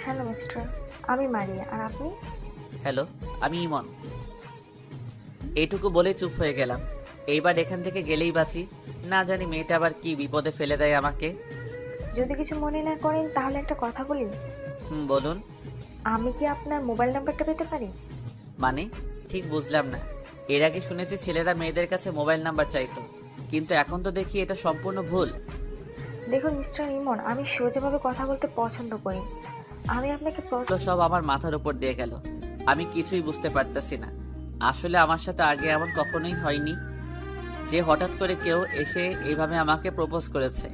Hello mister, আমি মারিয়া। আর আপনি? Hello, আমি ইমন। এইটুকু বলে চুপ হয়ে গেলাম। এইবার এখান থেকে গেলেই বাঁচি, না জানি মেয়েটা আবার কি বিপদে ফেলে দেয় আমাকে। যদি কিছু মনে না করেন তাহলে একটা কথা বলি। বলুন। আমি কি আপনার মোবাইল নাম্বারটা পেতে পারি? মানে ঠিক বুঝলাম না। এর আগে শুনেছি ছেলেরা মেয়েদের কাছে মোবাইল নাম্বার চাইতো, কিন্তু এখন তো দেখি এটা সম্পূর্ণ ভুল। দেখুন মিস্টার ইমন, আমি সোজাভাবে কথা বলতে পছন্দ করি। আমি আপনাকে তো সব আমার মাথার উপর দিয়ে গেল। আমি কিছুই বুঝতে পারতেছি না। আসলে আমার সাথে আগে এমন কখনোই হয়নি যে হঠাৎ করে কেউ এসে এইভাবে আমাকে প্রপোজ করেছে।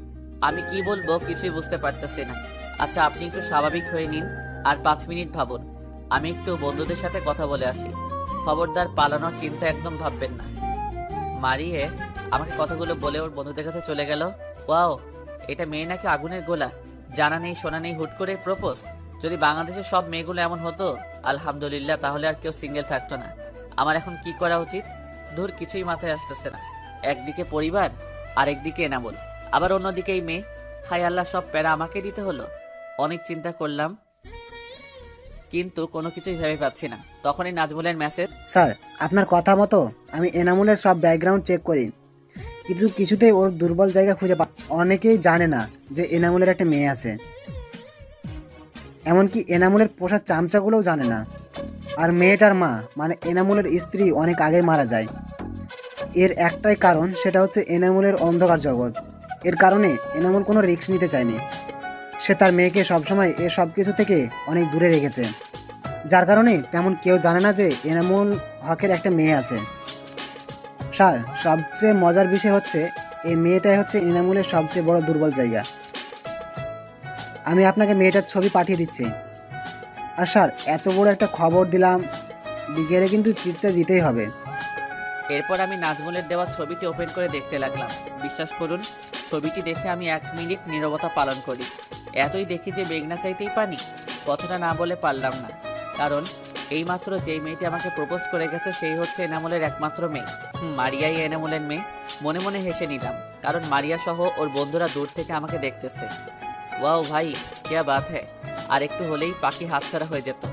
আমি কি বলবো কিছুই বুঝতে পারতেছি না। আচ্ছা, আপনি একটু স্বাভাবিক হয়ে নিন আর 5 মিনিট ভাবুন। আমি একটু বন্ধুদের সাথে কথা বলে আসি। খবরদার পালানোর চিন্তা একদম ভাববেন না। মারিয়ে আমাকে কথাগুলো বলে ওর বন্ধুদের কাছে চলে গেল। ওয়াও, এটা মেয়ে নাকি আগুনের গোলা! জানা নেই শোনা নেই, হুট করে প্রপোজ! যদি বাংলাদেশের সব মেয়েগুলো এমন হতো আলহামদুলিল্লাহ, তাহলে আর কেউ সিঙ্গেল থাকতো না। আমার এখন কি করা উচিত? ধুর, কিছুই মাথায় আসতেছে না। একদিকে পরিবার, আরেকদিকে এনামুল, আবার অন্যদিকে এই মেয়ে। হায় আল্লাহ, সব প্যারা আমাকে দিতে হলো। অনেক চিন্তা করলাম, কিন্তু কোনো কিছুই ভেবে পাচ্ছি না। তখনই নাজমুলের মেসেজ। স্যার, আপনার কথা মতো আমি এনামুলের সব ব্যাকগ্রাউন্ড চেক করি, কিন্তু কিছুতেই ওর দুর্বল জায়গা খুঁজে অনেকেই জানে না যে এনামুলের একটা মেয়ে আছে। এমনকি এনামুলের পোষা চামচাগুলোও জানে না। আর মেয়েটার মা মানে এনামুলের স্ত্রী অনেক আগে মারা যায়। এর একটাই কারণ, সেটা হচ্ছে এনামুলের অন্ধকার জগৎ। এর কারণে এনামুল কোনো রিস্ক নিতে চায়নি। সে তার মেয়েকে সবসময় এ সব কিছু থেকে অনেক দূরে রেখেছে, যার কারণে তেমন কেউ জানে না যে এনামুল হকের একটা মেয়ে আছে। স্যার, সবচেয়ে মজার বিষয় হচ্ছে এই মেয়েটাই হচ্ছে এনামুলের সবচেয়ে বড় দুর্বল জায়গা। আমি আপনাকে মেয়েটার ছবি পাঠিয়ে দিচ্ছি। আর স্যার, এত বড় একটা খবর দিলাম, বিকেলে কিন্তু ট্রিটটা দিতেই হবে। এরপর আমি নাজমুলের দেওয়া ছবিটি ওপেন করে দেখতে লাগলাম। বিশ্বাস করুন, ছবিটি দেখে আমি 1 মিনিট নীরবতা পালন করি। এতই দেখি যে মেঘনা চাইতেই পানি। কথাটা না বলে পারলাম না, কারণ এইমাত্র যেই মেয়েটি আমাকে প্রপোজ করে গেছে সেই হচ্ছে এনামুলের একমাত্র মেয়ে। মারিয়াই এনামুলের মেয়ে। মনে মনে হেসে নিলাম, কারণ মারিয়া সহ ওর বন্ধুরা দূর থেকে আমাকে দেখতেছে। ওয়াও ভাই, কেয়া বাত হ্যায়! আর একটু হলেই পাখি হাতছাড়া হয়ে যেত।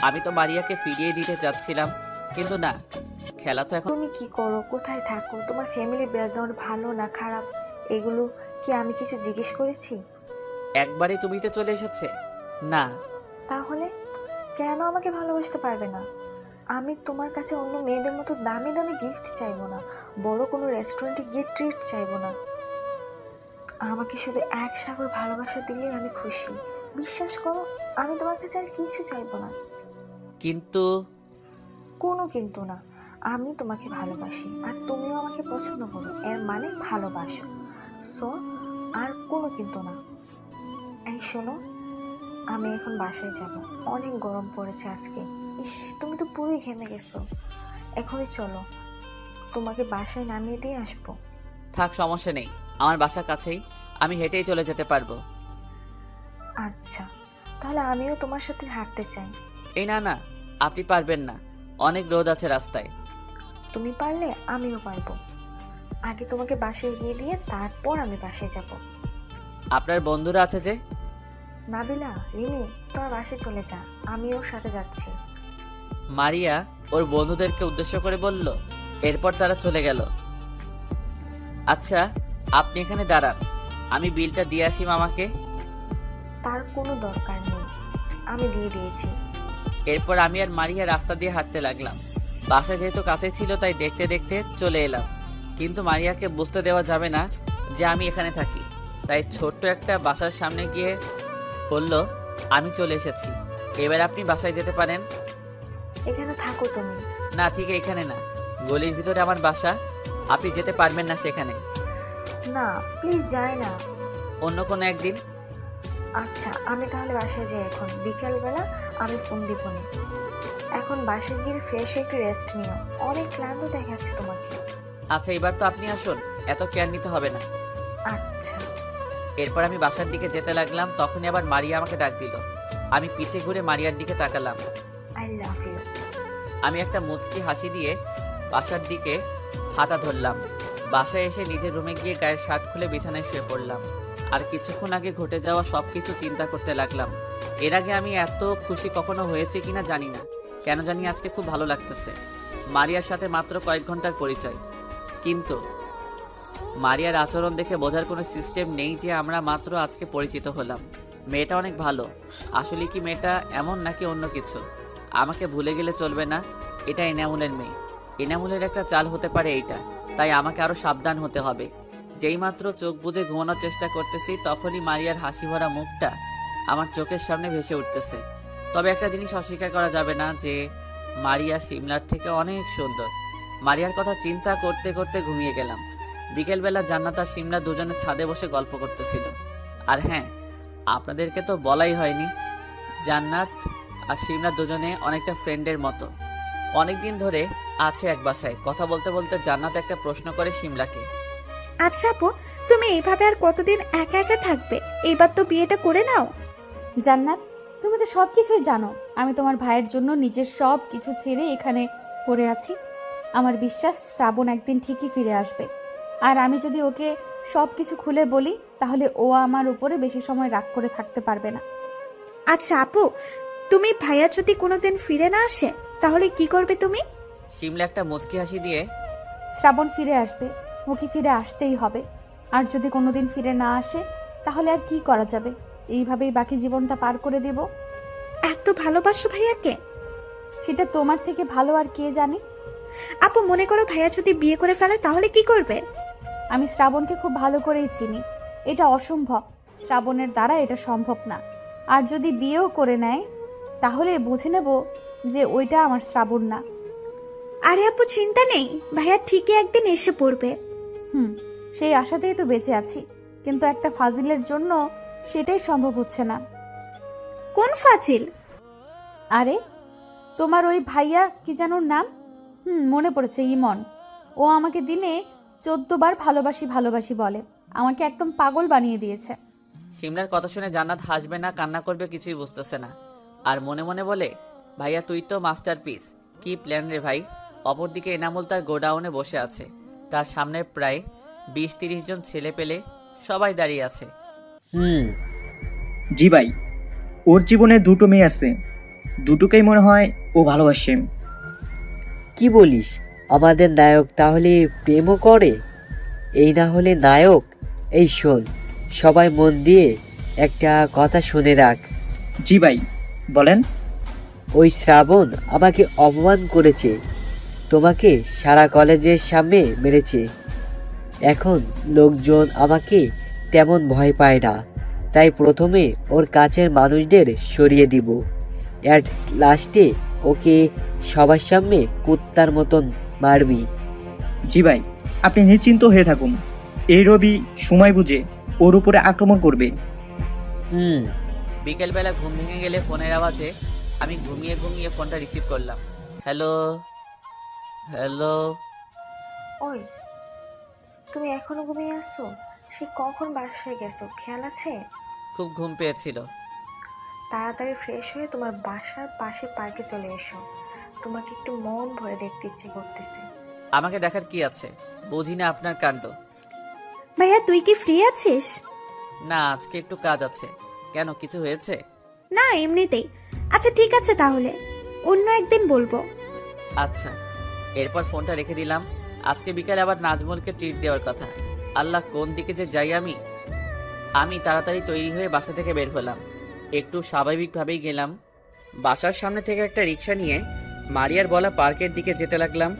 আমি তো মারিয়াকে ফিরিয়ে দিতে চাচ্ছিলাম, কিন্তু না, খেলা তো এখন। তুমি কি করো, কোথায় থাকো, তোমার ফ্যামিলি ব্যাকগ্রাউন্ড ভালো না খারাপ, এগুলো কি আমি কিছু জিজ্ঞেস করেছি? একবারই তুমিতে চলে এসেছে না? তাহলে কেন আমাকে ভালোবাসতে পারবে না? আমি তোমার কাছে অন্য মেয়েদের মতো দামি দামি গিফট চাইবো না, বড় কোনো রেস্টুরেন্টে গিয়ে ট্রিট চাইবো না। আমাকে শুধু এক সাগর ভালোবাসা দিলেই আমি খুশি। বিশ্বাস করো, আমি তোমার কাছে আর কিছু চাইবো না। কিন্তু কোনো কিন্তু না। আমি তোমাকে ভালোবাসি আর তুমিও আমাকে পছন্দ করো, এর মানে ভালোবাসো। সো আর কোনো কিন্তু না। এই শোনো, আমি এখন বাসায় যাব। অনেক গরম পড়েছে আজকে। ইস, তুমি তো পুরোই ঘেমে গেছো। এখনই চলো, তোমাকে বাসায় নামিয়ে দিয়ে আসবো। থাক, সমস্যা নেই, আমার বাসার কাছেই, আমি হেঁটেই চলে যেতে পারবো। আচ্ছা, তাহলে আমিও তোমার সাথে হাঁটতে চাই। এই না না, আপনি পারবেন না, অনেক রোদ আছে রাস্তায়। তুমি পারলে আমিও পারবো। আগে তোমাকে বাসায় গিয়ে দিয়ে তারপর আমি বাসায় যাব। আপনার বন্ধুরা আছে যে। নাবিলা, রিমি, তোমার বাসায় চলে যা, আমি ওর সাথে যাচ্ছি। মারিয়া ওর বন্ধুদেরকে উদ্দেশ্য করে বলল। এরপর তারা চলে গেল। আচ্ছা, আপনি এখানে দাঁড়ান, আমি বিলটা দিয়ে আসি মামাকে। তার কোনো দরকার নেই, আমি দিয়ে দিয়েছি। এরপর আমি আর মারিয়া রাস্তা দিয়ে হাঁটতে লাগলাম। বাসা যেহেতু কাছে ছিল তাই দেখতে দেখতে চলে এলাম, কিন্তু মারিয়াকে বুঝতে দেওয়া যাবে না যে আমি এখানে থাকি। তাই ছোট্ট একটা বাসার সামনে গিয়ে বলল, আমি চলে এসেছি, এবার আপনি বাসায় যেতে পারেন। এখানে থাকো তুমি। না, ঠিক এখানে না, গলির ভিতরে আমার বাসা, আপনি যেতে পারবেন না সেখানে। না প্লিজ, যাই না। অন্য কোনো একদিন। আচ্ছা, আমি তাহলে বাসায় যাই এখন, বিকালবেলা আমি ফোন দিব না। এখন বাসায় গিয়ে ফ্রেশ হয়ে একটু রেস্ট নিও, অনেক ক্লান্ত দেখাচ্ছে তোমাকে। আচ্ছা, এবার তো আপনি আসুন, এত কেয়ার নিতে হবে না। আচ্ছা। এরপর আমি বাসার দিকে যেতে লাগলাম, তখনই আবার মারিয়া আমাকে ডাক দিল। আমি পিছে ঘুরে মারিয়ার দিকে তাকালাম। I love you. আমি একটা মুচকি হাসি দিয়ে বাসার দিকে হাঁটা ধরলাম। বাসায় এসে নিজের রুমে গিয়ে গায়ের শার্ট খুলে বিছানায় শুয়ে পড়লাম। আর কিছুক্ষণ আগে ঘটে যাওয়া সবকিছু চিন্তা করতে লাগলাম। এর আগে আমি এত খুশি কখনো হয়েছে কিনা জানি না, কেন জানি আজকে খুব ভালো লাগতেছে। মারিয়ার সাথে মাত্র কয়েক ঘন্টার পরিচয়, কিন্তু মারিয়ার আচরণ দেখে বোঝার কোনো সিস্টেম নেই যে আমরা মাত্র আজকে পরিচিত হলাম। মেয়েটা অনেক ভালো। আসলে কি মেয়েটা এমন নাকি অন্য কিছু? আমাকে ভুলে গেলে চলবে না। এটা এনামুলের মেয়ে। এনামুলের একটা চাল হতে পারে এইটা, তাই আমাকে আরো সাবধান হতে হবে। যেই মাত্র চোখ বুজে ঘুমানোর চেষ্টা করতেছি, তখনই মারিয়ার হাসি ভরা মুখটা আমার চোখের সামনে ভেসে উঠতেছে। তবে একটা জিনিস অস্বীকার করা যাবে না যে মারিয়া সিমলার থেকে অনেক সুন্দর। মারিয়ার কথা চিন্তা করতে করতে ঘুমিয়ে গেলাম। বিকেলবেলা জান্নাত আর সিমলা দুজনে ছাদে বসে গল্প করতেছিল। আর হ্যাঁ, আপনাদেরকে তো বলাই হয়নি, জান্নাত আর সিমলা দুজনে অনেকটা ফ্রেন্ডের মতো। অনেকদিন ধরে আছে এক বাসায়। কথা বলতে বলতে জান্নাত একটা প্রশ্ন করে সিমলাকে। আচ্ছা আপু, তুমি এইভাবে আর কতদিন একা একা থাকবে? এইবার তো বিয়েটা করে নাও। জান্নাত, তুমি তো সব কিছুই জানো। আমি তোমার ভাইয়ের জন্য নিজের সব কিছু ছেড়ে এখানে পড়ে আছি। আমার বিশ্বাস শ্রাবণ একদিন ঠিকই ফিরে আসবে। আর আমি যদি ওকে সব কিছু খুলে বলি, তাহলে ও আমার উপরে বেশি সময় রাগ করে থাকতে পারবে না। আচ্ছা আপু, তুমি ভাইয়া যদি কোনোদিন ফিরে না আসে তাহলে কি করবে তুমি? সিমলা একটা মুচকি হাসি দিয়ে, শ্রাবণ ফিরে আসবে, ওকে ফিরে আসতেই হবে। আর যদি কোনোদিন ফিরে না আসে, তাহলে আর কি করা যাবে? এইভাবেই বাকি জীবনটা পার করে দেব। এত ভালোবাসো ভাইয়াকে? সেটা তোমার থেকে ভালো আর কে জানে। আপু, মনে করো ভাইয়া যদি বিয়ে করে ফেলে তাহলে কি করবে? আমি শ্রাবণকে খুব ভালো করেই চিনি। এটা অসম্ভব, শ্রাবণের দ্বারা এটা সম্ভব না। আর যদি বিয়েও করে নেয়, তাহলে বুঝে নেব যে ওইটা আমার শ্রাবণ না। আরে আপু, চিন্তা নেই, ভাইয়া ঠিকই একদিন এসে পড়বে। সেই আশাতেই তো বেঁচে আছি, কিন্তু একটা ফাজিলের জন্য সেটাই সম্ভব হচ্ছে না। কোন ফাজিল? আরে, তোমার ওই ভাইয়া কি যেন নাম? মনে পড়েছে, ইমন। ও আমাকে দিনে 14 বার ভালোবাসি ভালোবাসি বলে। আমাকে একদম পাগল বানিয়ে দিয়েছে। সিমলার কথা শুনে জান্নাত হাসবে না কান্না করবে কিছুই বুঝতেছে না। আর মনে মনে বলে, ভাইয়া তুই তো মাস্টারপিস। কি প্ল্যান রে ভাই। অপরদিকে এনামুল তার গোডাউনে বসে আছে। তার সামনে প্রায় 20-30 জন ছেলে পেলে সবাই দাঁড়িয়ে আছে। জি ভাই, ওর জীবনে দুটো মেয়ে আছে, দুটোকেই মনে হয় ও ভালোবাসে। কি বলিস? আমাদের নায়ক তাহলে প্রেমও করে? এই না হলে নায়ক? এই শোন, সবাই মন দিয়ে একটা কথা শুনে রাখ। জি ভাই, বলেন। ওই শ্রাবণ আমাকে অপমান করেছে, তোমাকে সারা কলেজের সামনে মেরেছে। এখন লোকজন আমাকে তেমন ভয় পায় না, তাই প্রথমে ওর কাছের মানুষদের সরিয়ে দিব। অ্যাট লাস্টে ওকে সবার সামনে কুত্তার মতন মারবি। জি ভাই, আপনি নিশ্চিন্ত হয়ে থাকুন। এই রবি সময় বুঝে ওর উপরে আক্রমণ করবে। বিকেলবেলা ঘুম ভেঙে গেলে ফোনের আওয়াজে আমি ঘুমিয়ে ঘুমিয়ে ফোনটা রিসিভ করলাম। Hello hello. ওই, তুমি এখনো ঘুমিয়ে আসছো? সে কখন বাসায় গেছো খেয়াল আছে? খুব ঘুম পেয়েছিল। তাড়াতাড়ি ফ্রেশ হয়ে তোমার বাসার পাশে পার্কে চলে এসো। তোমাকে একটু মন ভরে দেখতে ইচ্ছে করতেছে। আমাকে দেখার কি আছে? বুঝি না আপনার কাণ্ড। ভাইয়া, তুই কি ফ্রি আছিস? না, আজকে একটু কাজ আছে। কেন, কিছু হয়েছে? না, এমনিতেই। আচ্ছা ঠিক আছে, তাহলে অন্য একদিন বলবো। আচ্ছা। এরপর ফোনটা রেখে দিলাম। আজকে বিকালে আবার নাজমুলকে ট্রিট দেওয়ার কথা। আল্লাহ, কোন দিকে যে যাই আমি তাড়াতাড়ি তৈরি হয়ে বাসা থেকে বের হলাম। একটু স্বাভাবিকভাবেই গেলাম। বাসার সামনে থেকে একটা রিক্সা নিয়ে মারিয়ার বলা পার্কের দিকে যেতে লাগলাম।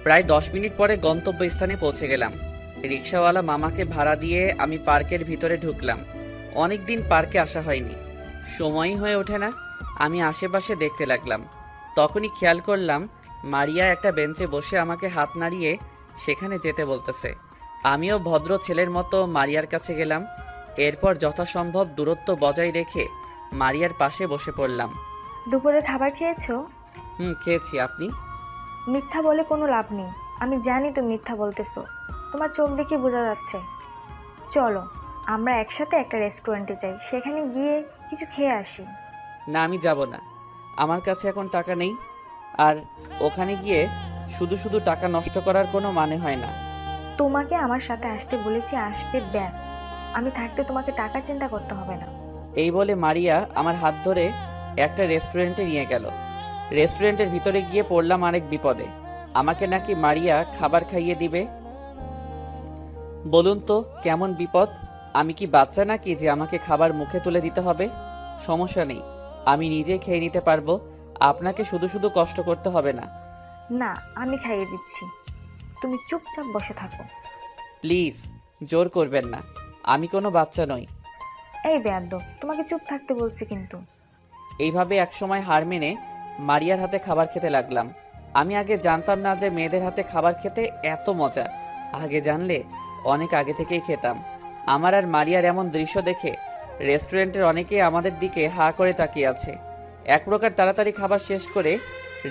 প্রায় 10 মিনিট পরে গন্তব্যস্থানে পৌঁছে গেলাম। রিক্সাওয়ালা মামাকে ভাড়া দিয়ে আমি পার্কের ভিতরে ঢুকলাম। অনেকদিন পার্কে আসা হয়নি, সময়ই হয়ে ওঠে না। আমি আশেপাশে দেখতে লাগলাম। তখনই খেয়াল করলাম মারিয়া একটা বেঞ্চে বসে আমাকে হাত নাড়িয়ে সেখানে যেতে বলতেছে। আমিও ভদ্র ছেলের মতো মারিয়ার কাছে গেলাম। এরপর যথাসম্ভব দূরত্ব বজায় রেখে মারিয়ার পাশে বসে পড়লাম। দুপুরে খাবার খেয়েছো? খেয়েছি। আপনি? মিথ্যা বলে কোনো লাভ নেই। আমি জানি তুমি মিথ্যা বলতেছো, তোমার চোখ দেখে বোঝা যাচ্ছে। চলো আমরা একসাথে একটা রেস্টুরেন্টে যাই, সেখানে গিয়ে কিছু খেয়ে আসি। না, আমি যাব না। আমার কাছে এখন টাকা নেই। আর ওখানে গিয়ে শুধু শুধু টাকা নষ্ট করার কোনো মানে হয় না। তোমাকে আমার সাথে আসতে বলেছি, আসবে ব্যাস। আমি থাকতে তোমাকে টাকা চিন্তা করতে হবে না। এই বলে মারিয়া আমার হাত ধরে একটা রেস্টুরেন্টে নিয়ে গেল। রেস্টুরেন্টের ভিতরে গিয়ে পড়লাম আরেক বিপদে। আমাকে নাকি মারিয়া খাবার খাইয়ে দিবে। বলুন তো কেমন বিপদ? আমি কি বাচ্চা নাকি যে আমাকে খাবার মুখে তুলে দিতে হবে? সমস্যা নেই, আমি নিজেই খেয়ে নিতে পারবো। আপনাকে শুধু শুধু কষ্ট করতে হবে না। না, আমি খাইয়ে দিচ্ছি, তুমি চুপচাপ বসে থাকো। প্লিজ, জোর করবেন না, আমি কোনো বাচ্চা নই। এই বেয়াদ্দপ, তোমাকে চুপ থাকতে বলছি কিন্তু। এইভাবে একসময় হার মেনে মারিয়ার হাতে খাবার খেতে লাগলাম। আমি আগে জানতাম না যে মেয়েদের হাতে খাবার খেতে এত মজা। আগে জানলে অনেক আগে থেকেই খেতাম। আমার আর মারিয়ার এমন দৃশ্য দেখে রেস্টুরেন্টের অনেকেই আমাদের দিকে হা করে তাকিয়ে আছে। এক প্রকার তাড়াতাড়ি খাবার শেষ করে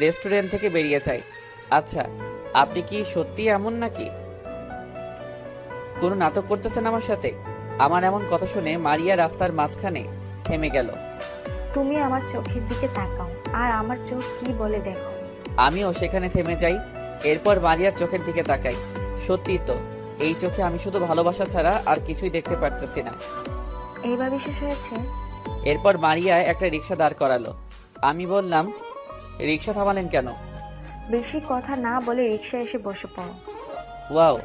রেস্টুরেন্ট থেকে বেরিয়ে যায়। আচ্ছা, আপনি কি সত্যি এমন নাকি কোনো নাটক করতেছেন আমার সাথে? আমার এমন কথা শুনে মারিয়া রাস্তার মাঝখানে থেমে গেল। তুমি আমার চোখের দিকে তাকাও, আর আমার চোখ কি বলে দেখো। আমিও সেখানে থেমে যাই। এরপর মারিয়ার চোখের দিকে তাকাই। সত্যি তো, এই চোখে আমি শুধু ভালোবাসা ছাড়া আর কিছুই দেখতে পারতেছি না। এইবার বিশেষ হয়েছে। এরপর মারিয়া একটা রিক্সা দাঁড় করালো। আমি বললাম, রিক্সা থামালেন কেন? বেশি কথা না বলে রিক্সা এসে বসে পড়ো। ওয়াও,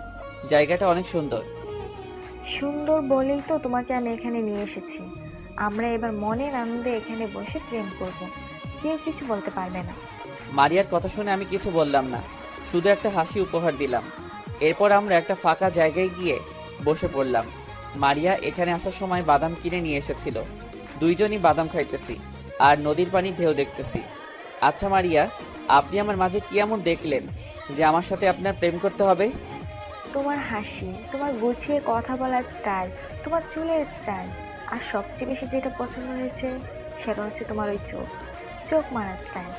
জায়গাটা অনেক সুন্দর। সুন্দর বলেই তো তোমাকে আমি এখানে নিয়ে এসেছি। আমরা এবার মনের আনন্দে এখানে বসে প্রেম করব, কেউ কিছু বলতে পারবে না। মারিয়ার কথা শুনে আমি কিছু বললাম না, শুধু একটা হাসি উপহার দিলাম। এরপর আমরা একটা ফাঁকা জায়গায় গিয়ে বসে পড়লাম। মারিয়া এখানে আসার সময় বাদাম কিনে নিয়ে এসেছিল। দুইজনই বাদাম খাইতেছি আর নদীর পানি ঢেউ দেখতেছি। আচ্ছা মারিয়া, আপনি আমার মাঝে কি এমন দেখলেন যে আমার সাথে আপনার প্রেম করতে হবে? তোমার হাসি, তোমার গুছিয়ে কথা বলার স্টাইল, তোমার চুলের স্টাইল, আর সবচেয়ে বেশি যেটা পছন্দ হয়েছে সেটা হচ্ছে তোমার ওই চোখ মারার স্টাইল।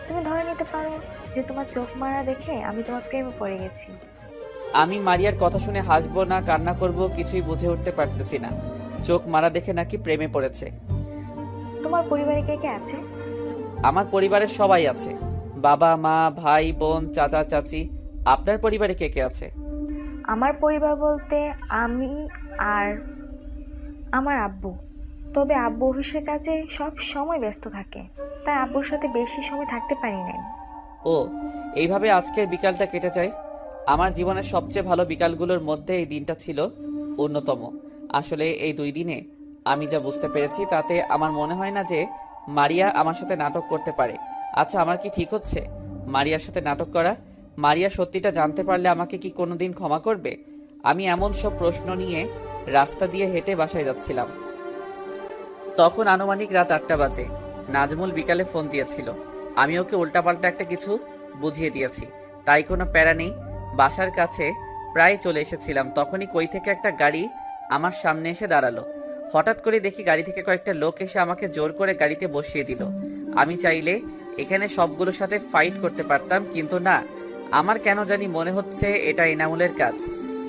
তুমি ধরে নিতে পারো যে তোমার চোখ মারা দেখে আমি তোমার প্রেমে পড়ে গেছি। আমি মারিয়ার কথা শুনে হাসবো না কান্না করব কিছুই বুঝে উঠতে পারতেছি না। চোখ মারা দেখে নাকি প্রেমে পড়েছে। তোমার পরিবারে কে কে আছে? আমার পরিবারের সবাই আছে, বাবা মা ভাই বোন চাচা চাচি। আপনার পরিবারে কে কে আছে? আমার পরিবার বলতে আমি আর আমার আব্বু। তবে আব্বু অফিসের কাজে সব সময় ব্যস্ত থাকে, তাই আব্বুর সাথে বেশি সময় থাকতে পারি নাই। ও, এইভাবে আজকের বিকালটা কেটে যায়। আমার জীবনের সবচেয়ে ভালো বিকালগুলোর মধ্যে এই দিনটা ছিল অন্যতম। আসলে এই 2 দিনে আমি যা বুঝতে পেরেছি তাতে আমার মনে হয় না যে মারিয়া আমার সাথে নাটক করতে পারে। আচ্ছা, আমার কি ঠিক হচ্ছে মারিয়ার সাথে নাটক করা? মারিয়া সত্যিটা জানতে পারলে আমাকে কি কোনোদিন ক্ষমা করবে? আমি এমন সব প্রশ্ন নিয়ে রাস্তা দিয়ে হেঁটে বাসায় যাচ্ছিলাম। তখন আনুমানিক রাত 8টা বাজে। নাজমুল বিকালে ফোন দিয়েছিল। আমি ওকে উল্টাপাল্টা একটা কিছু বুঝিয়ে দিয়েছি, তাই কোনো প্যারা নেই। বাসার কাছে প্রায় চলে এসেছিলাম, তখনই কই থেকে একটা গাড়ি আমার সামনে এসে দাঁড়ালো। হঠাৎ করে দেখি গাড়ি থেকে কয়েকটা লোক এসে আমাকে জোর করে গাড়িতে বসিয়ে দিল। আমি চাইলে এখানে সবগুলোর সাথে ফাইট করতে পারতাম, কিন্তু না, আমার কেন জানি মনে হচ্ছে এটা এনামুলের কাজ।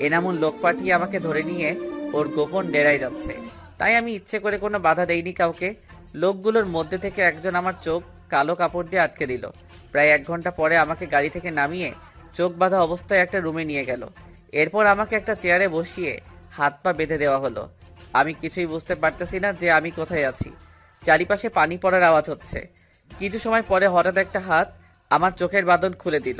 এনামুল লোক পাঠিয়ে আমাকে ধরে নিয়ে ওর গোপন ডেরায় যাচ্ছে। তাই আমি ইচ্ছে করে কোনো বাধা দেইনি কাউকে। লোকগুলোর মধ্যে থেকে একজন আমার চোখ কালো কাপড় দিয়ে আটকে দিল। প্রায় 1 ঘন্টা পরে আমাকে গাড়ি থেকে নামিয়ে চোখ বাঁধা অবস্থায় একটা রুমে নিয়ে গেল। এরপর আমাকে একটা চেয়ারে বসিয়ে হাত পা বেঁধে দেওয়া হলো। আমি কিছুই বুঝতে পারতেছি না যে আমি কোথায় আছি। চারিপাশে পানি পড়ার আওয়াজ হচ্ছে। কিছু সময় পরে হঠাৎ একটা হাত আমার চোখের বাঁধন খুলে দিল।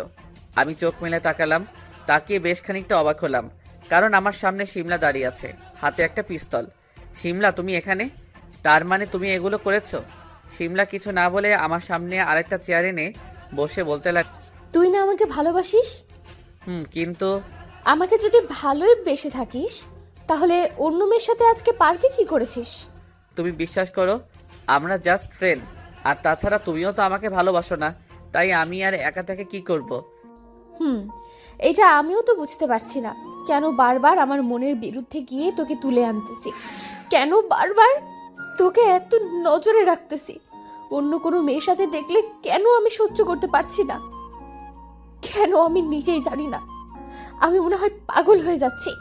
আমি চোখ মেলে তাকালাম। তাকিয়ে বেশ খানিকটা অবাক হলাম, কারণ আমার সামনে শিমলা দাঁড়িয়ে আছে, হাতে একটা পিস্তল। শিমলা, তুমি এখানে? তার মানে তুমি এগুলো করেছো? শিমলা কিছু না বলে আমার সামনে আরেকটা চেয়ার এনে বসে বলতে লাগ, তুই না আমাকে ভালোবাসিস? কিন্তু আমাকে যদি ভালোই বেশি থাকিস তাহলে অন্য মেয়ের সাথে আজকে পার্কে কি করেছিস? তুমি বিশ্বাস করো, আমরা জাস্ট ফ্রেন্ড। আর তাছাড়া তুমিও তো আমাকে ভালোবাসো না, তাই আমি আর একা থেকে কি করব? এটা আমিও তো বুঝতে পারছি না, কেন বারবার আমার মনের বিরুদ্ধে গিয়ে তোকে তুলে আনতেছি, কেন বারবার তোকে এত নজরে রাখতেছি। অন্য কোনো মেয়ের সাথে দেখলে কেন আমি সহ্য করতে পারছি না, কেন আমি নিজেই জানি না। আমি মনে হয় পাগল হয়ে যাচ্ছি।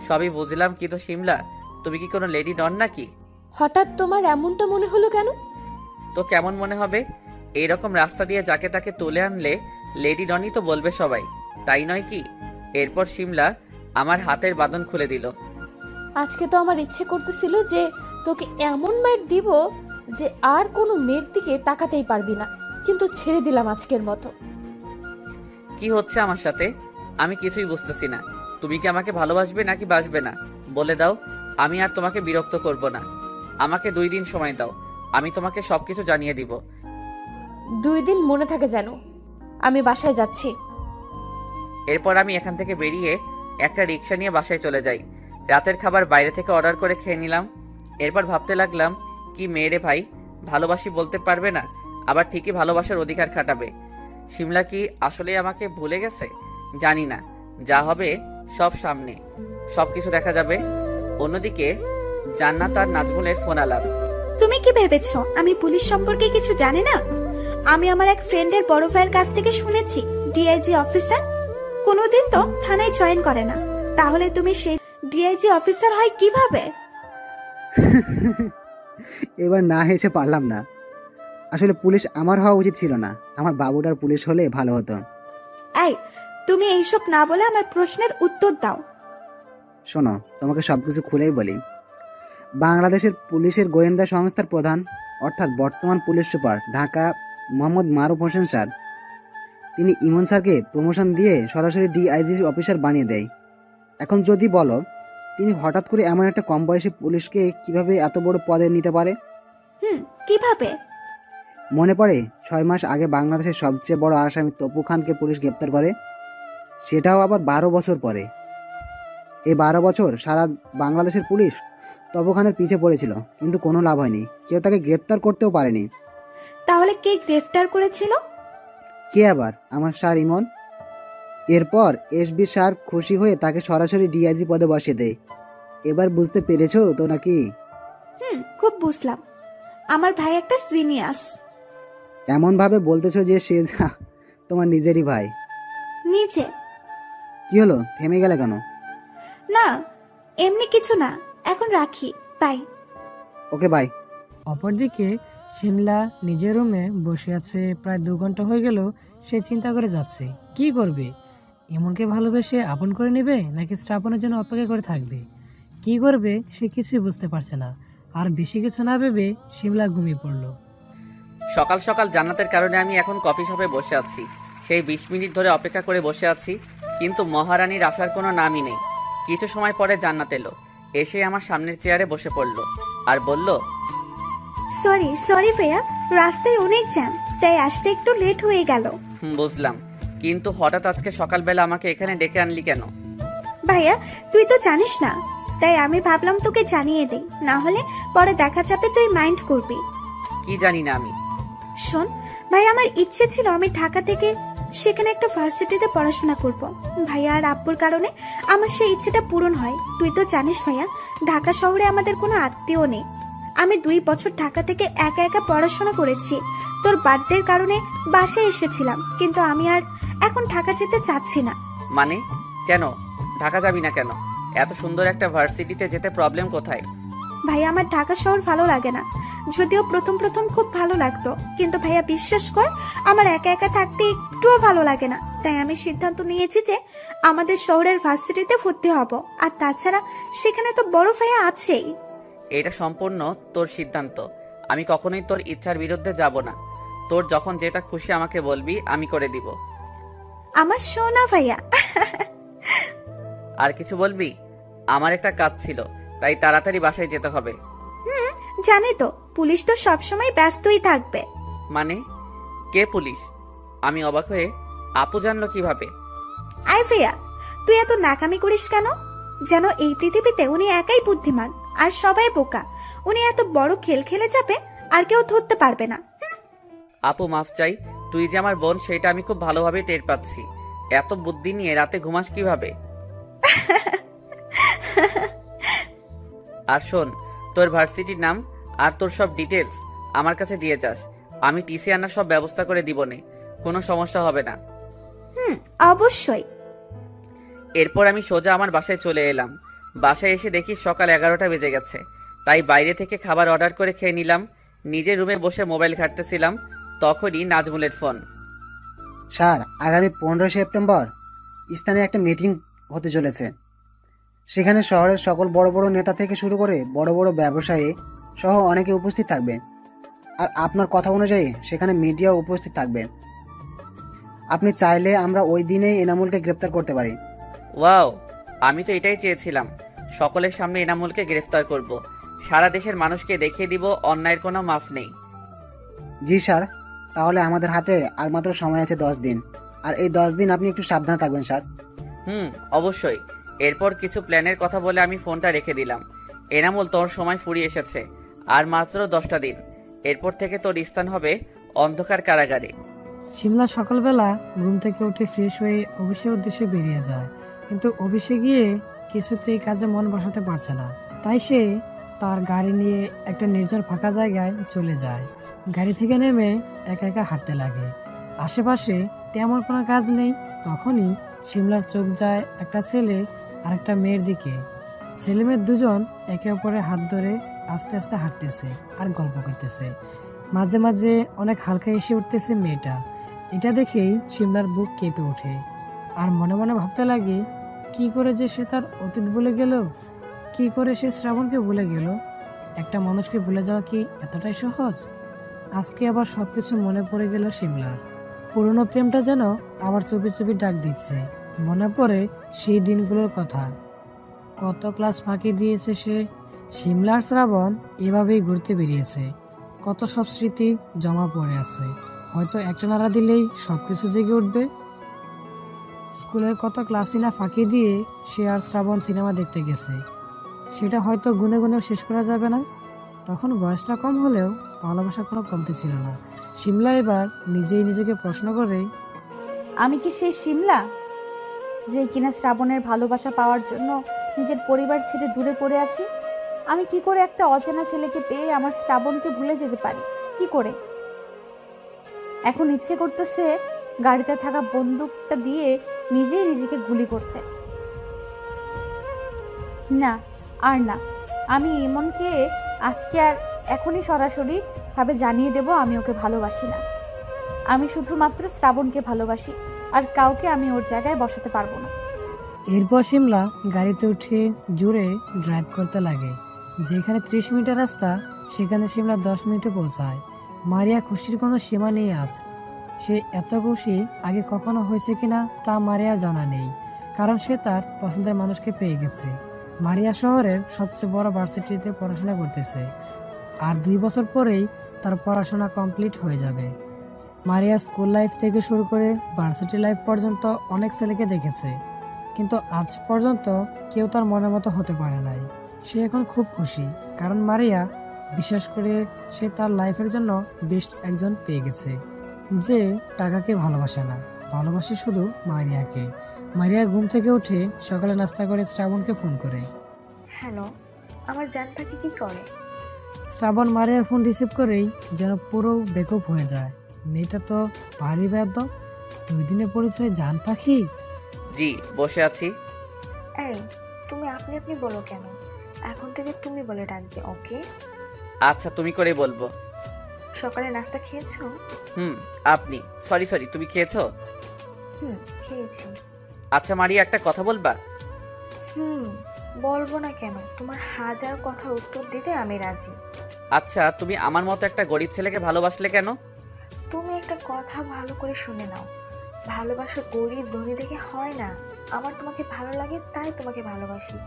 সবই বুঝলাম, কিন্তু শিমলা, তুমি কি কোনো লেডি নন নাকি? হঠাৎ তোমার এমনটা মনে হলো কেন? তো কেমন মনে হবে? এইরকম রাস্তা দিয়ে যাকে তাকে তুলে আনলে লেডি ডনই তো বলবে সবাই, তাই নয় কি? এরপর শিমলা আমার হাতের বাঁধন খুলে দিল। আজকে তো আমার ইচ্ছে করতেছিল যে তোকে এমন মাইর দিব যে আর কোনো মেয়ের দিকে তাকাতেই পারবি না, কিন্তু ছেড়ে দিলাম আজকের মতো। কি হচ্ছে আমার সাথে? আমি কিছুই বুঝতেছি না। তুমি কি আমাকে ভালোবাসবে নাকি বাসবে না বলে দাও। আমি আর তোমাকে বিরক্ত করব না। আমাকে 2 দিন সময় দাও, আমি তোমাকে সবকিছু জানিয়ে দিব। 2 দিন মনে থাকে যেন। আমি বাসায় যাচ্ছি। এরপর আমি এখান থেকে বেরিয়ে একটা রিক্সা নিয়ে বাসায় চলে যাই। রাতের খাবার বাইরে থেকে অর্ডার করে খেয়ে নিলাম। এরপর ভাবতে লাগলাম, কি মেয়েরে ভাই, ভালোবাসি বলতে পারবে না, আবার ঠিকই ভালোবাসার অধিকার খাটাবে। শিমলা কি আসলে আমাকে ভুলে গেছে? জানি না, যা হবে সব সামনে, সবকিছু দেখা যাবে। অন্যদিকে জান্নাত আর নাজমুলের ফোন আলাপ। তুমি কি ভেবেছো আমি পুলিশ সম্পর্কে কিছু জানি না? আমি আমার এক ফ্রেন্ডের বড় ভাইয়ের কাছ থেকে শুনেছি ডিআইজি অফিসার কোনোদিন তো থানায় জয়েন করে না। তাহলে তুমি সেই ডিআইজি অফিসার হয় কিভাবে? এবার না হেসে পারলাম না। আসলে পুলিশ আমার হওয়া উচিত ছিল না, আমার বাবুটার পুলিশ হলে ভালো হতো। এই, তুমি এইসব না বলে আমার প্রশ্নের উত্তর দাও। শোনো, তোমাকে সবকিছু খুলেই বলি। বাংলাদেশের পুলিশের গোয়েন্দা সংস্থার প্রধান অর্থাৎ বর্তমান পুলিশ সুপার ঢাকা মোহাম্মদ মারুফ হোসেন স্যার, তিনি ইমন স্যারকে প্রমোশন দিয়ে সরাসরি ডিআইজি অফিসার বানিয়ে দেয়। এখন যদি বলো, তিনি হঠাৎ করে এমন একটা কম বয়সী পুলিশকে কিভাবে এত বড় পদে নিতে পারে? কিভাবে? মনে পড়ে 6 মাস আগে বাংলাদেশের সবচেয়ে বড় আসামি তপু খানকে পুলিশ গ্রেপ্তার করে, সেটাও আবার 12 বছর পরে। এই 12 বছর সারা বাংলাদেশের পুলিশ তপু খানের পিছে পড়েছিল, কিন্তু কোনো লাভ হয়নি, কেউ তাকে গ্রেপ্তার করতেও পারেনি। তাহলে কে গ্রেফতার করেছিল? কে আবার? আমার স্যার ইমন। এরপর এসবি স্যার খুশি হয়ে তাকে সরাসরি ডিআইজি পদে বসিয়ে দেয়। এবার বুঝতে পেরেছো তো নাকি? খুব বুঝলাম। আমার ভাই একটা জিনিয়াস। এমন ভাবে বলতেছো যে সে তোমার নিজেরই ভাই। নিচে কি হলো, থেমে গেলে কেন? না, এমনি কিছু না। এখন রাখি, বাই। Okay bye. অপরদিকে শিমলা নিজের রুমে বসে আছে। প্রায় 2 ঘন্টা হয়ে গেল সে চিন্তা করে যাচ্ছে কি করবে। এমনকে ভালোবেসে আপন করে নেবে নাকি শ্রাবণের জন্য অপেক্ষা করে থাকবে? কি করবে সে কিছুই বুঝতে পারছে না। আর বেশি কিছু না ভেবে শিমলা ঘুমিয়ে পড়ল। সকাল সকাল জান্নাতের কারণে আমি এখন কফি শপে বসে আছি। সেই 20 মিনিট ধরে অপেক্ষা করে বসে আছি, কিন্তু মহারানীর আসার কোনো নামই নেই। কিছু সময় পরে জান্নাত এলো, এসে আমার সামনের চেয়ারে বসে পড়ল আর বলল, সরি ভাইয়া, রাস্তায় অনেক জ্যাম, তাই আসতে একটু লেট হয়ে গেল। বুঝলাম, কিন্তু হঠাৎ আজকে সকালবেলা আমাকে এখানে ডেকে আনলি কেন? ভাইয়া, তুই তো জানিস না, তাই আমি ভাবলাম তোকে জানিয়ে দেই, না হলে পরে দেখা যাবে তুই মাইন্ড করবি। কি জানি না আমি। শোন ভাই, আমার ইচ্ছে ছিল আমি ঢাকা থেকে সেখানে একটা ভার্সিটিতে পড়াশোনা করব। ভাইয়া আর আব্বুর কারণে আমার সেই ইচ্ছেটা পূরণ হয়। তুই তো জানিস ভাইয়া, ঢাকা শহরে আমাদের কোনো আত্মীয় নেই। আমি 2 বছর ঢাকা থেকে একা একা পড়াশোনা করেছি। তোর বার্থডের কারণে বাসায় এসেছিলাম, কিন্তু আমি আর এখন ঢাকা যেতে চাচ্ছি না। মানে কেন ঢাকা যাবি না কেন? এত সুন্দর একটা ভার্সিটিতে যেতে প্রবলেম কোথায়? ভাইয়া, আমার ঢাকা শহর ভালো লাগে না। যদিও প্রথম খুব ভালো লাগতো, কিন্তু ভাইয়া বিশ্বাস কর, আমার একা একা থাকতে একটুও ভালো লাগে না। তাই আমি সিদ্ধান্ত নিয়েছি যে আমাদের শহরের ভার্সিটিতে ভর্তি হব। আর তাছাড়া সেখানে তো বড় ভাইয়া আছেই। এটা সম্পূর্ণ তোর সিদ্ধান্ত, আমি কখনোই তোর ইচ্ছার বিরুদ্ধে যাব না। তোর যখন যেটা খুশি আমাকে বলবি, আমি করে দিব। আমার সোনা ভাইয়া। আর কিছু বলবি? আমার একটা কাজ ছিল, তাই তাড়াতাড়ি বাসায় যেতে হবে। জানি তো, পুলিশ তো সবসময় ব্যস্তই থাকবে। মানে কে পুলিশ? আমি অবাক হয়ে, আপু জানলো কিভাবে? আই ভাইয়া, তুই এত নাকামি করিস কেন? যেন এই পৃথিবীতে উনি একাই বুদ্ধিমান আর সবাই বোকা। উনি এত বড় খেল খেলে যাবে আর কেউ ধরতে পারবে না। আপু মাফ চাই, তুই যে আমার বোন সেটা আমি খুব ভালোভাবে টের পাচ্ছি। এত বুদ্ধি নিয়ে রাতে ঘুমাস কিভাবে? আর শোন, তোর ভার্সিটির নাম আর তোর সব ডিটেলস আমার কাছে দিয়ে যাস। আমি টিসি আনার সব ব্যবস্থা করে দিব নে, কোনো সমস্যা হবে না। অবশ্যই। এরপর আমি সোজা আমার বাসায় চলে এলাম। বাসায় এসে দেখি সকাল 11টা বেজে গেছে, তাই বাইরে থেকে খাবার অর্ডার করে খেয়ে নিলাম। নিজের রুমে বসে মোবাইল ঘাঁটতেছিলাম, তখনই নাজমুলের ফোন। স্যার, আগামী 15 সেপ্টেম্বর স্থানে একটা মিটিং হতে চলেছে। সেখানে শহরের সকল বড় বড় নেতা থেকে শুরু করে বড় বড় ব্যবসায়ী সহ অনেকে উপস্থিত থাকবে। আর আপনার কথা অনুযায়ী সেখানে মিডিয়াও উপস্থিত থাকবে। আপনি চাইলে আমরা ওই দিনেই এনামুলকে গ্রেপ্তার করতে পারি। ওয়াও, আমি তো এটাই চেয়েছিলাম, সকলের সামনে এনামুলকে গ্রেফতার করব, সারা দেশের মানুষকে দেখিয়ে দিব অন্যায়ের কোনো মাফ নেই। জি স্যার, তাহলে আমাদের হাতে আর মাত্র সময় আছে 10 দিন। আর এই 10 দিন আপনি একটু সাবধানে থাকবেন স্যার। অবশ্যই। এরপর কিছু প্ল্যানের কথা বলে আমি ফোনটা রেখে দিলাম। এনামুল, তোর সময় ফুরিয়ে এসেছে, আর মাত্র 10টা দিন। এরপর থেকে তোর স্থান হবে অন্ধকার কারাগারে। শিমলা সকালবেলা ঘুম থেকে উঠে ফ্রেশ হয়ে অফিসের উদ্দেশ্যে বেরিয়ে যায়, কিন্তু অফিসে গিয়ে কিছুতেই কাজে মন বসাতে পারছে না। তাই সে তার গাড়ি নিয়ে একটা নির্জন ফাঁকা জায়গায় চলে যায়। গাড়ি থেকে নেমে একা একা হাঁটতে লাগে। আশেপাশে তেমন কোনো কাজ নেই। তখনই শিমলার চোখ যায় একটা ছেলে আর একটা মেয়ের দিকে। ছেলে মেয়ে দুজন একে অপরের হাত ধরে আস্তে আস্তে হাঁটতেছে আর গল্প করতেছে। মাঝে মাঝে অনেক হালকা এসে উঠতেছে মেয়েটা। এটা দেখেই শিমলার বুক কেঁপে ওঠে আর মনে মনে ভাবতে লাগে, কি করে যে সে তার অতীত ভুলে গেল, কি করে সে শ্রাবণকে ভুলে গেল। একটা মানুষকে ভুলে যাওয়া কি এতটাই সহজ? আজকে আবার সবকিছু মনে পড়ে গেল শিমলার। পুরনো প্রেমটা যেন আবার চুপি চুপি ডাক দিচ্ছে। মনে পড়ে সেই দিনগুলোর কথা। কত ক্লাস ফাঁকি দিয়েছে সে। শিমলার শ্রাবণ এভাবেই ঘুরতে বেরিয়েছে। কত সব স্মৃতি জমা পড়ে আছে, হয়তো একটা নাড়া দিলেই সবকিছু জেগে উঠবে। স্কুলের কত ক্লাসই না ফাঁকি দিয়ে সে আর শ্রাবণ সিনেমা দেখতে গেছে, সেটা হয়তো গুনে গুনেও শেষ করা যাবে না। তখন বয়সটা কম হলেও ভালোবাসা কোনো কমতি ছিল না। শিমলা এবার নিজেই নিজেকে প্রশ্ন করে, আমি কি সেই শিমলা যে কিনা শ্রাবণের ভালোবাসা পাওয়ার জন্য নিজের পরিবার ছেড়ে দূরে পড়ে আছি? আমি কি করে একটা অচেনা ছেলেকে পেয়ে আমার শ্রাবণকে ভুলে যেতে পারি? কি করে? এখন ইচ্ছে করতেছে গাড়িতে থাকা বন্দুকটা দিয়ে নিজেই নিজেকে গুলি করতে। না, আর না। আমি ইমনকে আজকে আর এখনই সরাসরি ভাবে জানিয়ে দেব আমি ওকে ভালোবাসি না। আমি শুধুমাত্র শ্রাবণকে ভালোবাসি, আর কাউকে আমি ওর জায়গায় বসাতে পারবো না। এরপর শিমলা গাড়িতে উঠে জোরে ড্রাইভ করতে লাগে। যেখানে 30 মিনিটের রাস্তা সেখানে শিমলা 10 মিনিটে পৌঁছায়। মারিয়া খুশির কোনো সীমা নেই আজ। সে এত খুশি আগে কখনো হয়েছে কিনা তা মারিয়া জানা নেই, কারণ সে তার পছন্দের মানুষকে পেয়ে গেছে। মারিয়া শহরের সবচেয়ে বড় ভার্সিটিতে পড়াশোনা করতেছে, আর 2 বছর পরেই তার পড়াশোনা কমপ্লিট হয়ে যাবে। মারিয়া স্কুল লাইফ থেকে শুরু করে ভার্সিটি লাইফ পর্যন্ত অনেক ছেলেকে দেখেছে, কিন্তু আজ পর্যন্ত কেউ তার মনের মতো হতে পারে নাই। সে এখন খুব খুশি, কারণ মারিয়া বিশ্বাস করে সে তার লাইফের জন্য বেস্ট একজন পেয়ে গেছে, যে টাকাকে ভালোবাসে না, ভালোবাসে শুধু মারিয়াকে। মারিয়া ঘুম থেকে উঠে সকালে নাস্তা করে শ্রাবণকে ফোন করে। হ্যালো, আমার জান পাখি কি করে? শ্রাবণ মারিয়ার ফোন রিসিভ করেই যেন পুরো বেকুব হয়ে যায়। মেয়েটা তো ভারী বেয়াদব। 2 দিনে পরিচয় জান পাখি। জি, বসে আছি। এই, তুমি আপনি আপনি বলো কেন? এখন থেকে তুমি বলে ডাকবে, ওকে? আচ্ছা, তুমি করে বলবো। সকালে নাস্তা খেয়েছো? আপনি সরি, তুমি খেয়েছো? খেয়েছি। আচ্ছা মারিয়া, একটা কথা বলবা? বলবো না কেন? তোমার হাজার কথা উত্তর দিতে আমি রাজি। আচ্ছা, তুমি আমার মতো একটা গরিব ছেলেকে ভালোবাসলে কেন? তুমি একটা কথা ভালো করে শুনে নাও। ভালোবাসা গরিব ধনী দেখে হয় না। আমার তোমাকে ভালো লাগে তাই তোমাকে ভালোবাসি,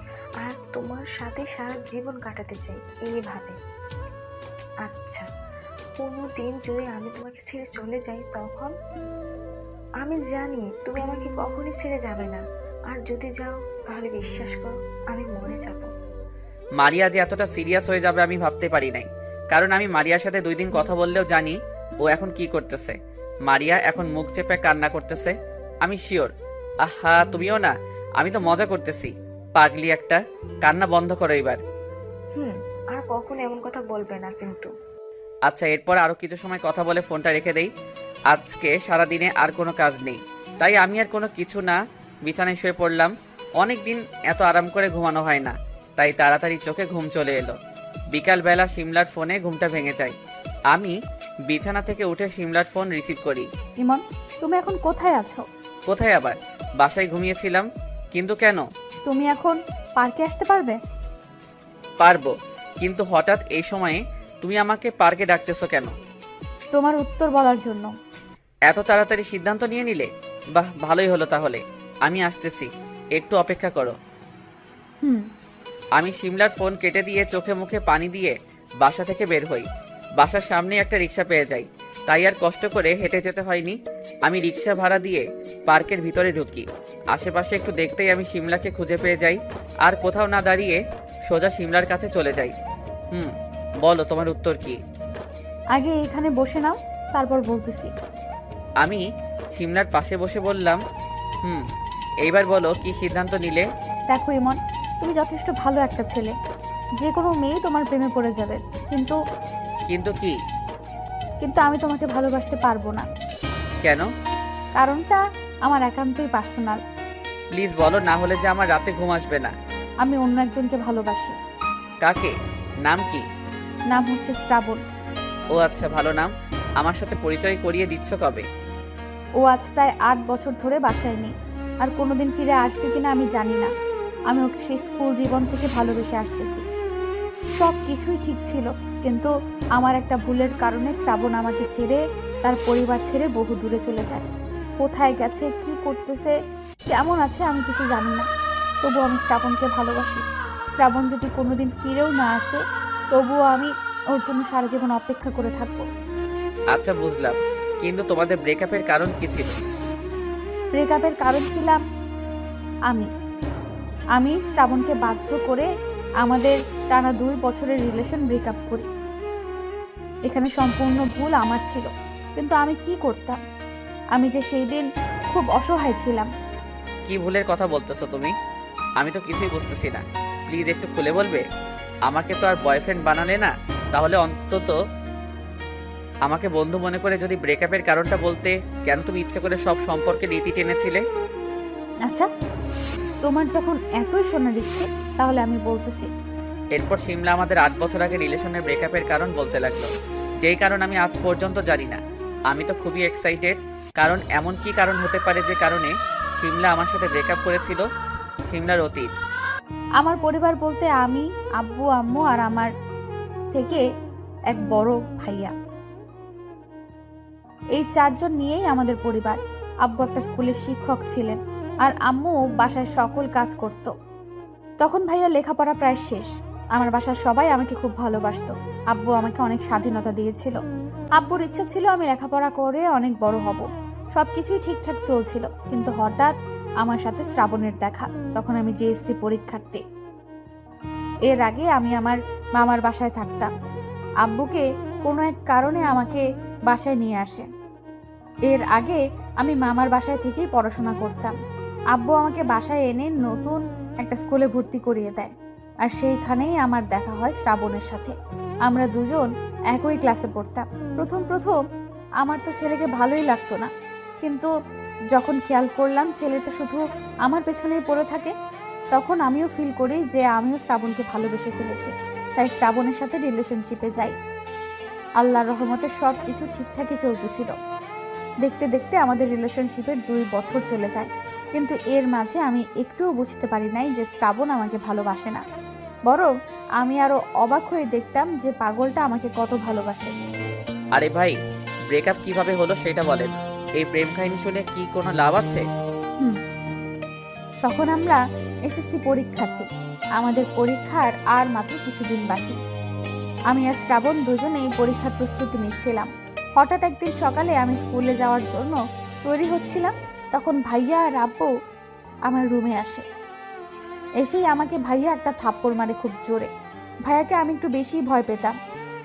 আর তোমার সাথে সারা জীবন কাটাতে চাই এইভাবে। আচ্ছা, কোনোদিন যদি আমি তোমাকে ছেড়ে চলে যাই, তখন আমি জানি তুমি আমাকে কখনই ছেড়ে যাবে না, আর যদি যাও তাহলে বিশ্বাস করো আমি মরে যাব। মারিয়া যে এতটা সিরিয়াস হয়ে যাবে আমি ভাবতে পারি নাই, কারণ আমি মারিয়ার সাথে 2 দিন কথা বললেও জানি ও এখন কি করতেছে। মারিয়া এখন মুখ চেপে কান্না করতেছে, আমি শিওর। আহা, তুমিও না? আমি তো মজা করতেছি। পাগলি একটা, কান্না বন্ধ করো এবার। আর কখনো এমন কথা বলবে না কিন্তু। আচ্ছা, এরপর আরো কিছু সময় কথা বলে ফোনটা রেখে দেই। আজকে সারাদিনে আর কোনো কাজ নেই, তাই আমি আর কোনো কিছু না বিছানায় শুয়ে পড়লাম। অনেকদিন এত আরাম করে ঘুমানো হয় না, তাই তাড়াতাড়ি চোখে ঘুম চলে এলো। বিকালবেলা শিমলার ফোনে ঘুমটা ভেঙে যায়। আমি বিছানা থেকে উঠে শিমলার ফোন রিসিভ করি। ইমন, তুমি এখন কোথায় আছো? কোথায় আবার? বাসায় ঘুমিয়েছিলাম। কিন্তু কেন? তুমি এখন পার্কে আসতে পারবে? পারবো, কিন্তু হঠাৎ এই সময়ে তুমি আমাকে পার্কে ডাকতেছো কেন? তোমার উত্তর বলার জন্য। এত তাড়াতাড়ি সিদ্ধান্ত নিয়ে নিলে? বাহ, ভালোই হলো তাহলে। আমি আসতেছি, একটু অপেক্ষা করো। হুম। আমি শিমলার ফোন কেটে দিয়ে চোখে মুখে পানি দিয়ে বাসা থেকে বের হই। বাসার সামনে একটা রিক্সা পেয়ে যাই, তাই আর কষ্ট করে হেঁটে যেতে হয়নি। আমি রিক্সা ভাড়া দিয়ে পার্কের ভিতরে ঢুকি। আশেপাশে একটু দেখতেই আমি শিমলাকে খুঁজে পেয়ে যাই, আর কোথাও না দাঁড়িয়ে সোজা শিমলার কাছে চলে যাই। বলো, তোমার উত্তর কি? আগে এখানে বসে নাও, তারপর বলতেছি। আমি শিমলার পাশে বসে বললাম, এইবার বলো, কি সিদ্ধান্ত নিলে? দেখো ইমন, তুমি যথেষ্ট ভালো একটা ছেলে, যে কোনো মেয়ে তোমার প্রেমে পড়ে যাবে, কিন্তু কিন্তু কি? কিন্তু আমি তোমাকে ভালোবাসতে পারবো না। কেন? কারণটা আমার একান্তই পার্সোনাল। প্লিজ বলো, না হলে যে আমার রাতে ঘুম আসবে না। আমি অন্য একজনকে ভালোবাসি। কাকে? নাম কি? নাম হচ্ছে শ্রাবণ। ও আচ্ছা, ভালো নাম। আমার সাথে পরিচয় করিয়ে দিচ্ছ কবে? ও আজ প্রায় 8 বছর ধরে বাসায় নেই, আর কোনোদিন ফিরে আসবে কিনা আমি জানি না। আমি ওকে সেই স্কুল জীবন থেকে ভালোবেসে আসতেছি। সব কিছুই ঠিক ছিল, কিন্তু আমার একটা ভুলের কারণে শ্রাবণ আমাকে ছেড়ে, তার পরিবার ছেড়ে বহু দূরে চলে যায়। কোথায় গেছে, কি করতেছে, কেমন আছে আমি কিছু জানি না। তবুও আমি শ্রাবণকে ভালোবাসি। শ্রাবণ যদি কোনোদিন ফিরেও না আসে, তবুও আমি ওর জন্য সারা জীবন অপেক্ষা করে থাকবো। আচ্ছা, বুঝলাম, কিন্তু তোমাদের ব্রেকআপের কারণ কি ছিল? ব্রেকআপের কারণ ছিলাম আমি শ্রাবণকে বাধ্য করে আমাদের টানা 2 বছরের রিলেশন ব্রেকআপ করি। এখানে সম্পূর্ণ ভুল আমার ছিল, কিন্তু আমি কি করতাম? আমি যে সেই দিন খুব অসহায় ছিলাম। কি ভুলের কথা বলতেছো তুমি? আমি তো কিছুই বুঝতেছি না। প্লিজ একটু খুলে বলবে? আমাকে তো আর বয়ফ্রেন্ড বানালে না, তাহলে অন্তত আমাকে বন্ধু মনে করে যদি ব্রেকআপের কারণটা বলতে। কেন তুমি ইচ্ছে করে সব সম্পর্কে রীতি টেনেছিলে? আচ্ছা, তোমার যখন এতই শোনার ইচ্ছে, তাহলে আমি বলতেছি। এরপর শিমলা আমাদের 8 বছর আগে রিলেশনের ব্রেকআপের কারণ বলতে লাগলো, যেই কারণ আমি আজ পর্যন্ত জানি না। আমি তো খুবই এক্সাইটেড, কারণ এমন কি কারণ হতে পারে যে কারণে শিমলা আমার সাথে ব্রেকআপ করেছিল। শিমলার অতীত। আমার পরিবার বলতে আমি, আব্বু, আম্মু আর আমার থেকে এক বড় ভাইয়া, এই 4 জন নিয়েই আমাদের পরিবার। আব্বু একটা স্কুলের শিক্ষক ছিলেন, আর আম্মু বাসার সকল কাজ করত। তখন ভাইয়া লেখাপড়া প্রায় শেষ। আমার বাসার সবাই আমাকে খুব ভালোবাসতো। আব্বু আমাকে অনেক স্বাধীনতা দিয়েছিল। আব্বুর ইচ্ছা ছিল আমি লেখাপড়া করে অনেক বড় হব। সবকিছুই ঠিকঠাক চলছিল, কিন্তু হঠাৎ আমার সাথে শ্রাবণের দেখা। তখন আমি জিএসসি পরীক্ষার্থী। এর আগে আমি আমার মামার বাসায় থাকতাম। আব্বুকে কোনো এক কারণে আমাকে বাসায় নিয়ে আসে। এর আগে আমি মামার বাসায় থেকেই পড়াশোনা করতাম। আব্বু আমাকে বাসায় এনে নতুন একটা স্কুলে ভর্তি করিয়ে দেয়, আর সেইখানেই আমার দেখা হয় শ্রাবণের সাথে। আমরা দুজন একই ক্লাসে পড়তাম। প্রথম আমার তো ছেলেকে ভালোই লাগতো না, কিন্তু যখন খেয়াল করলাম ছেলেটা শুধু আমার পেছনেই পড়ে থাকে, তখন আমিও ফিল করি যে আমিও শ্রাবণকে ভালোবেসে ফেলেছি। তাই শ্রাবণের সাথে রিলেশনশিপে যাই। আল্লাহর রহমতে সব কিছু ঠিকঠাকই চলতেছিল। দেখতে দেখতে আমাদের রিলেশনশিপের 2 বছর চলে যায়, কিন্তু এর মাঝে আমি একটুও বুঝতে পারি নাই যে শ্রাবণ আমাকে ভালোবাসে না। বরং আমি আরো অবাক হয়ে দেখতাম যে পাগলটা আমাকে কত ভালোবাসে। আরে ভাই, ব্রেকআপ কিভাবে হলো সেটা বলেন। এই প্রেম কাহিনী শুনে কি কোনো লাভ আছে? তখন আমরা এসএসসি পরীক্ষার্থী। আমাদের পরীক্ষার আর মাত্র কিছুদিন বাকি। আমি আর শ্রাবণ দুজনেই পরীক্ষার প্রস্তুতি নিচ্ছিলাম। হঠাৎ একদিন সকালে আমি স্কুলে যাওয়ার জন্য তৈরি হচ্ছিলাম, তখন ভাইয়া আর আব্বু আমার রুমে আসে। এসেই আমাকে ভাইয়া একটা থাপ্পড় মারে খুব জোরে। ভাইয়াকে আমি একটু বেশি ভয় পেতাম।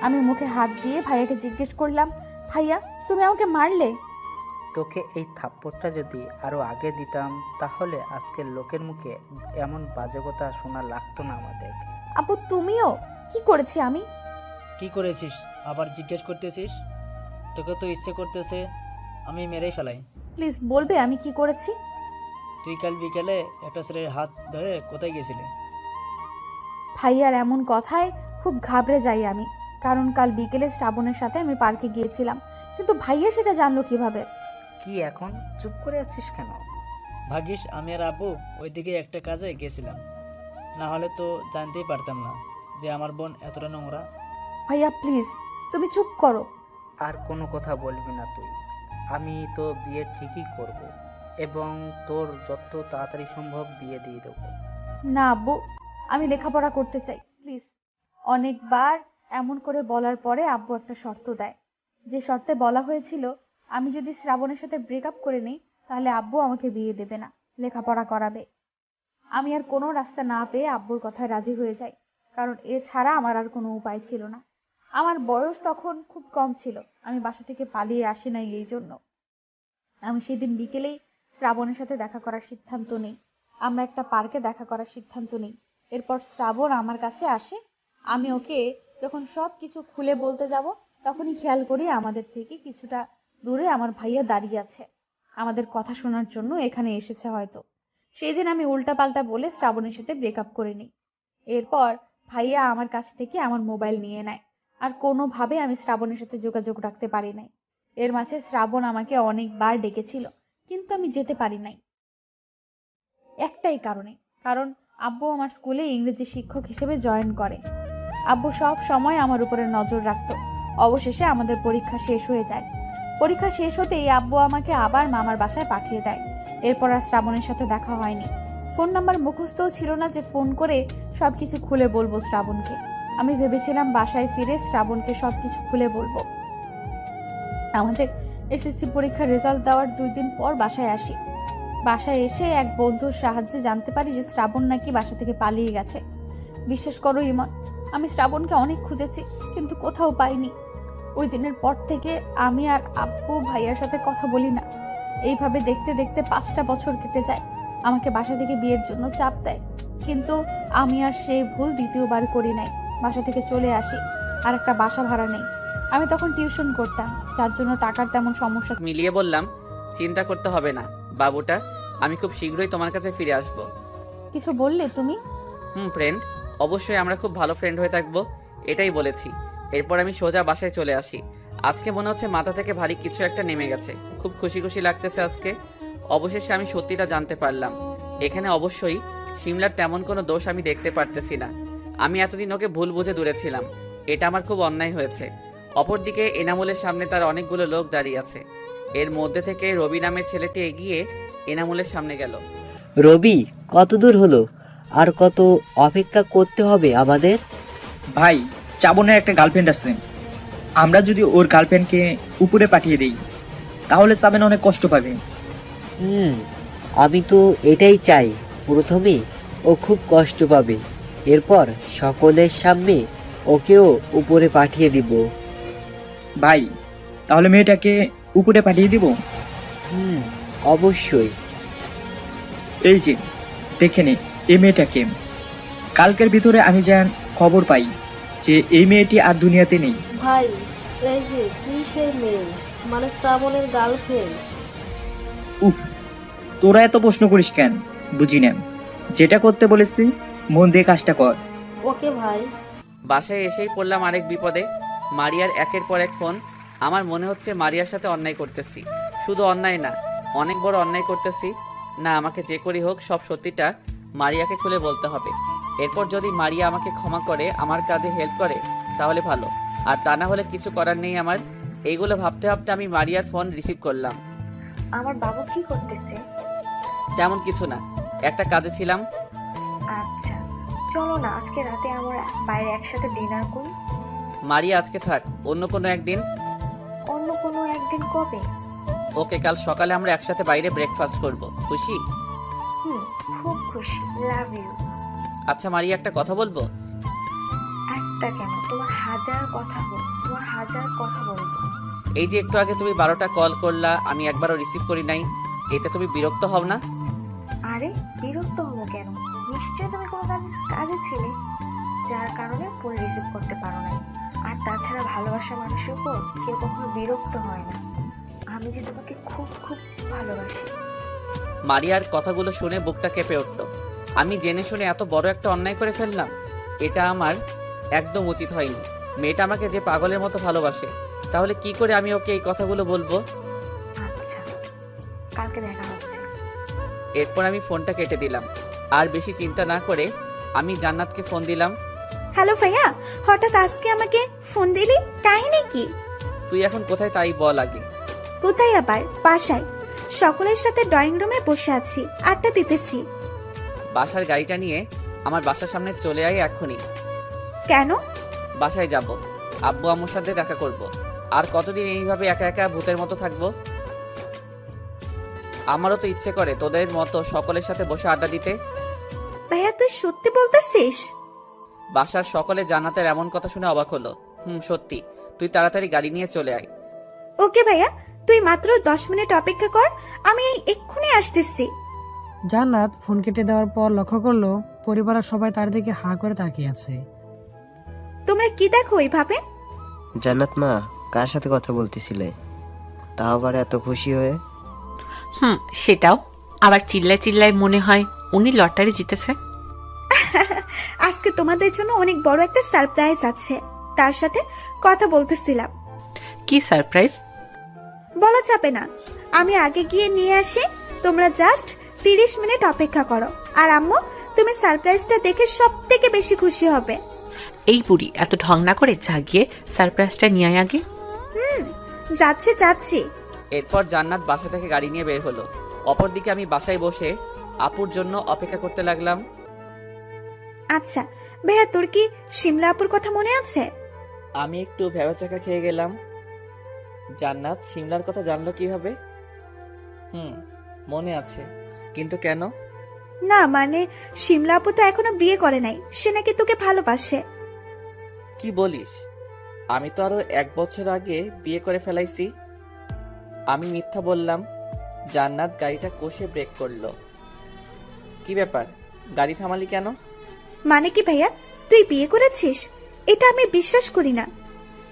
আমি মুখে হাত দিয়ে ভাইয়াকে জিজ্ঞেস করলাম, ভাইয়া তুমি আমাকে মারলে? তোকে এই থাপ্পড়টা যদি আরো আগে দিতাম, তাহলে আজকের লোকের মুখে এমন বাজে কথা শোনা লাগতো না আমাদের। আব্বু তুমিও? কি করেছি আমি? কি করেছিস আবার জিজ্ঞেস করতেছিস? তোকে তো ইচ্ছে করতেছে আমি মেরেই ফেলাই। প্লিজ বলবে আমি কি করেছি? তুই কাল বিকেলে একটা ছেলের হাত ধরে কোথায় গেছিলি? ভাইয়ার এমন কথায় খুব ঘাবড়ে যাই আমি, কারণ কাল বিকেলে শ্রাবণের সাথে আমি পার্কে গিয়েছিলাম। কিন্তু ভাইয়া সেটা জানলো কিভাবে? কি এখন চুপ করে আছিস কেন? ভাগ্যিস আমি আর আব্বু ওইদিকে একটা কাজে গেছিলাম। না হলে তো জানতেই পারতাম না যে আমার বোন এতটা নোংরা। ভাইয়া প্লিজ তুমি চুপ করো। আর কোনো কথা বলবি না তুই। আমি তো বিয়ে ঠিকই করব এবং তোর যত তাড়াতাড়ি সম্ভব বিয়ে দিয়ে দেবো। না আব্বু, আমি লেখাপড়া করতে চাই প্লিজ। অনেকবার এমন করে বলার পরে আব্বু একটা শর্ত দেয়, যে শর্তে বলা হয়েছিল আমি যদি শ্রাবণের সাথে ব্রেকআপ করে নিই তাহলে আব্বু আমাকে বিয়ে দেবে না, লেখাপড়া করাবে। আমি আর কোনো রাস্তা না পেয়ে আব্বুর কথায় রাজি হয়ে যাই, কারণ এছাড়া আমার আর কোনো উপায় ছিল না। আমার বয়স তখন খুব কম ছিল, আমি বাসা থেকে পালিয়ে আসি নাই এই জন্য। আমি সেদিন বিকেলেই শ্রাবণের সাথে দেখা করার সিদ্ধান্ত নিই। আমরা একটা পার্কে দেখা করার সিদ্ধান্ত নিই। এরপর শ্রাবণ আমার কাছে আসে। আমি ওকে যখন সব কিছু খুলে বলতে যাব তখনই খেয়াল করি আমাদের থেকে কিছুটা দূরে আমার ভাইয়া দাঁড়িয়ে আছে, আমাদের কথা শোনার জন্য এখানে এসেছে হয়তো। সেই দিন আমি উল্টাপাল্টা বলে শ্রাবণের সাথে ব্রেকআপ করে নিই। এরপর ভাইয়া আমার কাছ থেকে আমার মোবাইল নিয়ে নেয়, আর কোনোভাবে আমি শ্রাবণের সাথে যোগাযোগ রাখতে পারি নাই। এর মাঝে শ্রাবণ আমাকে অনেকবার ডেকেছিল, কিন্তু আমি যেতে পারি নাই একটাই কারণে, কারণ আব্বু আমার স্কুলে ইংরেজি শিক্ষক হিসেবে জয়েন করে। আব্বু সব সময় আমার উপরে নজর রাখতো। অবশেষে আমাদের পরীক্ষা শেষ হয়ে যায়। পরীক্ষা শেষ হতেই আব্বু আমাকে আবার মামার বাসায় পাঠিয়ে দেয়। এরপর আর শ্রাবণের সাথে দেখা হয়নি। ফোন নাম্বার মুখস্থও ছিল না যে ফোন করে সবকিছু খুলে বলবো শ্রাবণকে। আমি ভেবেছিলাম বাসায় ফিরে শ্রাবণকে সবকিছু খুলে বলবো। আমাদের এসএসসি পরীক্ষার রেজাল্ট দেওয়ার 2 দিন পর বাসায় আসি। বাসায় এসে এক বন্ধুর সাহায্যে জানতে পারি যে শ্রাবণ নাকি বাসা থেকে পালিয়ে গেছে। বিশ্বাস করো ইমন, আমি শ্রাবণকে অনেক খুঁজেছি কিন্তু কোথাও পাইনি। ওই দিনের পর থেকে আমি আর আব্বু ভাইয়ার সাথে কথা বলি না। এইভাবে দেখতে দেখতে 5টা বছর কেটে যায়। আমাকে বাসা থেকে বিয়ের জন্য চাপ দেয়, কিন্তু আমি আর সেই ভুল দ্বিতীয়বার করি নাই। বাসা থেকে চলে আসি, আর একটা বাসা ভাড়া নেই। আমি তখন টিউশন করতাম, যার জন্য টাকার তেমন সমস্যা। মিলিয়ে বললাম, চিন্তা করতে হবে না বাবুটা, আমি খুব শীঘ্রই তোমার কাছে ফিরে আসব। কিছু বললে তুমি? ফ্রেন্ড, অবশ্যই আমরা খুব ভালো ফ্রেন্ড হয়ে থাকবো, এটাই বলেছি। এরপর আমি সোজা বাসায় চলে আসি। আজকে মনে হচ্ছে মাথা থেকে ভারী কিছু একটা নেমে গেছে, খুব খুশি খুশি লাগতেছে আজকে। অবশেষে আমি সত্যিটা জানতে পারলাম। এখানে অবশ্যই শিমলার তেমন কোনো দোষ আমি দেখতে পারতেছি না। আমি এতদিন ওকে ভুল বুঝে দূরে ছিলাম, এটা আমার খুব অন্যায় হয়েছে। অপরদিকে এনামুলের সামনে তার অনেকগুলো লোক দাঁড়িয়ে আছে। এর মধ্যে থেকে রবি নামের ছেলেটি এগিয়ে এনামুলের সামনে গেল। রবি, কত দূর হলো? আর কত অপেক্ষা করতে হবে আমাদের? ভাই, চাবনের একটা গার্লফ্রেন্ড আছে। আমরা যদি ওর গার্লফ্রেন্ডকে উপরে পাঠিয়ে দিই তাহলে চাবেন অনেক কষ্ট পাবে। আমি তো এটাই চাই। প্রথমে ও খুব কষ্ট পাবে, এরপর সকলের সামনে ওকেও উপরে পাঠিয়ে দিব। ভাই, তাহলে মেয়েটাকে উপরে পাঠিয়ে দিব? অবশ্যই। এই যে দেখে নে এই মেয়েটাকে। কালকের ভিতরে আমি যেন খবর পাই যে এই মেয়েটি আর দুনিয়াতে নেই। ভাই, এই যে তুই সেই মেয়ে, মানে শ্রাবণের গার্লফ্রেন্ড। উফ, তোরা এত প্রশ্ন করিস কেন? বুঝি না। যেটা করতে বলেছি মন দিয়ে কাজটা কর। ওকে ভাই। বাসায় এসেই পড়লাম আরেক বিপদে। মারিয়ার একের পর এক ফোন। আমার মনে হচ্ছে মারিয়ার সাথে অন্যায় করতেছি। শুধু অন্যায় না, অনেক বড় অন্যায় করতেছি। না, আমাকে যে করি হোক সব সত্যিটা মারিয়াকে খুলে বলতে হবে। এরপর যদি মারিয়া আমাকে ক্ষমা করে, আমার কাজে হেল্প করে, তাহলে ভালো, আর তা না হলে কিছু করার নেই আমার। এইগুলো ভাবতে ভাবতে আমি মারিয়ার ফোন রিসিভ করলাম। আমার বাবু কি করতেছে? তেমন কিছু না, একটা কাজে ছিলাম। আচ্ছা, চলো না আজকে রাতে আমরা বাইরে একসাথে ডিনার করি। মারিয়া আজকে থাক, অন্য কোনো একদিন। অন্য কোনো একদিন কবে? ওকে, কাল সকালে আমরা একসাথে বাইরে ব্রেকফাস্ট করব। খুশি? খুব খুশি। Love you. আচ্ছা মারিয়া, একটা কথা বলবো। একটা কেন, তোমার হাজার কথা বলবো। এই যে একটু আগে তুমি 12টা কল করলা, আমি একবারও রিসিভ করি নাই, এতে তুমি বিরক্ত হও না? আরে বিরক্ত হবো কেন? নিশ্চয় তুমি কোনো কাজে ছিলে, যার কারণে ফোন রিসিভ করতে পারো নাই। আর তাছাড়া ভালোবাসা মানুষের উপর কেউ কখনো বিরক্ত হয় না। আমি যে তোমাকে খুব খুব ভালোবাসি। মারিয়ার কথাগুলো শুনে বুকটা কেঁপে উঠল। আমি জেনে শুনে এত বড় একটা অন্যায় করে ফেললাম, এটা আমার একদম উচিত হয়নি। মেয়েটা আমাকে যে পাগলের মতো ভালোবাসে, তাহলে কি করে আমি ওকে এই কথাগুলো বলবো? আচ্ছা, কালকে দেখা হচ্ছে। এরপর আমি ফোনটা কেটে দিলাম। আর বেশি চিন্তা না করে আমি জান্নাতকে ফোন দিলাম। হ্যালো ভাইয়া, হঠাৎ আজকে আমাকে ফোন দিলি, কাহিনী কি? তুই এখন কোথায় তাই বল আগে। কোথায় আবার? বাসায় সকলের সাথে ড্রয়িং রুমে বসে আছি, আড্ডা দিতেছি। বাসার গাড়িটা নিয়ে আমার বাসার সামনে চলে আয় এক্ষুনি। কেন? বাসায় যাব, আব্বু আম্মুর সাথে দেখা করব। আর কতদিন এইভাবে একা একা ভূতের মতো থাকবো? আমারও তো ইচ্ছে করে তোদের মতো সকলের সাথে বসে আড্ডা দিতে। ভাইয়া তুই সত্যি বলতেছিস? বাসার সকলে জান্নাতের এমন কথা শুনে অবাক হলো। সত্যি। তুই তাড়াতাড়ি গাড়ি নিয়ে চলে আয়। ওকে ভাইয়া, তুই মাত্র 10 মিনিট অপেক্ষা কর, আমি এক্ষুনি আসতেছি। জান্নাত ফোন কেটে দেওয়ার পর লক্ষ্য করলো পরিবারের সবাই তার দিকে হাঁ করে তাকিয়ে আছে। তোমরা কি দেখো এইভাবে? জান্নাত মা, কার সাথে কথা বলতেছিলে? তাও আবার এত খুশি হয়ে? সেটাও আবার চিল্লায় চিল্লায় মনে হয় উনি লটারি জিতেছে। আজকে তোমাদের জন্য অনেক বড় একটা সারপ্রাইজ আছে, তার সাথে কথা বলতেছিলাম। কি সারপ্রাইজ? বলা যাবে না, আমি আগে গিয়ে নিয়ে আসি, তোমরা জাস্ট 30 মিনিট অপেক্ষা করো। আর আম্মু, তুমি সারপ্রাইজটা দেখে সব থেকে বেশি খুশি হবে। এই বুড়ি এত ঢং না করে যা গিয়ে সারপ্রাইজটা নিয়ে আয় আগে। যাচ্ছি যাচ্ছি। এরপর জান্নাত বাসা থেকে গাড়ি নিয়ে বের হলো। অপরদিকে আমি বাসায় বসে আপুর জন্য অপেক্ষা করতে লাগলাম। আচ্ছা ভাইয়া, তোর কি শিমলা আপুর কথা মনে আছে? আমি একটু ভেবাচাকা খেয়ে গেলাম। জান্নাত শিমলার কথা জানলো কিভাবে? মনে আছে, কিন্তু কেন? না মানে, শিমলা আপু তো এখনো বিয়ে করে নাই, সে নাকি তোকে ভালোবাসে। কি বলিস? আমি তো আরো 1 বছর আগে বিয়ে করে ফেলাইছি। আমি মিথ্যা বললাম। জান্নাত গাড়িটা কষে ব্রেক করলো। কি ব্যাপার, গাড়ি থামালি কেন? মানে কি ভাইয়া, তুই বিয়ে করেছিস? এটা আমি বিশ্বাস করি না।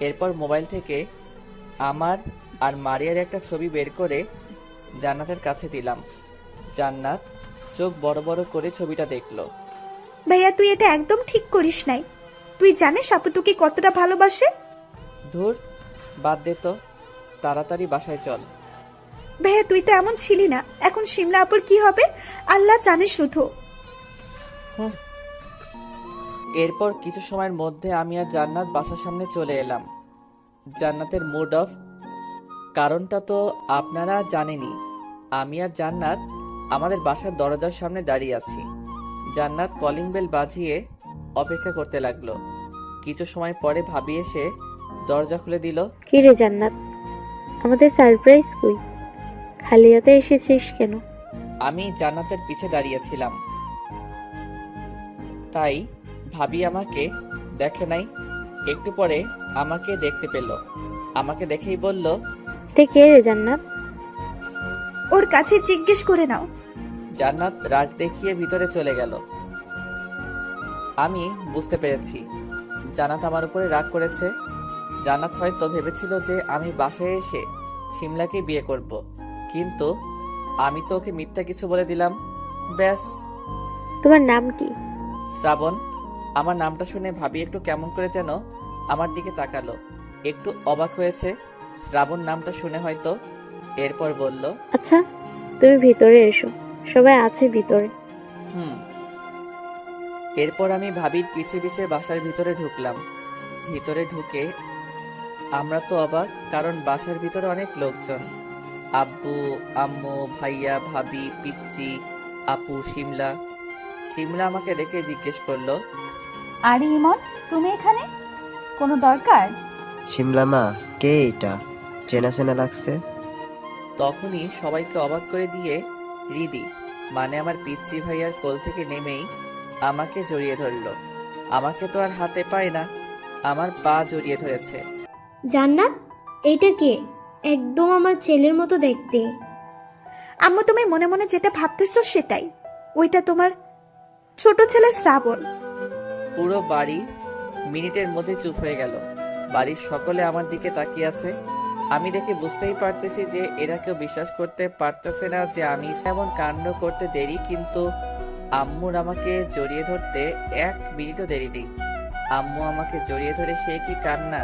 এরপর মোবাইল থেকে আমার আর মারিয়ার একটা ছবি বের করে জান্নাতের কাছে দিলাম। জান্নাত চোখ বড় বড় করে ছবিটা দেখলো। ভাইয়া তুই এটা একদম ঠিক করিস নাই। তুই জানিস আপু তোকে কতটা ভালোবাসে? ধুর, বাদ দে তো, তাড়াতাড়ি বাসায় চল। ভাইয়া তুই তো এমন ছিলি না, এখন শিমলা আপুর কি হবে আল্লাহ জানে শুধু। এরপর কিছু সময়ের মধ্যে আমি আর জান্নাত বাসার সামনে চলে এলাম। জান্নাতের মুড অফ, কারণটা তো আপনারা জানেনই। আমি আর জান্নাত আমাদের বাসার দরজার সামনে দাঁড়িয়ে আছি। জান্নাত কলিং বেল বাজিয়ে অপেক্ষা করতে লাগলো। কিছু সময় পরে ভাবি এসে দরজা খুলে দিল। কি রে জান্নাত, আমাদের সারপ্রাইজ কই? খালি হাতে এসেছিস কেন? আমি জান্নাতের পিছে দাঁড়িয়েছিলাম, তাই ভাবি আমাকে দেখে নাই। একটু পরে আমাকে দেখতে পেল। আমাকে দেখেই বলল, এটা কে রে জান্নাত? ওর কাছে জিজ্ঞেস করে নাও। জান্নাত রাগ দেখিয়ে ভিতরে চলে গেল। আমি বুঝতে পেরেছি জান্নাত আমার উপরে রাগ করেছে। জান্নাত হয়তো ভেবেছিল যে আমি বাসায় এসে শিমলাকে বিয়ে করব, কিন্তু আমি তো ওকে মিথ্যা কিছু বলে দিলাম। ব্যাস। তোমার নাম কি? শ্রাবণ। আমার নামটা শুনে ভাবি একটু কেমন করে যেন আমার দিকে তাকালো, একটু অবাক হয়েছে শ্রাবণ নামটা শুনে হয়তো। এরপর বলল, আচ্ছা তুমি ভিতরে এসো, সবাই আছে ভিতরে। এরপর আমি ভাবির পিছে পিছে বাসার ভিতরে ঢুকলাম। ভিতরে ঢুকে আমরা তো অবাক, কারণ বাসার ভিতরে অনেক লোকজন। আব্বু আম্মু ভাইয়া ভাবি পিচ্চি আপু শিমলা। শিমলা আমাকে দেখে জিজ্ঞেস করলো, আরে ইমন, তুমি এখানে? কোনো দরকার? শিমলা মা, কে এটা? চেনা চেনা লাগছে। তখনই সবাইকে অবাক করে দিয়ে রিদি, মানে আমার পিচ্চি ভাইয়ার কোল থেকে নেমেই আমাকে জড়িয়ে ধরলো। আমাকে তো আর হাতে পায় না, আমার পা জড়িয়ে ধরেছে। জান্নাত, এইটা কে? একদম আমার ছেলের মতো দেখতে। আম্মু তুমি মনে মনে যেটা ভাবতেছো সেটাই, ওইটা তোমার ছোট ছেলে শ্রাবণ। পুরো বাড়ি মিনিটের মধ্যে চুপ হয়ে গেল। বাড়ির সকলে আমার দিকে তাকিয়ে আছে। আমি দেখে বুঝতেই পারতেছি যে এরা কেউ বিশ্বাস করতে পারতেছে না যে আমি এমন কাণ্ড করতে দেরি, কিন্তু আম্মুর আমাকে জড়িয়ে ধরতে 1 মিনিটও দেরি নেই। আম্মু আমাকে জড়িয়ে ধরে সে কি কান্না,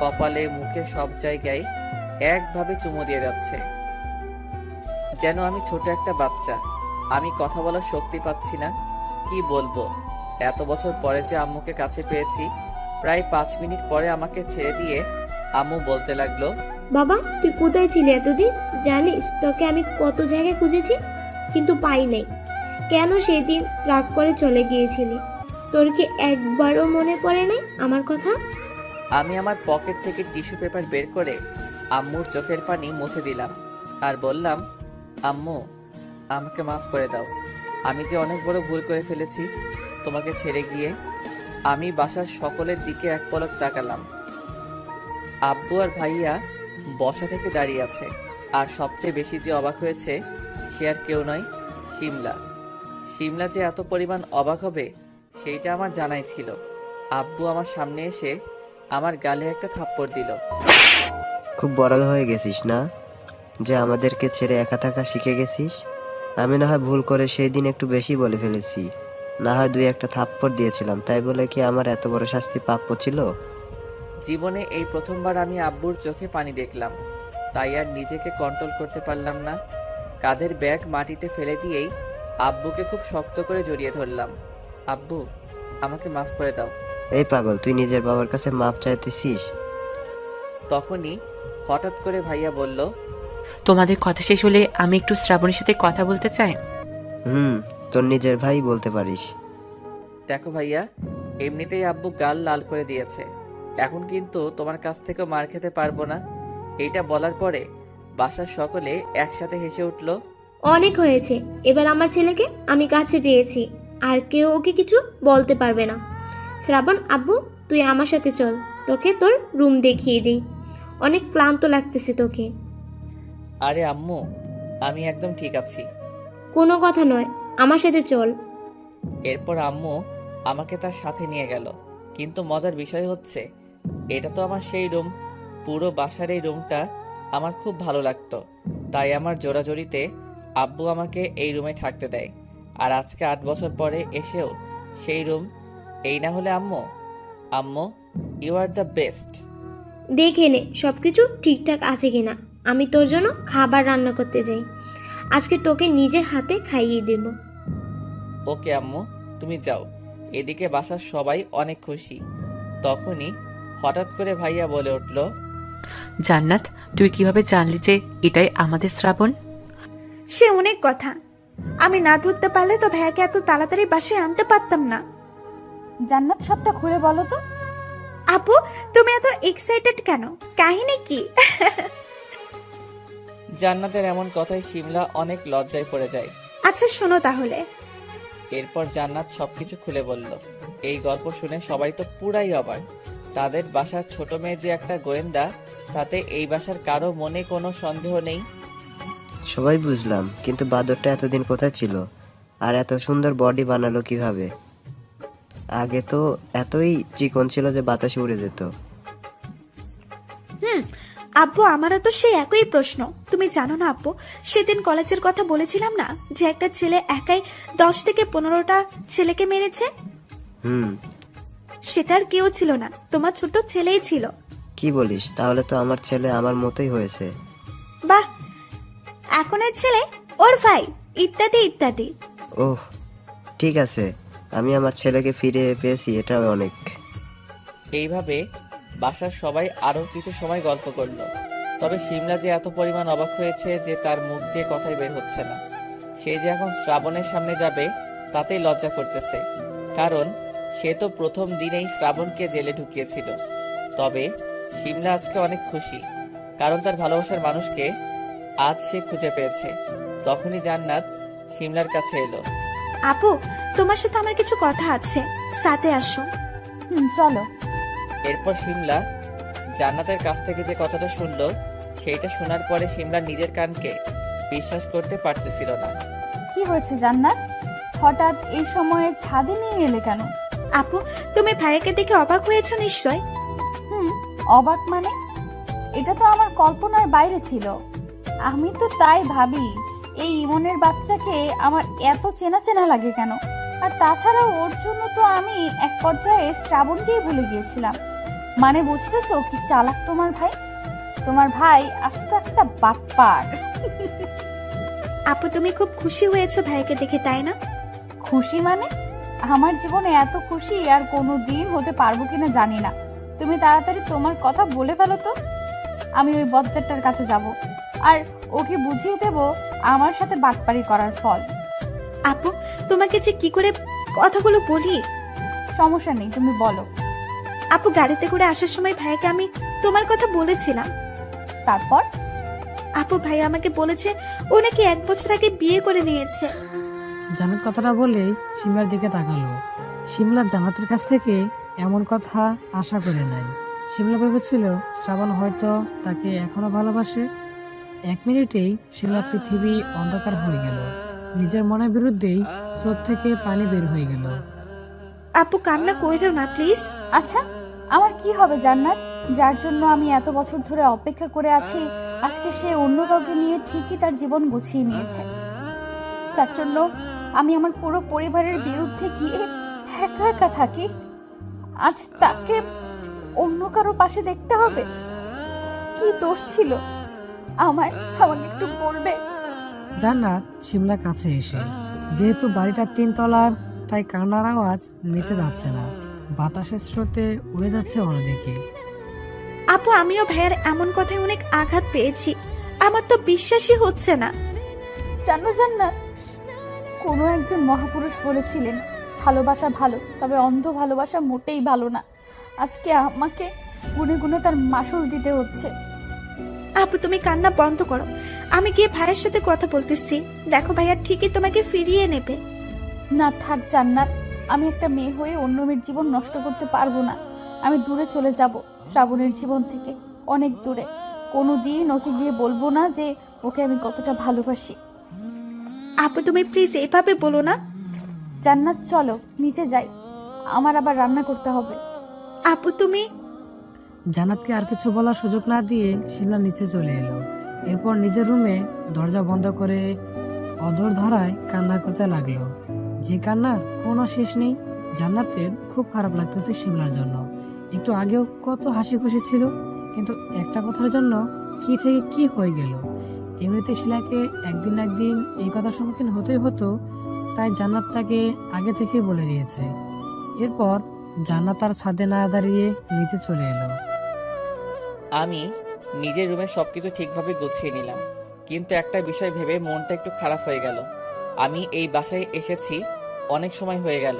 কপালে মুখে সব জায়গায় একভাবে চুমু দিয়ে যাচ্ছে, যেন আমি ছোট একটা বাচ্চা। আমি কথা বলার শক্তি পাচ্ছি না, কি বলবো। এত বছর পরে যে আম্মুকে কাছে পেয়েছি। প্রায় 5 মিনিট পরে আমাকে ছেড়ে দিয়ে আম্মু বলতে লাগলো, বাবা তুই কোথায় ছিলি এতদিন? জানিস তোকে আমি কত জায়গায় খুঁজেছি কিন্তু পাই নাই। কেন সেদিন রাগ করে চলে গিয়েছিলি? তোর কি একবারও মনে পড়ে নাই আমার কথা? আমি আমার পকেট থেকে টিস্যু পেপার বের করে আম্মুর চোখের পানি মুছে দিলাম আর বললাম, আম্মু আমাকে মাফ করে দাও। আমি যে অনেক বড় ভুল করে ফেলেছি তোমাকে ছেড়ে গিয়ে। আমি বাসার সকলের দিকে এক পলক তাকালাম। আব্বু আর ভাইয়া বসা থেকে দাঁড়িয়ে আছে। আর সবচেয়ে বেশি যে অবাক হয়েছে সে আর কেউ নয়, শিমলা। শিমলা যে এত পরিমাণ অবাক হবে সেইটা আমার জানাই ছিল। আব্বু আমার সামনে এসে আমার গালে একটা থাপ্পড় দিল। খুব বড় হয়ে গেছিস না, যে আমাদেরকে ছেড়ে একা থাকা শিখে গেছিস। আমি না হয় ভুল করে সেই দিন একটু বেশি বলে ফেলেছি, না হয় 2-1টা থাপ্পড় দিয়েছিলাম, তাই বলে কি আমার এত বড় শাস্তি প্রাপ্য ছিল? জীবনে এই প্রথমবার আমি আব্বুর চোখে পানি দেখলাম, তাই আর নিজেকে কন্ট্রোল করতে পারলাম না। কাঁধের ব্যাগ মাটিতে ফেলে দিয়েই আব্বুকে খুব শক্ত করে জড়িয়ে ধরলাম। আব্বু আমাকে মাফ করে দাও। এই পাগল, তুই নিজের বাবার কাছে মাপ চাইতেছিস? তখনই হঠাৎ করে ভাইয়া বলল, তোমাদের কথা শেষ হলে আমি একটু শ্রাবণীর সাথে কথা বলতে চাই। তোর নিজের ভাই বলতে পারিস। দেখো ভাইয়া, এমনিতেই আব্বু গাল লাল করে দিয়েছে, এখন কিন্তু তোমার কাছ থেকে মার খেতে পারবো না। এইটা বলার পরে বাসার সকলে একসাথে হেসে উঠল। অনেক হয়েছে, এবার আমার ছেলেকে আমি কাছে পেয়েছি, আর কেউ ওকে কিছু বলতে পারবে না। শ্রাবণ আব্বু তুই আমার সাথে চল, তোকে তোর রুম দেখিয়ে দিই। অনেক ক্লান্ত লাগতেছে তোকে। আরে আম্মু, আমি একদম ঠিক আছি। কোনো কথা নয়, আমার সাথে চল। এরপর আম্মু আমাকে তার সাথে নিয়ে গেল। কিন্তু মজার বিষয় হচ্ছে, এটা তো আমার সেই রুম। পুরো বাসার এই রুমটা আমার খুব ভালো লাগতো, তাই আমার জোরাজোরিতে আব্বু আমাকে এই রুমে থাকতে দেয়। আর আজকে 8 বছর পরে এসেও সেই রুম। এই না হলে আম্মু, আম্মু ইউ আর দ্য বেস্ট। দেখে নে সবকিছু ঠিকঠাক আছে কিনা। আমি তোর জন্য খাবার রান্না করতে যাই, আজকে তোকে নিজের হাতে খাইয়ে দেব। ওকে আম্মু, তুমি যাও। এদিকে বাসার সবাই অনেক খুশি। তখনই হঠাৎ করে ভাইয়া বলে উঠল, জান্নাত তুই কিভাবে জানলি যে এটাই আমাদের শ্রাবণ? সে অনেক কথা, আমি না ধরতে পারলে তো ভাইয়াকে এত তাড়াতাড়ি বাসায় আনতে পারতাম না। জান্নাত সবটা খুলে বলো তো। আপু তুমি এত এক্সাইটেড কেন? কাহিনী কি? জান্নাতের এমন কথায় শিমলা অনেক লজ্জায় পড়ে যায়। আচ্ছা শোনো তাহলে। এরপর জান্নাত সবকিছু খুলে বলল। এই গল্প শুনে সবাই তো পুরাই অবাক। তাদের বাসার ছোট মেয়ে যে একটা গোয়েন্দা, তাতে এই বাসার কারো মনে কোনো সন্দেহ নেই। সবাই বুঝলাম, কিন্তু বাদরটা এতদিন কোথায় ছিল? আর এত সুন্দর বডি বানালো কিভাবে? আগে তো এতই চিকন ছিল যে বাতাসে উড়ে যেত। আব্বু আমারও তো সেই একই প্রশ্ন। তুমি জানো না আব্বু, সেদিন কলেজের কথা বলেছিলাম না যে একটা ছেলে একাই 10 থেকে 15টা ছেলেকে মেরেছে? সেটার কেউ ছিল না, তোমার ছোট ছেলেই ছিল। কি বলিস? তাহলে তো আমার ছেলে আমার মতোই হয়েছে। বাহ, এখনের ছেলে ওর ভাই, ইত্যাদি ইত্যাদি। ওহ ঠিক আছে, আমি আমার ছেলেকে ফিরে পেয়েছি, এটা অনেক। এইভাবে বাসার সবাই আরো কিছু সময় গল্প করলো। তবে শিমলা যে এত পরিমাণ অবাক হয়েছে যে তার মুখ দিয়ে কথাই বের হচ্ছে না। সে যে এখন শ্রাবণের সামনে যাবে তাতেই লজ্জা করতেছে, কারণ সে তো প্রথম দিনেই শ্রাবণকে জেলে ঢুকিয়েছিল। তবে শিমলা আজকে অনেক খুশি, কারণ তার ভালোবাসার মানুষকে আজ সে খুঁজে পেয়েছে। তখনই জান্নাত শিমলার কাছে এলো। আপু তোমার সাথে আমার কিছু কথা আছে, সাথে আসো। চলো। এরপর শিমলা জান্নাতের কাছ থেকে যে কথাটা শুনলো, সেইটা শোনার পরে শিমলা নিজের কানকে বিশ্বাস করতে পারতেছিল না। কি হয়েছে জান্নাত? হঠাৎ এই সময়ে ছাদে নিয়ে এলে কেন? আপু তুমি ভাইয়াকে দেখে অবাক হয়েছো নিশ্চয়? অবাক মানে? এটা তো আমার কল্পনার বাইরে ছিল। আমি তো তাই ভাবি, এই ইমনের বাচ্চাকে আমার এত চেনা চেনা লাগে কেন? আর তাছাড়াও ওর জন্য তো আমি এক পর্যায়ে শ্রাবণকেই ভুলে গিয়েছিলাম। মানে বুঝতেছো কি চালাক তোমার ভাই? তোমার ভাই আস্ত একটা বাটপার। আপু তুমি খুব খুশি হয়েছো ভাইকে দেখে, তাই না? খুশি মানে? আমার জীবনে এত খুশি আর কোনো দিন হতে পারবো কিনা জানি না। তুমি তাড়াতাড়ি তোমার কথা বলে ফেলো তো। আমি ওই বজ্জারটার কাছে যাব আর ওকে বুঝিয়ে দেব আমার সাথে বাটপারি করার ফল। আপু, তোমাকে যে কি করে কথাগুলো বলি। সমস্যা নেই, তুমি বলো। আপু, গাড়িতে করে আসার সময় ভাইয়াকে আমি তোমার কথা বলেছিলাম। তারপর? আপু, ভাই আমাকে বলেছে ও নাকি 1 বছর আগে বিয়ে করে নিয়েছে। জান্নাত কথাটা বলেই সিমলার দিকে তাকালো। সিমলা জান্নাতের কাছ থেকে এমন কথা আশা করে নাই। সিমলা ভেবেছিল শ্রাবণ হয়তো তাকে এখনো ভালোবাসে। 1 মিনিটেই সিমলা পৃথিবী অন্ধকার হয়ে গেল। নিজের মনের বিরুদ্ধেই চোখ থেকে পানি বের হয়ে গেল। আপু, কান্না কইরো না প্লিজ। আচ্ছা, আমার কি হবে জান্নাত? যার জন্য আমি এত বছর ধরে অপেক্ষা করে আছি, আজকে সে অন্য কাউকে নিয়ে ঠিকই তার জীবন গুছিয়ে নিয়েছে। যার জন্য আমি আমার পুরো পরিবারের বিরুদ্ধে গিয়ে একা একা থাকি, আজ তাকে অন্য কারো পাশে দেখতে হবে। কি দোষ ছিল আমার? আমাকে একটু বলবে? জান্নাত সিমলা কাছে এসে, যেহেতু বাড়িটা 3 তলার, তাই কান্নার আওয়াজ নিচে যাচ্ছে না, বাতাসের স্রোতে উড়ে যাচ্ছে অন্যদিকে। আপু, আমিও ভাইয়ার এমন কথায় অনেক আঘাত পেয়েছি। আমার তো বিশ্বাসই হচ্ছে না। জানো জান্নাত, কোনো একজন মহাপুরুষ বলেছিলেন, ভালোবাসা ভালো, তবে অন্ধ ভালোবাসা মোটেই ভালো না। আজকে আমাকে গুনে গুনে তার মাসুল দিতে হচ্ছে। আপু, তুমি কান্না বন্ধ করো। আমি গিয়ে ভাইয়ের সাথে কথা বলতেছি। দেখো, ভাইয়া ঠিকই তোমাকে ফিরিয়ে নেবে। না থাক জান্নাত, আমি একটা মেয়ে হয়ে অন্য মেয়ের জীবন নষ্ট করতে পারবো না। আমি দূরে চলে যাব, শ্রাবণের জীবন থেকে অনেক দূরে। কোনোদিন ওকে গিয়ে বলবো না যে ওকে আমি কতটা ভালোবাসি। আপু, তুমি প্লিজ এভাবে বলো না। জান্নাত চলো নিচে যাই, আমার আবার রান্না করতে হবে। আপু, তুমি। জান্নাতকে আর কিছু বলার সুযোগ না দিয়ে সিমলা নিচে চলে এলো। এরপর নিজের রুমে দরজা বন্ধ করে অধর ধরায় কান্না করতে লাগলো, যে কান্নার কোনো শেষ নেই। জান্নাতের খুব খারাপ লাগতেছে সিমলার জন্য। একটু আগেও কত হাসি খুশি ছিল, কিন্তু একটা কথার জন্য কি থেকে কি হয়ে গেল। এমনিতে শিলাকে একদিন না একদিন এই কথার সম্মুখীন হতেই হতো, তাই জান্নাত তাকে আগে থেকেই বলে দিয়েছে। এরপর জান্নাত তার ছাদে না দাঁড়িয়ে নিচে চলে এলো। আমি নিজের রুমে সবকিছু ঠিকভাবে গুছিয়ে নিলাম, কিন্তু একটা বিষয় ভেবে মনটা একটু খারাপ হয়ে গেল। আমি এই বাসায় এসেছি অনেক সময় হয়ে গেল,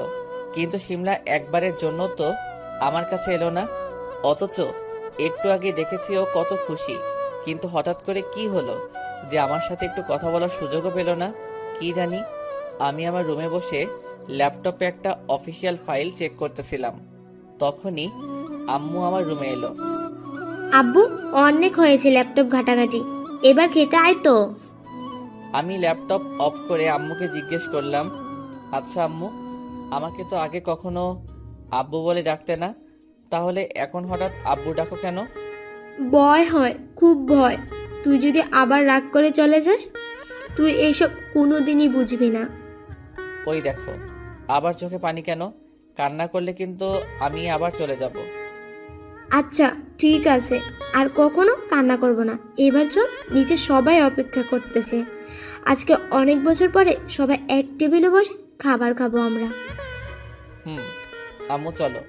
কিন্তু সিমলা একবারের জন্য তো আমার কাছে এলো না। অথচ একটু আগে দেখেছি ও কত খুশি, কিন্তু হঠাৎ করে কি হলো যে আমার সাথে একটু কথা বলার সুযোগও পেল না? কি জানি। আমি আমার রুমে বসে ল্যাপটপে একটা অফিসিয়াল ফাইল চেক করতেছিলাম, তখনই আম্মু আমার রুমে এলো। আব্বু, অনেক হয়েছে ল্যাপটপ ঘাটাঘাটি, এবার খেতে আয় তো। আমি ল্যাপটপ অফ করে আম্মুকে জিজ্ঞেস করলাম, আচ্ছা আম্মু, আমাকে তো আগে কখনো আব্বু বলে ডাকতে না, তাহলে এখন হঠাৎ আব্বু ডাকো কেন? ভয় হয়, খুব ভয়। তুই যদি আবার রাগ করে চলে যাস, তুই এইসব কোনোদিনই বুঝবি না। ওই দেখো, আবার চোখে পানি কেন? কান্না করলে কিন্তু আমি আবার চলে যাব। আচ্ছা ঠিক আছে, আর কখনো কান্না করব না। এবার চল, নিচে সবাই অপেক্ষা করতেছে। আজকে অনেক বছর পরে সবাই এক টেবিলে বসে খাবার খাবো আমরা। আম্মু চলো।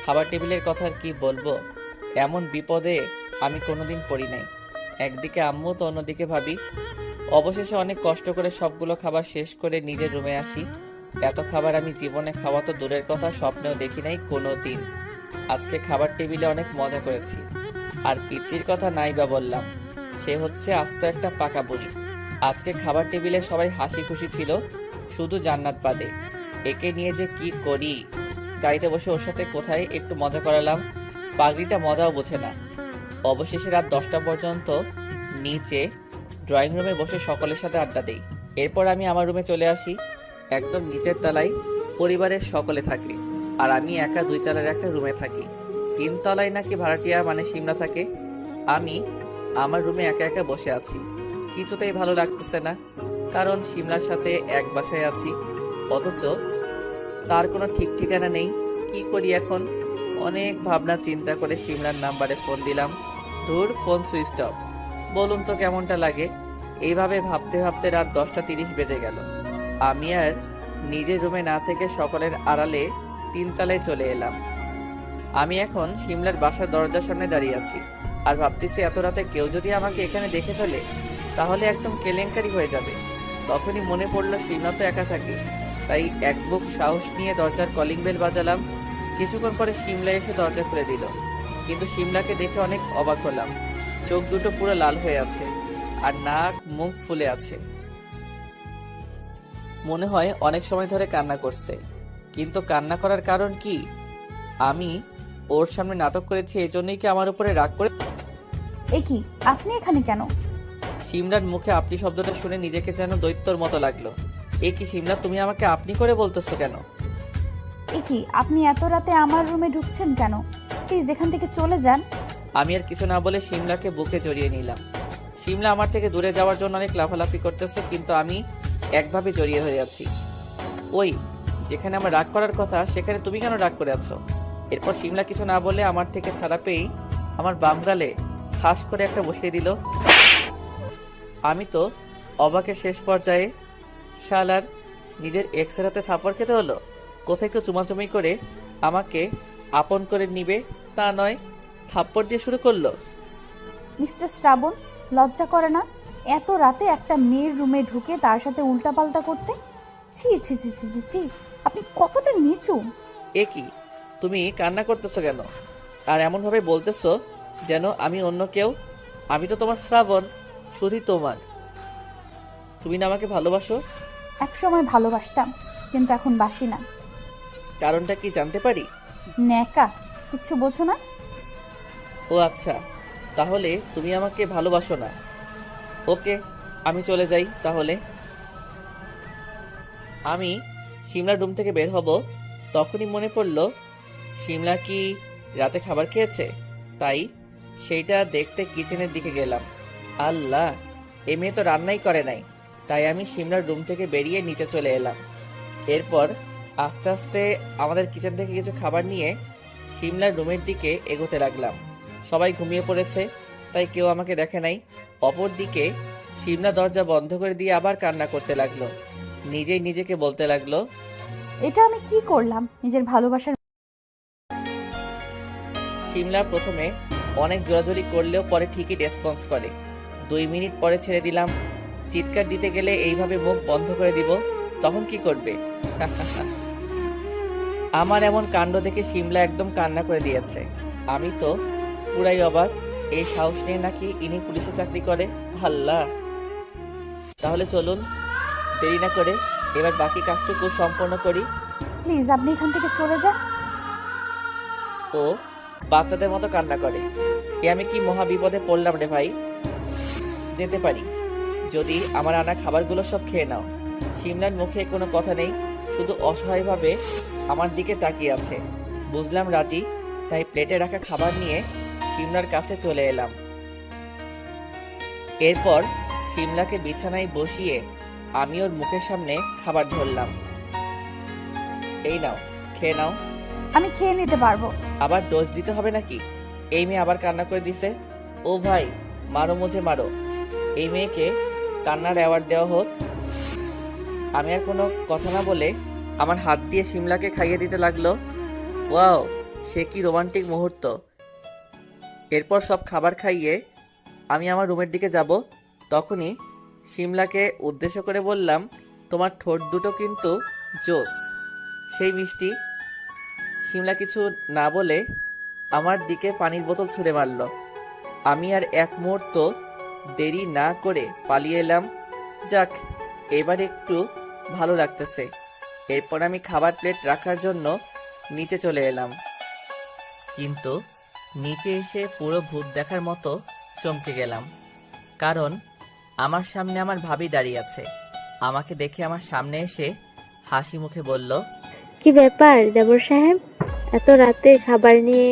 খাবার টেবিলের কথা আর কি বলবো, এমন বিপদে আমি কোনোদিন পড়ি নাই। একদিকে আম্মু তো অন্যদিকে ভাবি। অবশেষে অনেক কষ্ট করে সবগুলো খাবার শেষ করে নিজের রুমে আসি। এত খাবার আমি জীবনে খাওয়া তো দূরের কথা, স্বপ্নেও দেখি নাই কোনো দিন। আজকে খাবার টেবিলে অনেক মজা করেছি। আর পিচ্চির কথা নাই বা বললাম, সে হচ্ছে আস্ত একটা পাকা বুড়ি। আজকে খাবার টেবিলে সবাই হাসি খুশি ছিল, শুধু জান্নাত বাদে। একে নিয়ে যে কি করি। গাড়িতে বসে ওর সাথে কোথায় একটু মজা করালাম, পাগড়িটা মজাও বোঝে না। অবশেষে রাত 10টা পর্যন্ত নিচে ড্রয়িং রুমে বসে সকলের সাথে আড্ডা দেই। এরপর আমি আমার রুমে চলে আসি। একদম নিচের তলায় পরিবারের সকলে থাকে, আর আমি একা 2 তলার একটা রুমে থাকি। 3 তলায় নাকি ভাড়াটিয়া মানে সিমলা থাকে। আমি আমার রুমে একা একা বসে আছি, কিছুতেই ভালো লাগতেছে না, কারণ সিমলার সাথে এক বাসায় আছি, অথচ তার কোনো ঠিক ঠিকানা নেই। কি করি এখন? অনেক ভাবনা চিন্তা করে সিমলার নাম্বারে ফোন দিলাম। ধুর, ফোন সুইচ অফ। বলুন তো কেমনটা লাগে? এইভাবে ভাবতে ভাবতে রাত 10টা 30 বেজে গেল। আমি আর নিজের রুমে না থেকে সকলের আড়ালে 3 তলায় চলে এলাম। আমি এখন শিমলার বাসার দরজার সামনে দাঁড়িয়ে আছি আর ভাবতেছি এত রাতে কেউ যদি আমাকে এখানে দেখে ফেলে তাহলে একদম কেলেঙ্কারি হয়ে যাবে। তখনই মনে পড়লো শিমলা তো একা থাকে, তাই এক বুক সাহস নিয়ে দরজার কলিং বেল বাজালাম। কিছুক্ষণ পরে শিমলা এসে দরজা খুলে দিল, কিন্তু শিমলাকে দেখে অনেক অবাক হলাম। চোখ দুটো পুরো লাল হয়ে আছে আর নাক মুখ ফুলে আছে, মনে হয় অনেক সময় ধরে কান্না করছে। কিন্তু কান্না করার কারণ কি? আমি ওর সামনে নাটক করেছি, এই জন্যই কি আমার উপরে রাগ করে? এ কি, আপনি এখানে কেন? শিমলার মুখে আপনি শব্দটা শুনে নিজেকে যেন দৈত্যর মতো লাগলো। এ কি শিমলা, তুমি আমাকে আপনি করে বলতেছো কেন? এ কি, আপনি এত রাতে আমার রুমে ঢুকছেন কেন? প্লিজ এখান থেকে চলে যান। আমি আর কিছু না বলে শিমলাকে বুকে জড়িয়ে নিলাম। শিমলা আমার থেকে দূরে যাওয়ার জন্য অনেক লাফালাফি করতেছে, কিন্তু আমি একভাবে জড়িয়ে হয়ে আছি। ওই, যেখানে আমার রাগ করার কথা সেখানে তুমি কেন রাগ করে আছো? এরপর শিমলা কিছু না বলে আমার থেকে ছাড়া পেয়েই আমার বাম গালে ঠাস করে একটা বসিয়ে দিল। আমি তো অবাকের শেষ পর্যায়ে। শালার নিজের এক্সের হাতে থাপড় খেতে হলো। কোথায় কেউ চুমাচুমি করে আমাকে আপন করে নিবে তা নয়, থাপ্পড় দিয়ে শুরু করলো। মিস্টার শ্রাবণ, লজ্জা করে না এত রাতে একটা মেয়ের রুমে ঢুকে তার সাথে উল্টাপাল্টা করতে? ছি ছি ছি ছি ছি ছি, আপনি কতটা নিচু! এ কি, তুমি কান্না করতেছো কেন? আর এমন ভাবে বলতেছো যেন আমি অন্য কেউ। আমি তো তোমার শ্রাবণ, শুধু তোমার। তুমি না আমাকে ভালোবাসো? একসময় ভালোবাসতাম, কিন্তু এখন বাসি না। কারণটা কি জানতে পারি? ন্যাকা, কিচ্ছু বোঝো না। ও আচ্ছা, তাহলে তুমি আমাকে ভালোবাসো না। ওকে, আমি চলে যাই তাহলে। আমি শিমলার রুম থেকে বের হব, তখনই মনে পড়ল শিমলা কি রাতে খাবার খেয়েছে। তাই সেইটা দেখতে কিচেনের দিকে গেলাম। আল্লাহ, এ মেয়ে তো রান্নাই করে নাই। তাই আমি শিমলার রুম থেকে বেরিয়ে নিচে চলে এলাম। এরপর আস্তে আস্তে আমাদের কিচেন থেকে কিছু খাবার নিয়ে শিমলার রুমের দিকে এগোতে লাগলাম। সবাই ঘুমিয়ে পড়েছে, তাই কেউ আমাকে দেখে নাই। অপরদিকে শিমলা দরজা বন্ধ করে দিয়ে আবার কান্না করতে লাগলো। নিজেই নিজেকে বলতে লাগলো, এটা আমি কি করলাম? নিজের ভালোবাসার। শিমলা প্রথমে অনেক জোরাজোরি করলেও পরে ঠিকই রেসপন্স করে। 2 মিনিট পরে ছেড়ে দিলাম। চিৎকার দিতে গেলে এইভাবে মুখ বন্ধ করে দিব, তখন কি করবে? আমার এমন কাণ্ড দেখে শিমলা একদম কান্না করে দিয়েছে। আমি তো পুরাই অবাক। এই সাহস নিয়ে নাকি ইনি পুলিশে চাকরি করে। আল্লাহ, তাহলে চলুন দেরি না করে এবার বাকি কাজটুকু সম্পন্ন করি। প্লিজ আপনি এখান থেকে চলে যান। ও বাচ্চাদের মতো কান্না করে। এ আমি কি মহা বিপদে পড়লাম রে ভাই। যেতে পারি যদি আমার আনা খাবারগুলো সব খেয়ে নাও। শিমলার মুখে কোনো কথা নেই, শুধু অসহায়ভাবে আমার দিকে তাকিয়ে আছে। বুঝলাম রাজি, তাই প্লেটে রাখা খাবার নিয়ে শিমলার কাছে চলে এলাম। এরপর শিমলাকে বিছানায় বসিয়ে আমি ওর মুখের সামনে খাবার ধরলাম। এই নাও, খেয়ে নাও। আমি খেয়ে নিতে পারবো। আবার ডোজ দিতে হবে নাকি? এই মেয়ে আবার কান্না করে দিছে। ও ভাই, মারো মুঝে মারো। এই মেয়েকে কান্নার অ্যাওয়ার্ড দেওয়া হোক। আমি আর কোনো কথা না বলে আমার হাত দিয়ে শিমলাকে খাইয়ে দিতে লাগলো। ওয়াও, সে কি রোমান্টিক মুহূর্ত। এরপর সব খাবার খাইয়ে আমি আমার রুমের দিকে যাব। তখনই শিমলাকে উদ্দেশ্য করে বললাম, তোমার ঠোঁট দুটো কিন্তু জোস, সেই মিষ্টি। শিমলা কিছু না বলে আমার দিকে পানির বোতল ছুঁড়ে মারল। আমি আর এক মুহূর্ত দেরি না করে পালিয়ে এলাম। যাক, এবার একটু ভালো লাগতেছে। এরপর আমি খাবার প্লেট রাখার জন্য নিচে চলে এলাম, কিন্তু নিচে এসে পুরো ভূত দেখার মতো চমকে গেলাম। কারণ আমার সামনে আমার ভাবি দাঁড়িয়ে আছে। আমাকে দেখে আমার সামনে এসে হাসি মুখে বলল, কি ব্যাপার দেবর সাহেব, এত রাতে খাবার নিয়ে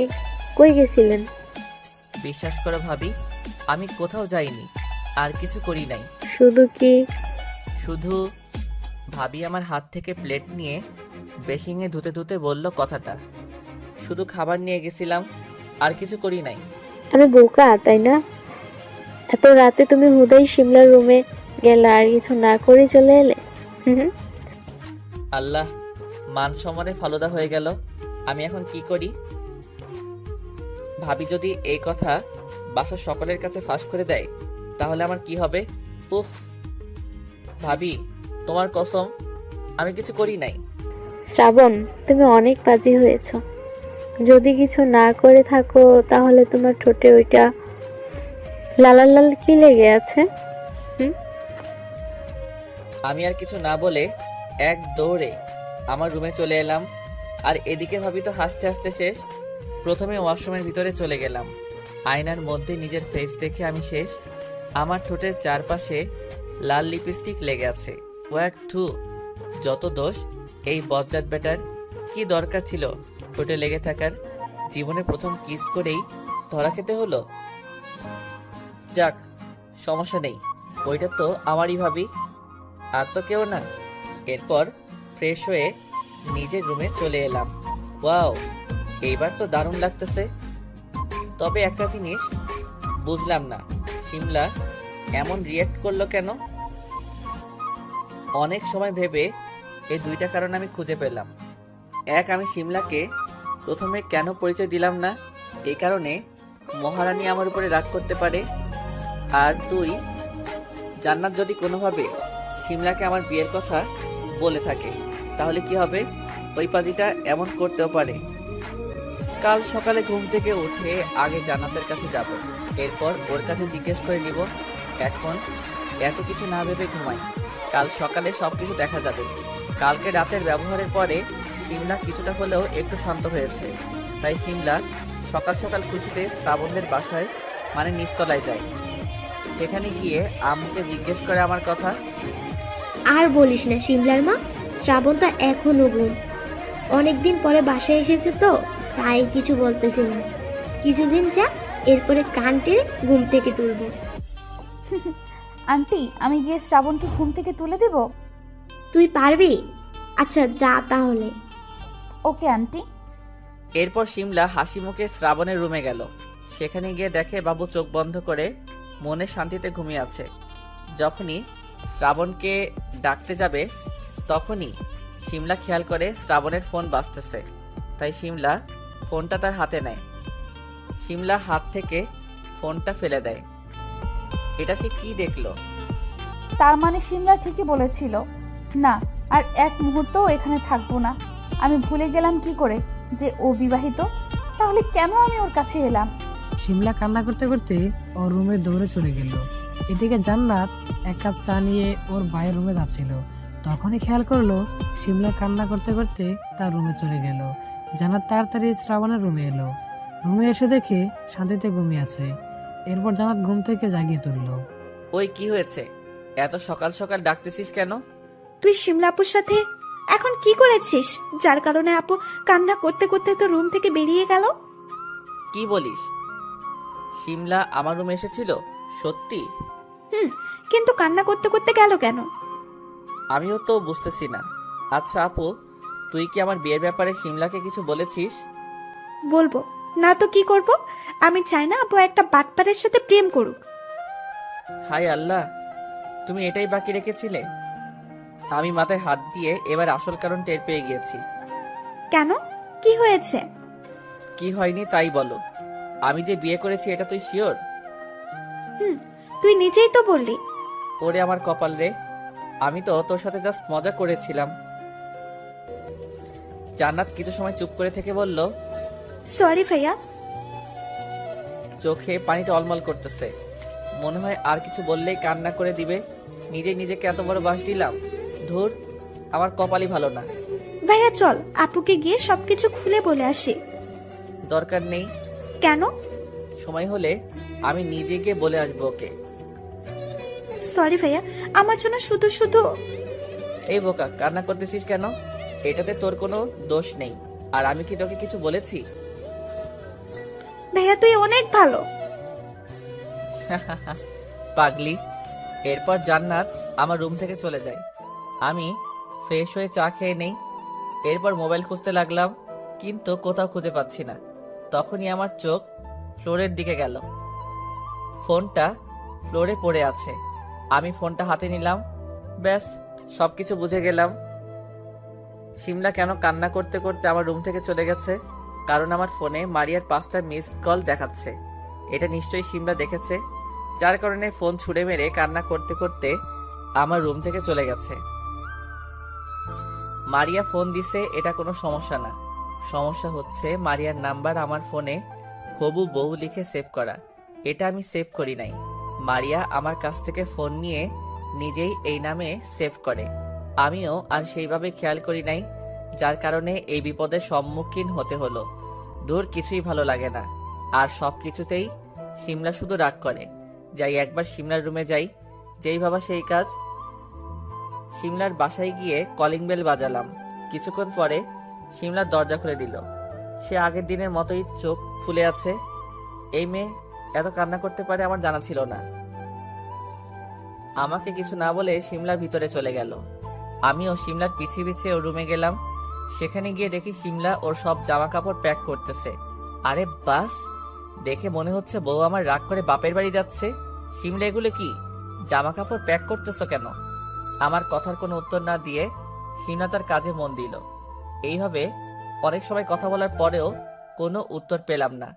কই গেছিলেন? বিশ্বাস করো ভাবি, আমি কোথাও যাইনি, আর কিছু করি নাই। শুধু ভাবি আমার হাত থেকে প্লেট নিয়ে বেসিংয়ে ধুতে ধুতে বলল কথাটা। শুধু খাবার নিয়ে গেছিলাম, আর কিছু করি নাই। আমি বোকা তাই না? এত রাতে তুমি হুদাই শিমলার রুমে গেলে আর কিছু না করে চলে এলে? আল্লাহ, মান সম্মানে ফালুদা হয়ে গেল। আমি এখন কি করি? ভাবি যদি এই কথা বাসার সকলের কাছে ফাঁস করে দেয় তাহলে আমার কি হবে? উফ, ভাবি তোমার কসম আমি কিছু করি নাই। শ্রাবণ, তুমি অনেক বাজে হয়েছো। যদি কিছু না করে থাকো তাহলে তোমার ঠোঁটে ওইটা লাল লাল কি লেগে আছে? আমি আর কিছু না বলে এক দৌড়ে আমার রুমে চলে এলাম। আর এদিকে ভাবি তো হাসতে হাসতে শেষ। প্রথমে ওয়াশরুমের ভিতরে চলে গেলাম। আয়নার মধ্যে নিজের ফেস দেখে আমি শেষ। আমার ঠোঁটের চারপাশে লাল লিপস্টিক লেগে আছে। ওয়াক থু, যত দোষ এই বজ্জাত বেটার। কি দরকার ছিল ঠোঁটে লেগে থাকার? জীবনে প্রথম কিস করেই ধরা খেতে হলো। যাক, সমস্যা নেই, ওইটা তো আমারই ভাবি, আর তো কেউ না। এরপর ফ্রেশ হয়ে নিজের রুমে চলে এলাম। ওয়াও, এইবার তো দারুণ লাগতেছে। তবে একটা জিনিস বুঝলাম না, শিমলা এমন রিয়্যাক্ট করলো কেন? অনেক সময় ভেবে এই দুইটা কারণ আমি খুঁজে পেলাম। এক, আমি শিমলাকে প্রথমে কেন পরিচয় দিলাম না, এই কারণে মহারানী আমার উপরে রাগ করতে পারে। আর দুই, জান্নাত যদি কোনোভাবে শিমলাকে আমার বিয়ের কথা বলে থাকে তাহলে কি হবে? ওই পাজিটা এমন করতেও পারে। কাল সকালে ঘুম থেকে উঠে আগে জান্নাতের কাছে যাব, এরপর ওর কাছে জিজ্ঞেস করে নিব। এখন এত কিছু না ভেবে ঘুমাই, কাল সকালে সবকিছু দেখা যাবে। কালকে রাতের ব্যবহারের পরে শিমলা কিছুটা হলেও একটু শান্ত হয়েছে, তাই শিমলা সকাল সকাল খুশিতে শ্রাবণদের বাসায় মানে নিচতলায় যায়। সেখানে গিয়ে আম্মুকে জিজ্ঞেস করে আমার কথা। আর বলিস না শিমলার মা, শ্রাবণ তো এখনো ঘুম। অনেকদিন পরে বাসায় এসেছে তো তাই কিছু বলতেছি না। কিছুদিন যা, এরপরে কান টেনে ঘুম থেকে তুলবো। আন্টি, আমি গিয়ে শ্রাবণকে ঘুম থেকে তুলে দেব? তুই পারবি? আচ্ছা যা তাহলে। Okay aunty. এরপর শিমলা হাসি মুখে শ্রাবণের রুমে গেল। সেখানে গিয়ে দেখে বাবু চোখ বন্ধ করে মনে শান্তিতে ঘুমিয়ে আছে। যখনই শ্রাবণকে ডাকতে যাবে তখনই শিমলা খেয়াল করে শ্রাবণের ফোন বাজতেছে, তাই শিমলা ফোনটা তার হাতে নেয়। শিমলা হাত থেকে ফোনটা ফেলে দেয়। এটা সে কি দেখলো? তার মানে শিমলা ঠিকই বলেছিল, না আর এক মুহূর্তও এখানে থাকবো না। আমি ভুলে গেলাম কি করে যে ও বিবাহিত। তাহলে কেন আমি ওর কাছে এলাম? শিমলা কান্না করতে করতে ওর রুমে দৌড়ে চলে গেল। এদিকে জান্নাত এক কাপ চা নিয়ে ওর ভাইয়ের রুমে যাচ্ছিল। তখনই খেয়াল করলো শিমলা কান্না করতে করতে তার রুমে চলে গেল। জান্নাত তাড়াতাড়ি শ্রাবণের রুমে এলো। রুমে এসে দেখে শান্তিতে ঘুমিয়ে আছে। এরপর জান্নাত ঘুম থেকে জাগিয়ে তুললো। ওই কি হয়েছে? এত সকাল সকাল ডাকতেছিস কেন? তুই শিমলা আপুর সাথে এখন কি করেছিস যার কারণে আপু কান্না করতে করতে তো রুম থেকে বেরিয়ে গেল? কি বলিস? শিমলা আমার রুমে এসেছিল? সত্যি? কিন্তু কান্না করতে করতে গেল কেন? আমিও তো বুঝতেছি না। আচ্ছা আপু, তুই কি আমার বিয়ের ব্যাপারে শিমলাকে কিছু বলেছিস? বলবো না তো কি করব? আমি চাই না আপু একটা বাটপারের সাথে প্রেম করুক। হাই আল্লাহ, তুমি এটাই বাকি রেখেছিলে? আমি মাথায় হাত দিয়ে এবার আসল কারণ টের পেয়ে গিয়েছি। কেন, কি হয়েছে? কি হয়নি তাই বলো। আমি যে বিয়ে করেছি এটা তুই শিওর? তুই নিজেই তো বললি। ওরে আমার কপাল রে, আমি তো তোর সাথে জাস্ট মজা করেছিলাম। জান্নাত কিছু সময় চুপ করে থেকে বলল, সরি ভাইয়া। চোখে পানি টলমল করতেছে, মনে হয় আর কিছু বললেই কান্না করে দিবে। নিজেকে এত বড় বাস দিলাম। ধুর, আমার কপালই ভালো না। ভাইয়া চল আপুকে গিয়ে সবকিছু খুলে বলে আসি। দরকার নেই। কেন? সময় হলে আমি নিজে গিয়ে বলে আসবো ওকে। সরি ভাইয়া, আমার জন্য শুধু শুধু। এই বোকা, কান্না করতেছিস কেন? এটাতে তোর কোনো দোষ নেই। আর আমি কি তোকে কিছু বলেছি? ভাইয়া তুই অনেক ভালো। পাগলি। এরপর জান্নাত আমার রুম থেকে চলে যায়। আমি ফ্রেশ হয়ে চা খেয়ে নেই। এরপর মোবাইল খুঁজতে লাগলাম, কিন্তু কোথাও খুঁজে পাচ্ছি না। তখনই আমার চোখ ফ্লোরের দিকে গেল। ফোনটা ফ্লোরে পড়ে আছে। আমি ফোনটা হাতে নিলাম। ব্যাস, সবকিছু বুঝে গেলাম। শিমলা কেন কান্না করতে করতে আমার রুম থেকে চলে গেছে? কারণ আমার ফোনে মারিয়ার 5টা মিসড কল দেখাচ্ছে। এটা নিশ্চয়ই শিমলা দেখেছে, যার কারণে ফোন ছুঁড়ে মেরে কান্না করতে করতে আমার রুম থেকে চলে গেছে। মারিয়া ফোন দিছে, এটা কোনো সমস্যা না। সমস্যা হচ্ছে মারিয়ার নাম্বার আমার ফোনে হবু বউ লিখে সেভ করা। এটা আমি সেভ করি নাই। মারিয়া আমার কাছ থেকে ফোন নিয়ে নিজেই এই নামে সেভ করে। আমিও আর সেইভাবে খেয়াল করি নাই, যার কারণে এই বিপদের সম্মুখীন হতে হলো। দূর কিছুই ভালো লাগে না। আর সব কিছুতেই শিমলা শুধু রাগ করে। যাই একবার শিমলার রুমে যাই, যেই ভাবা সেই কাজ। শিমলার বাসায় গিয়ে কলিং বেল বাজালাম। কিছুক্ষণ পরে শিমলার দরজা খুলে দিল। সে আগের দিনের মতোই চোখ ফুলে আছে। এই মেয়ে এত কান্না করতে পারে আমার জানা ছিল না। আমাকে কিছু না বলে শিমলা ভিতরে চলে গেল। আমিও শিমলার পিছিয়ে পিছিয়ে ওর রুমে গেলাম। সেখানে গিয়ে দেখি শিমলা ওর সব জামা কাপড় প্যাক করতেছে। আরে বাস, দেখে মনে হচ্ছে বউ আমার রাগ করে বাপের বাড়ি যাচ্ছে। শিমলা এগুলো কি? জামা কাপড় প্যাক করতেছ কেন? আমার কথার কোনো উত্তর না দিয়ে শিমলা তার কাজে মন দিল। এইভাবে অনেক সময় কথা বলার পরেও কোনো উত্তর পেলাম না।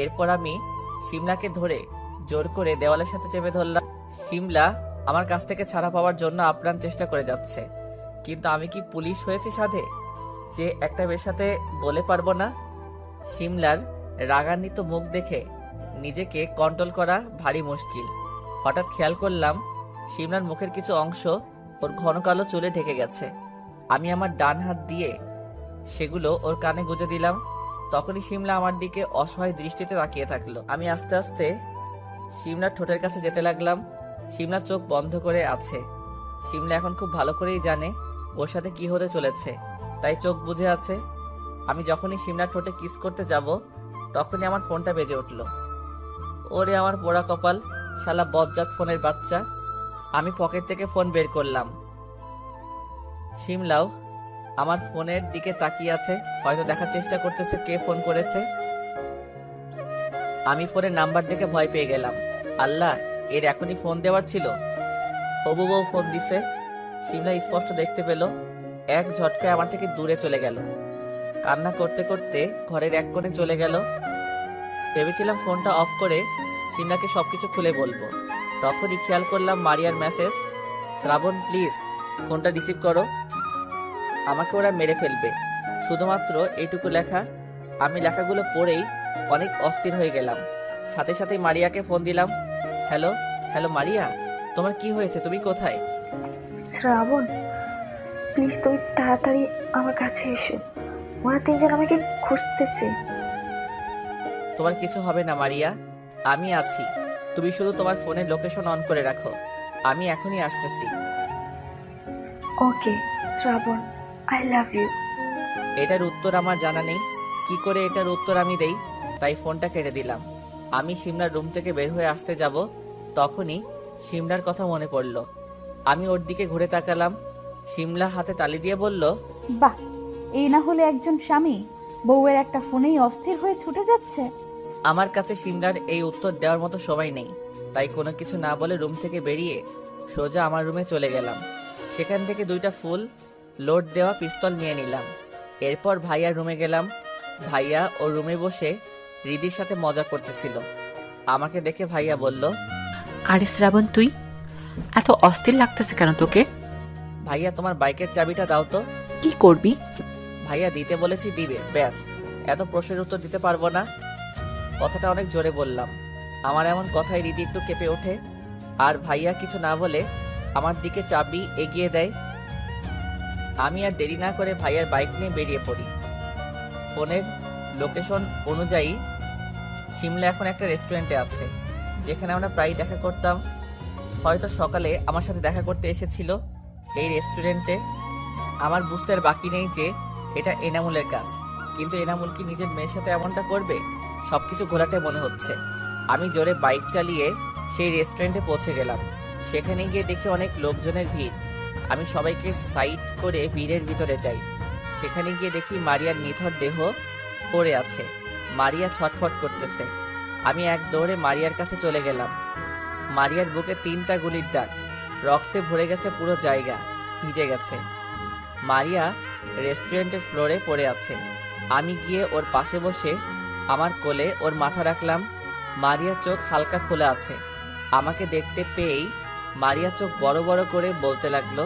এরপর আমি শিমলাকে ধরে জোর করে দেওয়ালের সাথে চেপে ধরলাম। শিমলা আমার কাছ থেকে ছাড়া পাওয়ার জন্য আপ্রাণ চেষ্টা করে যাচ্ছে, কিন্তু আমি কি পুলিশ হয়েছি সাধে যে একটা মেয়ের সাথে বলে পারবো না? শিমলার রাগান্বিত মুখ দেখে নিজেকে কন্ট্রোল করা ভারী মুশকিল। হঠাৎ খেয়াল করলাম শিমলার মুখের কিছু অংশ ওর ঘন কালো চুলে ঢেকে গেছে। আমি আমার ডান হাত দিয়ে সেগুলো ওর কানে গুজে দিলাম। তখনই শিমলা আমার দিকে অসহায় দৃষ্টিতে তাকিয়ে থাকলো। আমি আস্তে আস্তে শিমলার ঠোঁটের কাছে যেতে লাগলাম। শিমলা চোখ বন্ধ করে আছে। শিমলা এখন খুব ভালো করেই জানে ওর সাথে কি হতে চলেছে, তাই চোখ বুজে আছে। আমি যখনই শিমলার ঠোঁটে কিস করতে যাব, তখনই আমার ফোনটা বেজে উঠল। ওরে আমার পোড়া কপাল, শালা বজ্জাত ফোনের বাচ্চা। আমি পকেট থেকে ফোন বের করলাম। শিমলাও আমার ফোনের দিকে তাকিয়ে আছে, হয়তো দেখার চেষ্টা করতেছে কে ফোন করেছে। আমি ফোনের নাম্বার দেখে ভয় পেয়ে গেলাম। আল্লাহ, এর এখনই ফোন দেওয়ার ছিল। হবু বউ ফোন দিছে। শিমলা স্পষ্ট দেখতে পেল। এক ঝটকায় আমার থেকে দূরে চলে গেল। কান্না করতে করতে ঘরের এক কোণে চলে গেল। ভেবেছিলাম ফোনটা অফ করে শিমলাকে সবকিছু খুলে বলবো। তখনই খেয়াল করলাম মারিয়ার মেসেজ। শ্রাবণ প্লিজ ফোনটা রিসিভ করো, আমাকে ওরা মেরে ফেলবে। শুধুমাত্র এইটুকু লেখা। আমি লেখাগুলো পড়েই অনেক অস্থির হয়ে গেলাম। সাথে সাথেই মারিয়াকে ফোন দিলাম। হ্যালো হ্যালো মারিয়া, তোমার কি হয়েছে? তুমি কোথায়? শ্রাবণ প্লিজ তুমি তাড়াতাড়ি আমার কাছে এসো, ওরা তিনজন আমাকে খুঁজতেছে। তোমার কিছু হবে না মারিয়া, আমি আছি। তুমি শুধু তোমার ফোনের লোকেশন অন করে রাখো, আমি এখনই আসতেছি। ওকে শ্রাবণ, আই লাভ ইউ। এটার উত্তর আমার জানা নেই, কি করে এটার উত্তর আমি দেই, তাই ফোনটা কেটে দিলাম। আমি শিমলার রুম থেকে বের হয়ে আসতে যাব, তখনই শিমলার কথা মনে পড়ল। আমি ওর দিকে ঘুরে তাকালাম। শিমলা হাতে তালি দিয়ে বলল, বাহ, এই না হলে একজন স্বামী বউয়ের একটা ফোনেই অস্থির হয়ে ছুটে যাচ্ছে। আমার কাছে শিমলার এই উত্তর দেওয়ার মতো সময় নেই, তাই কোনো কিছু না বলে রুম থেকে বেরিয়ে সোজা আমার রুমে চলে গেলাম। সেখান থেকে 2টা ফুল লোড দেওয়া পিস্তল নিয়ে নিলাম। এরপর ভাইয়ার রুমে গেলাম। ভাইয়া ওর রুমে বসে রিদির সাথে মজা করতেছিল। আমাকে দেখে ভাইয়া বলল, আরে শ্রাবণ, তুই এত অস্থির লাগতেছে কেন তোকে? ভাইয়া তোমার বাইকের চাবিটা দাও তো। কি করবি? ভাইয়া দিতে বলেছি দিবে, ব্যাস। এত প্রশ্নের উত্তর দিতে পারবো না। কথাটা অনেক জোরে বললাম। আমার এমন কথায় রিদি একটু কেঁপে ওঠে, আর ভাইয়া কিছু না বলে আমার দিকে চাবি এগিয়ে দেয়। আমি আর দেরি না করে ভাইয়ার বাইক নিয়ে বেরিয়ে পড়ি। ফোনের লোকেশন অনুযায়ী শিমলা এখন একটা রেস্টুরেন্টে আছে, যেখানে আমরা প্রায় দেখা করতাম। হয়তো সকালে আমার সাথে দেখা করতে এসেছিল এই রেস্টুরেন্টে। আমার বুঝতে আর বাকি নেই যে এটা এনামুলের কাজ, কিন্তু এনামুল কি নিজের মেয়ের সাথে এমনটা করবে? সবকিছু ঘোলাটে মনে হচ্ছে। আমি জোরে বাইক চালিয়ে সেই রেস্টুরেন্টে পৌঁছে গেলাম। সেখানে গিয়ে দেখি অনেক লোকজনের ভিড়। আমি সবাইকে সাইড করে ভিড়ের ভিতরে যাই। সেখানে গিয়ে দেখি মারিয়ার নিথর দেহ পড়ে আছে। মারিয়া ছটফট করতেছে। আমি এক দৌড়ে মারিয়ার কাছে চলে গেলাম। মারিয়ার বুকে 3টা গুলির দাগ, রক্তে ভরে গেছে পুরো জায়গা, ভিজে গেছে। মারিয়া রেস্টুরেন্টের ফ্লোরে পড়ে আছে। আমি গিয়ে ওর পাশে বসে আমার কোলে ওর মাথা রাখলাম। মারিয়ার চোখ হালকা খোলা আছে। আমাকে দেখতে পেয়েই মারিয়া চোখ বড় বড় করে বলতে লাগলো,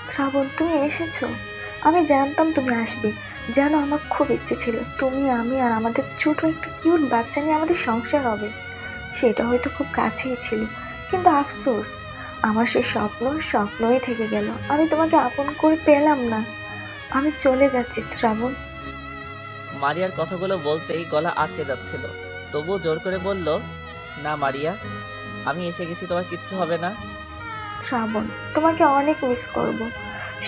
শ্রাবণ তুমি এসেছো। আমি জানতাম তুমি আসবে। জানো আমার খুব ইচ্ছে ছিল তুমি, আমি আর আমাদের ছোট একটা কিউট বাচ্চা নিয়ে আমাদের সংসার হবে। সেটা হয়তো খুব কাছেই ছিল, কিন্তু আফসোস আমার সেই স্বপ্নই থেকে গেল। আমি তোমাকে আপন করে পেলাম না। আমি চলে যাচ্ছি শ্রাবণ। মারিয়ার কথাগুলো বলতেই গলা আটকে যাচ্ছিল, তবুও জোর করে বলল, না মারিয়া, আমি এসে গেছি, তোমার কিচ্ছু হবে না। শ্রাবণ, তোমাকে অনেক মিস করব।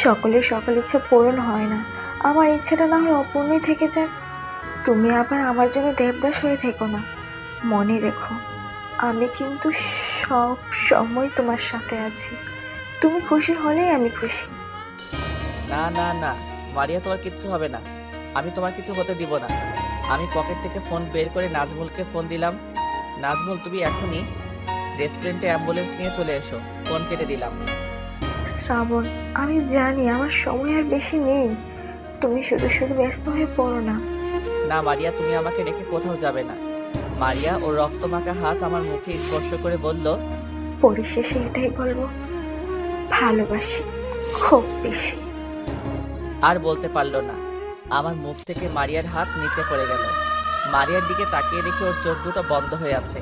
সকলের সকল ইচ্ছা পূরণ হয় না, আমার ইচ্ছাটা না হয় অপূর্ণই থেকে যাক। তুমি আবার আমার জন্য দেবদাস হয়ে থেকো না। মনে রেখো, আমি কিন্তু সব সময় তোমার সাথে আছি। তুমি খুশি হলেই আমি খুশি। না না না মারিয়া, তোমার কিচ্ছু হবে না। আমি তোমার কিছু হতে দিব না। আমি পকেট থেকে ফোন বের করে নাজমুলকে ফোন দিলাম। নাজমুল, তুমি এখনই রেস্টুরেন্টে অ্যাম্বুলেন্স নিয়ে চলে এসো। ফোন কেটে দিলাম। শ্রাবণ, আমি জানি আমার সময় আর বেশি নেই। তুমি শুধু শুধু ব্যস্ত হয়ে পড়ো না। না মারিয়া, তুমি আমাকে রেখে কোথাও যাবে না। মারিয়া ওর রক্তমাখা হাত আমার মুখে স্পর্শ করে বলল, পরিশেষে এটাই বলবো, ভালোবাসি খুব বেশি। আর বলতে পারলো না। আমার মুখ থেকে মারিয়ার হাত নিচে পড়ে গেল। মারিয়ার দিকে তাকিয়ে দেখি ওর চোখ দুটো বন্ধ হয়ে আছে।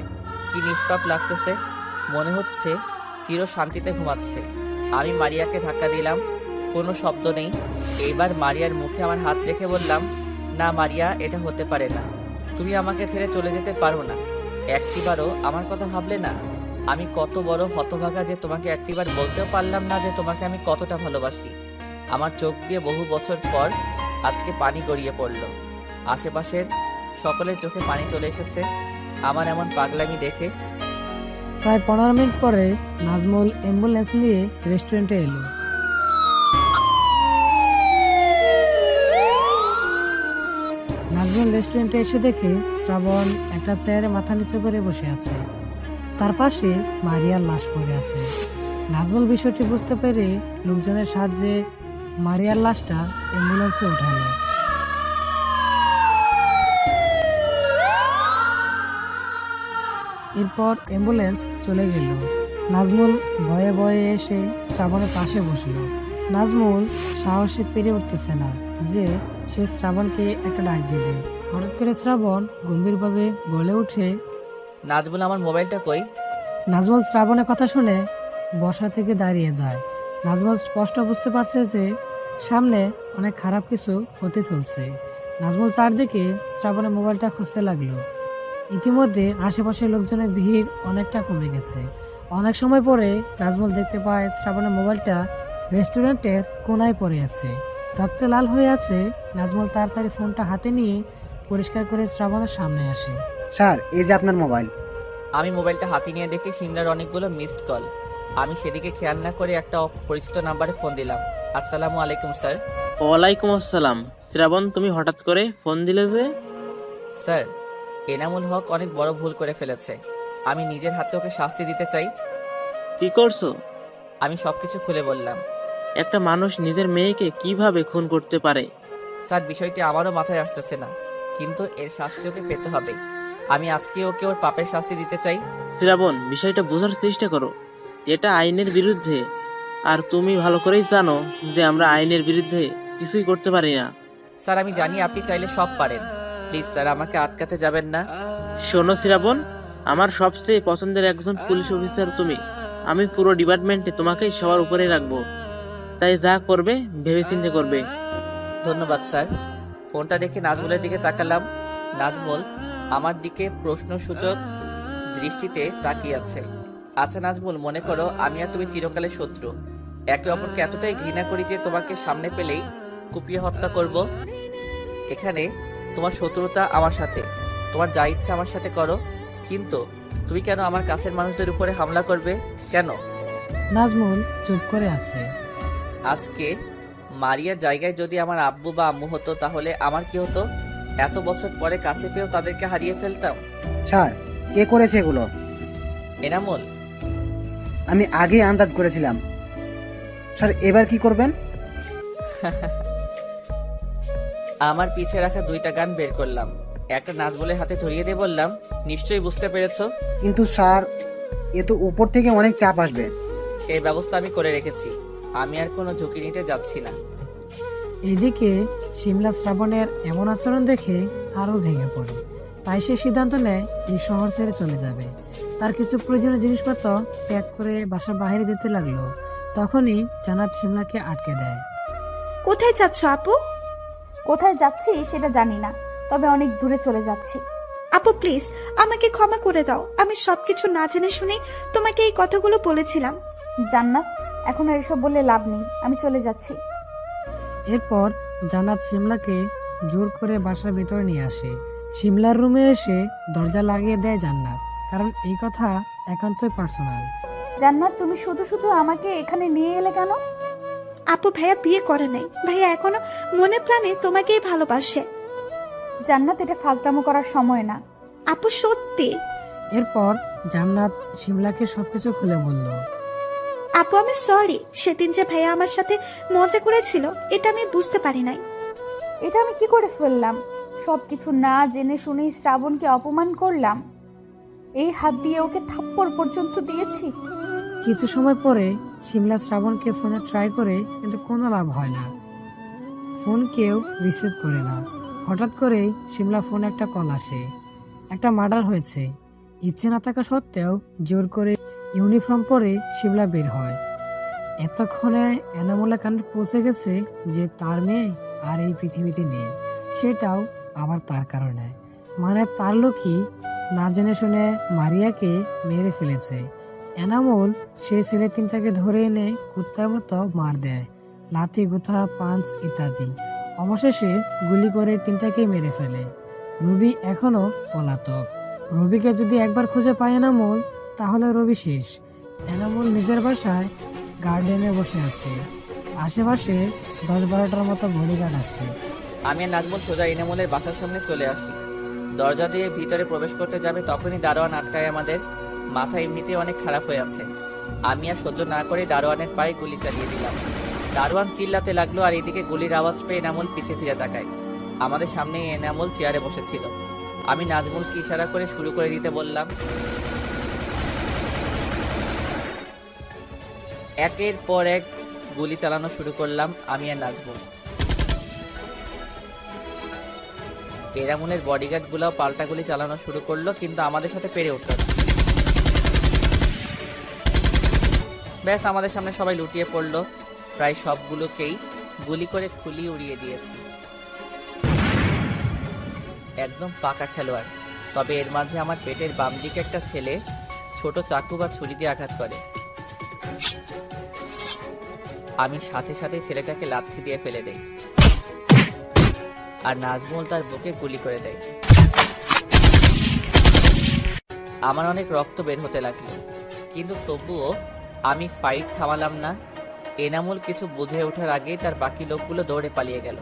কি নিষ্পাপ লাগতেছে, মনে হচ্ছে চির শান্তিতে ঘুমাচ্ছে। আমি মারিয়াকে ধাক্কা দিলাম, কোনো শব্দ নেই। এইবার মারিয়ার মুখে আমার হাত রেখে বললাম, না মারিয়া, এটা হতে পারে না। তুমি আমাকে ছেড়ে চলে যেতে পারো না। একটিবারও আমার কথা ভাবলে না? আমি কত বড় হতভাগা যে তোমাকে একটিবার বলতেও পারলাম না যে তোমাকে আমি কতটা ভালোবাসি। আমার চোখ দিয়ে বহু বছর পর আজকে পানি গড়িয়ে পড়ল। আশেপাশের সকলের চোখে পানি চলে এসেছে আমার এমন পাগলামি দেখে। প্রায় 15 মিনিট পরে নাজমুল অ্যাম্বুলেন্স নিয়ে রেস্টুরেন্টে এলো। নাজমুল রেস্টুরেন্টে এসে দেখে শ্রাবণ একটা চেয়ারে মাথা নিচু করে বসে আছে। তার পাশে মারিয়ার লাশ পড়ে আছে। নাজমুল বিষয়টি বুঝতে পেরে লোকজনের সাহায্যে মারিয়ার লাশটা অ্যাম্বুলেন্সে উঠালো। এরপর অ্যাম্বুলেন্স চলে গেল। নাজমুল ভয়ে ভয়ে এসে শ্রাবণের পাশে বসলো। নাজমুল সাহসে পেরে উঠতেছে না যে সে শ্রাবণকে একটা ডাক দিবে। হঠাৎ করে শ্রাবণ গম্ভীরভাবে বলে ওঠে, নাজমুল, আমার মোবাইলটা কই? নাজমুল শ্রাবণের কথা শুনে বসা থেকে দাঁড়িয়ে যায়। নাজমুল স্পষ্ট বুঝতে পারছে যে সামনে অনেক খারাপ কিছু হতে চলছে। নাজমুল চারদিকে শ্রাবণের মোবাইলটা খুঁজতে লাগলো। ইতিমধ্যে আশেপাশের লোকজনের ভিড় অনেকটা কমে গেছে। অনেক সময় পরে নাজমুল দেখতে পায় শ্রাবণের মোবাইলটা রেস্টুরেন্টের কোনায় পড়ে আছে, রক্তে লাল হয়ে আছে। নাজমুল তাড়াতাড়ি ফোনটা হাতে নিয়ে পরিষ্কার করে শ্রাবণের সামনে আসে। স্যার, এই যে আপনার মোবাইল। আমি মোবাইলটা হাতে নিয়ে দেখি সিমরার অনেকগুলো মিসড কল। আমি সেদিকে খেয়াল না করে একটা অপরিচিত নাম্বারে ফোন দিলাম। আসসালামু আলাইকুম স্যার। ওয়ালাইকুম আসসালাম। শ্রাবণ, তুমি হঠাৎ করে ফোন দিলে যে? স্যার, এনামুল হক অনেক বড় ভুল করে ফেলেছে। আমি নিজের হাতে ওকে শাস্তি দিতে চাই। কি করছো? আমি সবকিছু খুলে বললাম। একটা মানুষ নিজের মেয়েকে কিভাবে খুন করতে পারে? স্যার, বিষয়টি আমারও মাথায় আসতেছে না, কিন্তু এর শাস্তি ওকে পেতে হবে। আমি আজকে ওকে ওর পাপের শাস্তি দিতে চাই। শ্রাবণ, বিষয়টা বোঝার চেষ্টা করো। এটা আইনের বিরুদ্ধে, আর তুমি ভালো করেই জানো যে আমরা আইনের বিরুদ্ধে কিছুই করতে পারি না। স্যার, আমি জানি আপনি চাইলে সব পারেন। প্লিজ স্যার, আমাকে আটকাতে যাবেন না। শোনো শ্রাবণ, আমার সবচেয়ে পছন্দের একজন পুলিশ অফিসার তুমি। আমি পুরো ডিপার্টমেন্টে তোমাকেই সবার উপরে রাখবো, তাই যা করবে ভেবেচিন্তে করবে। ধন্যবাদ স্যার। ফোনটা রেখে নাজমুলের দিকে তাকালাম। নাজমুল আমার দিকে প্রশ্নসূচক দৃষ্টিতে তাকিয়ে আছে। আচ্ছা নাজমুল, মনে করো আমি আর তুমি চিরকালের শত্রু। একে অপরকে এতটাই ঘৃণা করি যে তোমাকে সামনে পেলেই কুপিয়ে হত্যা করব। এখানে তোমার শত্রুতা আমার সাথে, তোমার যা ইচ্ছা আমার সাথে করো, কিন্তু তুমি কেন আমার কাছের মানুষদের উপরে হামলা করবে? কেন? নাজমুল চুপ করে আছে। আজকে মারিয়ার জায়গায় যদি আমার আব্বু বা আম্মু হতো, তাহলে আমার কি হতো? এত বছর পরে কাছে পেয়েও তাদেরকে হারিয়ে ফেলতাম। স্যার, কে করেছে এগুলো? এনামুল। আমি আগেই আন্দাজ করেছিলাম। স্যার, এবার কি করবেন? আমার পিছে রাখা 2টা গান বের করলাম, একটা নাজমুলের হাতে ধরিয়ে দিয়ে বললাম, নিশ্চয়ই বুঝতে পেরেছো। কিন্তু স্যার, এ তো উপর থেকে অনেক চাপ আসবে। সেই ব্যবস্থা আমি করে রেখেছি, আমি আর কোনো ঝুঁকি নিতে যাচ্ছি না। এদিকে শিমলা শ্রাবণের এমন আচরণ দেখে আরও ভেঙে পড়ে। তাই সে সিদ্ধান্ত নেয় এই শহর ছেড়ে চলে যাবে। তার কিছু প্রয়োজনীয় জিনিসপত্র প্যাক করে বাসার বাইরে যেতে লাগলো। তখনই জান্নাত শিমলাকে আটকে দেয়। কোথায় যাচ্ছ আপু? কোথায় যাচ্ছি সেটা জানি না, তবে অনেক দূরে চলে যাচ্ছি। আপু প্লিজ আমাকে ক্ষমা করে দাও, আমি সবকিছু না জেনে শুনে তোমাকে এই কথাগুলো বলেছিলাম। জান্নাত, এখন আর এসব বললে লাভ নেই, আমি চলে যাচ্ছি। এরপর জান্নাত শিমলাকে জোর করে বাসার ভিতরে নিয়ে আসে। শিমলার রুমে এসে দরজা লাগিয়ে দেয় জান্নাত, কারণ এই কথা একান্তই পার্সোনাল। জান্নাত, তুমি শুধু শুধু আমাকে এখানে নিয়ে এলে কেন? আপু ভাইয়া বিয়ে করে নাই, ভাইয়া এখনো মনে প্রাণে তোমাকেই ভালোবাসে। জান্নাত, এটা ফাজলামো করার সময় না। আপু সত্যি। এরপর জান্নাত শিমলাকে সবকিছু খুলে বলল। আপু আমি সরি, সেদিন যে ভাইয়া আমার সাথে মজা করেছিল এটা আমি বুঝতে পারি নাই। এটা আমি কি করে ফেললাম? সবকিছু না জেনে শুনেই শ্রাবণকে অপমান করলাম। এই হাত দিয়ে ওকে থাপ্পড় পর্যন্ত দিয়েছি। কিছু সময় পরে শিমলা শ্রাবণকে ফোনে ট্রাই করে, কিন্তু কোনো লাভ হয় না। ফোন কেউ রিসিভ করে না। হঠাৎ করেই শিমলা ফোনে একটা কল আসে। একটা মার্ডার হয়েছে। ইচ্ছে না থাকা সত্ত্বেও জোর করে ইউনিফর্ম পরে শিমলা বের হয়। এতক্ষণে এনামুলের কানে পৌঁছে গেছে যে তার মেয়ে আর এই পৃথিবীতে নেই, সেটাও আবার তার কারণে। মানে তার লোকই না জেনে শুনে মারিয়াকে মেরে ফেলেছে। এনামুল সেই ছেলে 3টাকে ধরে এনে কুত্তার মতো মার দেয়, লাথি, গুথা, পাঞ্চ ইত্যাদি। অবশেষে গুলি করে 3টাকে মেরে ফেলে। রবি এখনো পলাতক। রবিকে যদি একবার খুঁজে পায় এনামুল, তাহলে রবি শেষ। এনামুল নিজের বাসায় গার্ডেনে বসে আছে। আশেপাশে 10-12টার মতো বডিগার্ড আছে। আমি আর নাজমুল সোজা এনামুলের বাসার সামনে চলে আসি। দরজা দিয়ে ভিতরে প্রবেশ করতে যাবে তখনই দারোয়ান আটকায় আমাদের। মাথা এমনিতেই অনেক খারাপ হয়ে আছে। আমি আর সহ্য না করে দারোয়ানের পায়ে গুলি চালিয়ে দিলাম। দারোয়ান চিল্লাতে লাগলো, আর এদিকে গুলির আওয়াজ পেয়ে এনামুল পিছে ফিরে তাকায়। আমাদের সামনে এনামুল চেয়ারে বসেছিল। আমি নাজমুলকে ইশারা করে শুরু করে দিতে বললাম। একের পর এক গুলি চালানো শুরু করলাম আমি আর নাজমুল। এনামুলের বডিগার্ড গুলাও পাল্টা গুলি চালানো শুরু করলো, কিন্তু আমাদের সাথে পেরে উঠল না। ব্যাস, আমাদের সামনে সবাই লুটিয়ে পড়লো। প্রায় সবগুলোকেই গুলি করে খুলি উড়িয়ে দিয়েছি। একদম পাকা খেলোয়াড়। তবে এর মাঝে আমার পেটের বাম দিকে একটা ছেলে ছোট চাকু বা ছুরি দিয়ে আঘাত করে। আমি সাথে সাথে ছেলেটাকে লাথি দিয়ে ফেলে দেই, আর নাজমুল তার বুকে গুলি করে দেয়। আমার অনেক রক্ত বের হতে লাগলো, কিন্তু তবুও আমি ফাইট থামালাম না। এনামুল কিছু বুঝে ওঠার আগেই তার বাকি লোকগুলো দৌড়ে পালিয়ে গেল।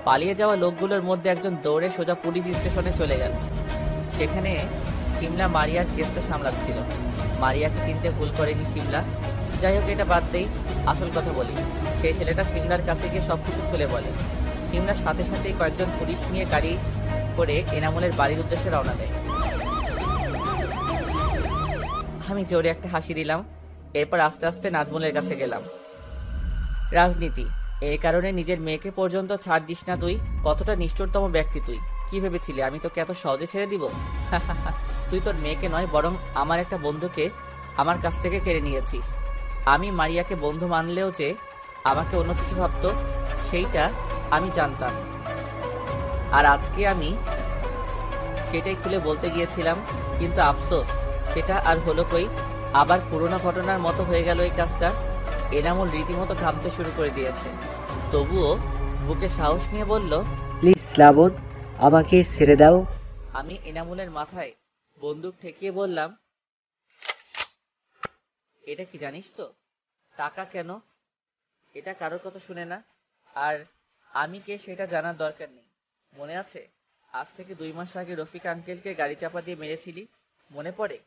পালিয়ে যাওয়া লোকগুলোর মধ্যে একজন দৌড়ে সোজা পুলিশ স্টেশনে চলে গেল। সেখানে শিমলা মারিয়ার কেসটা সামলাচ্ছিল। মারিয়াকে চিনতে ভুল করেনি শিমলা। যাই হোক, এটা বাদ দেই, আসল কথা বলি। সেই ছেলেটা শিমলার কাছে গিয়ে সবকিছু খুলে বলে। শিমলার সাথে সাথেই কয়েকজন পুলিশ নিয়ে গাড়ি করে এনামুলের বাড়ির উদ্দেশ্যে রওনা দেয়। আমি জোরে একটা হাসি দিলাম। এরপর আস্তে আস্তে নাজমুলের কাছে গেলাম। রাজনীতি, এই কারণে নিজের মেয়েকে পর্যন্ত ছাড় দিস না তুই? কতটা নিষ্ঠুরতম ব্যক্তি তুই! কি ভেবেছিলি আমি তোকে এত সহজে ছেড়ে দিব? তুই তোর মেয়েকে নয়, বরং আমার একটা বন্ধুকে আমার কাছ থেকে কেড়ে নিয়েছিস। আমি মারিয়াকে বন্ধু মানলেও যে আমাকে অন্য কিছু ভাবতো, সেইটা আমি জানতাম। আর আজকে আমি সেটাই খুলে বলতে গিয়েছিলাম, কিন্তু আফসোস সেটা আর হলো কই। আবার পুরোনো ঘটনার মতো হয়ে গেল এই কাজটা। এনামুল রীতিমতো ঘামতে শুরু করে দিয়েছে, তবুও বুকে সাহস নিয়ে বলল, প্লিজ শ্রাবণ, আমাকে ছেড়ে দাও। আমি এনামুলের মাথায় বন্দুক ঠেকিয়ে বললাম, এটা কি জানিস তো? টাকা কেন? এটা কারোর কথা শুনে না। আর আমি কে সেটা জানার দরকার নেই। মনে আছে আজ থেকে 2 মাস আগে রফিক আঙ্কেলকে গাড়ি চাপা দিয়ে মেরেছিলি, মনে পড়ে?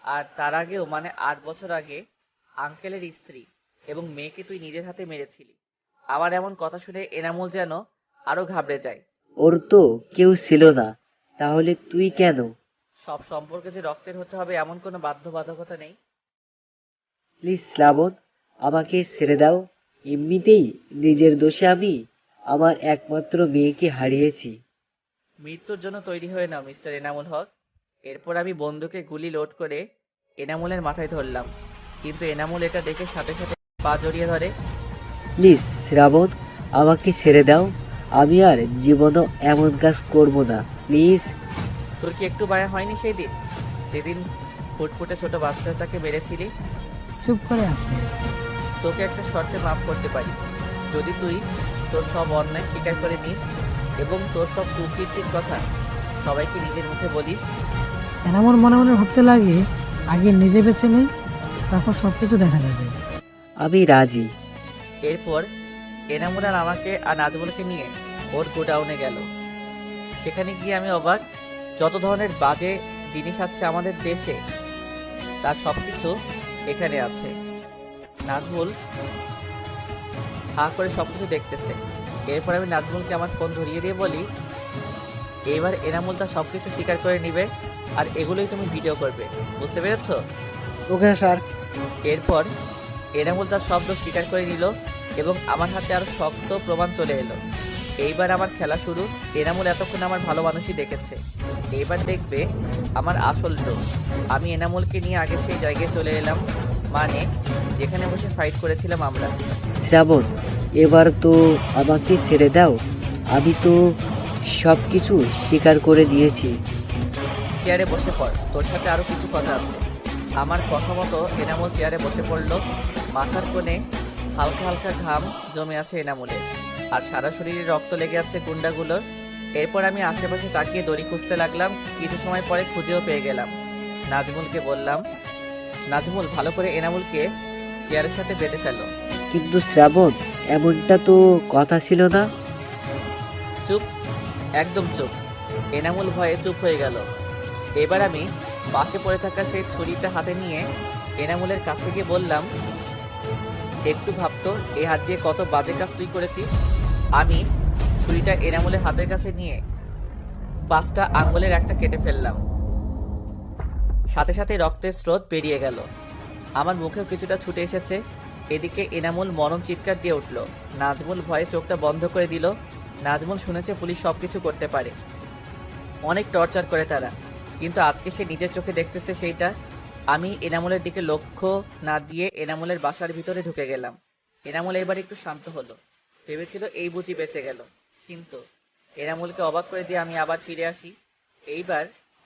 আর তার আগেও, মানে 8 বছর আগে, আঙ্কেলের স্ত্রী এবং মেয়েকে তুই নিজের হাতে মেরেছিলি। আমার এমন কথা শুনে এনামুল যেন আরো ঘাবড়ে যায়। ওর তো কেউ ছিল না, তাহলে তুই কেন? সব সম্পর্কে যে রক্তের হতে হবে এমন কোনো বাধ্যবাধকতা নেই। প্লিজ শ্রাবণ, আমাকে ছেড়ে দাও। এমনিতেই নিজের দোষে আমি আমার একমাত্র মেয়েকে হারিয়েছি। মৃত্যুর জন্য তৈরি হয়ে নাও মিস্টার এনামুল হক। এরপর আমি বন্দুকে গুলি লোড করে এনামুলের মাথায় ধরলাম, কিন্তু এনামুল এটা দেখে সাথে সাথে পা জড়িয়ে ধরে। প্লিজ শ্রাবণ, আমাকে ছেড়ে দাও। আমি আর জীবনও এমন কাজ করব না, প্লিজ। তোর কি একটু মায়া হয়নি সেই দিন, যেদিন ফুটফুটে ছোট বাচ্চাটাকে মেরেছিলি? চুপ করে আছে। তোকে একটা শর্তে মাফ করতে পারি, যদি তুই তোর সব অন্যায় স্বীকার করে নিস এবং তোর সব কুকীর্তির কথা সবাইকে নিজের মুখে বলিস। এনামুল মনে মনে ভাবতে লাগে, আগে নিজে বেছে নেই, তারপর সবকিছু দেখা যাবে। আমি রাজি। এরপর এনামুল আর আমাকে আর নাজমুলকে নিয়ে ওর গোডাউনে গেল। সেখানে গিয়ে আমি অবাক, যত ধরনের বাজে জিনিস আছে আমাদের দেশে তার সবকিছু এখানে আছে। নাজমুল হা করে সবকিছু দেখতেছে। এরপর আমি নাজমুলকে আমার ফোন ধরিয়ে দিয়ে বলি, এবার এনামুল তার সবকিছু স্বীকার করে নিবে আর এগুলোই তুমি ভিডিও করবে, বুঝতে পেরেছো? Okay sir. এরপর এনামুল তার শব্দ স্বীকার করে নিল এবং আমার হাতে আরো শক্ত প্রমাণ চলে এলো। এইবার আমার খেলা শুরু। এনামুল এতক্ষণ আমার ভালো মানুষই দেখেছে, এইবার দেখবে আমার আসল রূপ। আমি এনামুলকে নিয়ে আগের সেই জায়গায় চলে এলাম, মানে যেখানে বসে ফাইট করেছিলাম আমরা। শ্রাবণ, এবার তো আমাকে ছেড়ে দাও। আমি তো সব কিছু স্বীকার করে দিয়েছি। চেয়ারে বসে পড়, তোর সাথে আরো কিছু কথা আছে। আমার কথা মতো এনামুল চেয়ারে বসে পড়ল। মাথার কোণে হালকা হালকা ঘাম জমে আছে এনামুলের, আর সারা শরীরে রক্ত লেগে আছে গুন্ডাগুলোর। এরপর আমি আশেপাশে তাকিয়ে দড়ি খুঁজতে লাগলাম। কিছু সময় পরে খুঁজেও পেয়ে গেলাম। নাজমুলকে বললাম, নাজমুল ভালো করে এনামুলকে চেয়ারের সাথে বেঁধে ফেলো। কিন্তু শ্রাবণ, এমনটা তো কথা ছিল না। চুপ, একদম চুপ। এনামুল ভয়ে চুপ হয়ে গেল। এবার আমি পাশে পড়ে থাকা সেই ছুরিটা হাতে নিয়ে এনামুলের কাছে গিয়ে বললাম, একটু ভাবতো এই হাত দিয়ে কত বাজে কাজ তুই করেছিস। আমি ছুরিটা এনামুলের হাতের কাছে নিয়ে 5টা আঙ্গুলের একটা কেটে ফেললাম। সাথে সাথে রক্তের স্রোত বেরিয়ে গেল, আমার মুখেও কিছুটা ছুটে এসেছে। এদিকে এনামুল মরণ চিৎকার দিয়ে উঠল। নাজমুল ভয়ে চোখটা বন্ধ করে দিল। নাজমুল শুনেছে পুলিশ সবকিছু করতে পারে, অনেক টর্চার করে তারা, কিন্তু আজকে সে নিজের চোখে দেখতেছে সেইটা। আমি এনামুলের দিকে লক্ষ্য না দিয়ে এনামুলের বাসার ভিতরে ঢুকে গেলাম। এনামুল এবার একটু শান্ত হলো, ভেবেছিল এই বুঝি বেঁচে গেল, কিন্তু এনামুলকে অবাক করে দিয়ে আমি আবার ফিরে আসি। এইবার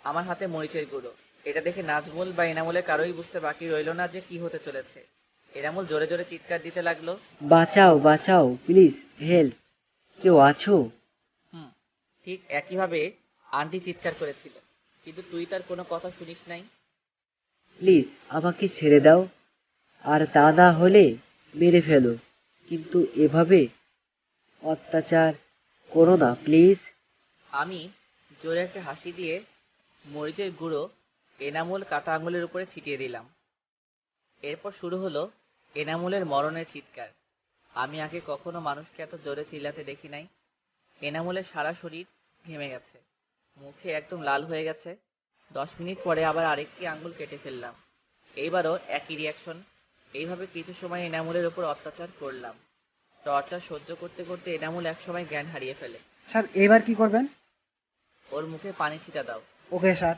আমার হাতে মরিচের গুঁড়ো। এটা দেখে নাজমুল বা এনামুলের কারোই বুঝতে বাকি রইল না যে কি হতে চলেছে। এনামুল জোরে জোরে চিৎকার দিতে লাগলো, বাঁচাও, বাঁচাও, প্লিজ হেল্প, কেউ আছো? ঠিক একইভাবে আন্টি চিৎকার করেছিল, কিন্তু তুই তার কোনো কথা শুনিস নাই। প্লিজ আমাকে ছেড়ে দাও, আর তা না হলে মেরে ফেলো, কিন্তু এভাবে অত্যাচার করো না প্লিজ। আমি জোরে একটা হাসি দিয়ে মরিচের গুঁড়ো এনামুল কাটা আঙুলের উপরে ছিটিয়ে দিলাম। এরপর শুরু হলো এনামুলের মরণের চিৎকার। আমি আগে কখনো মানুষকে এত জোরে চিল্লাতে দেখি নাই। এনামুলের সারা শরীর ঘেমে গেছে, মুখে একদম লাল হয়ে গেছে। 10 মিনিট পরে আবার আরেকটি আঙ্গুল কেটে ফেললাম, এইবারও একই রিয়াকশন। এইভাবে কিছু সময় এনামুলের উপর অত্যাচার করলাম। টর্চার সহ্য করতে করতে এনামুল একসময় জ্ঞান হারিয়ে ফেলে। স্যার এবার কি করবেন? ওর মুখে পানি ছিটা দাও। Okay sir.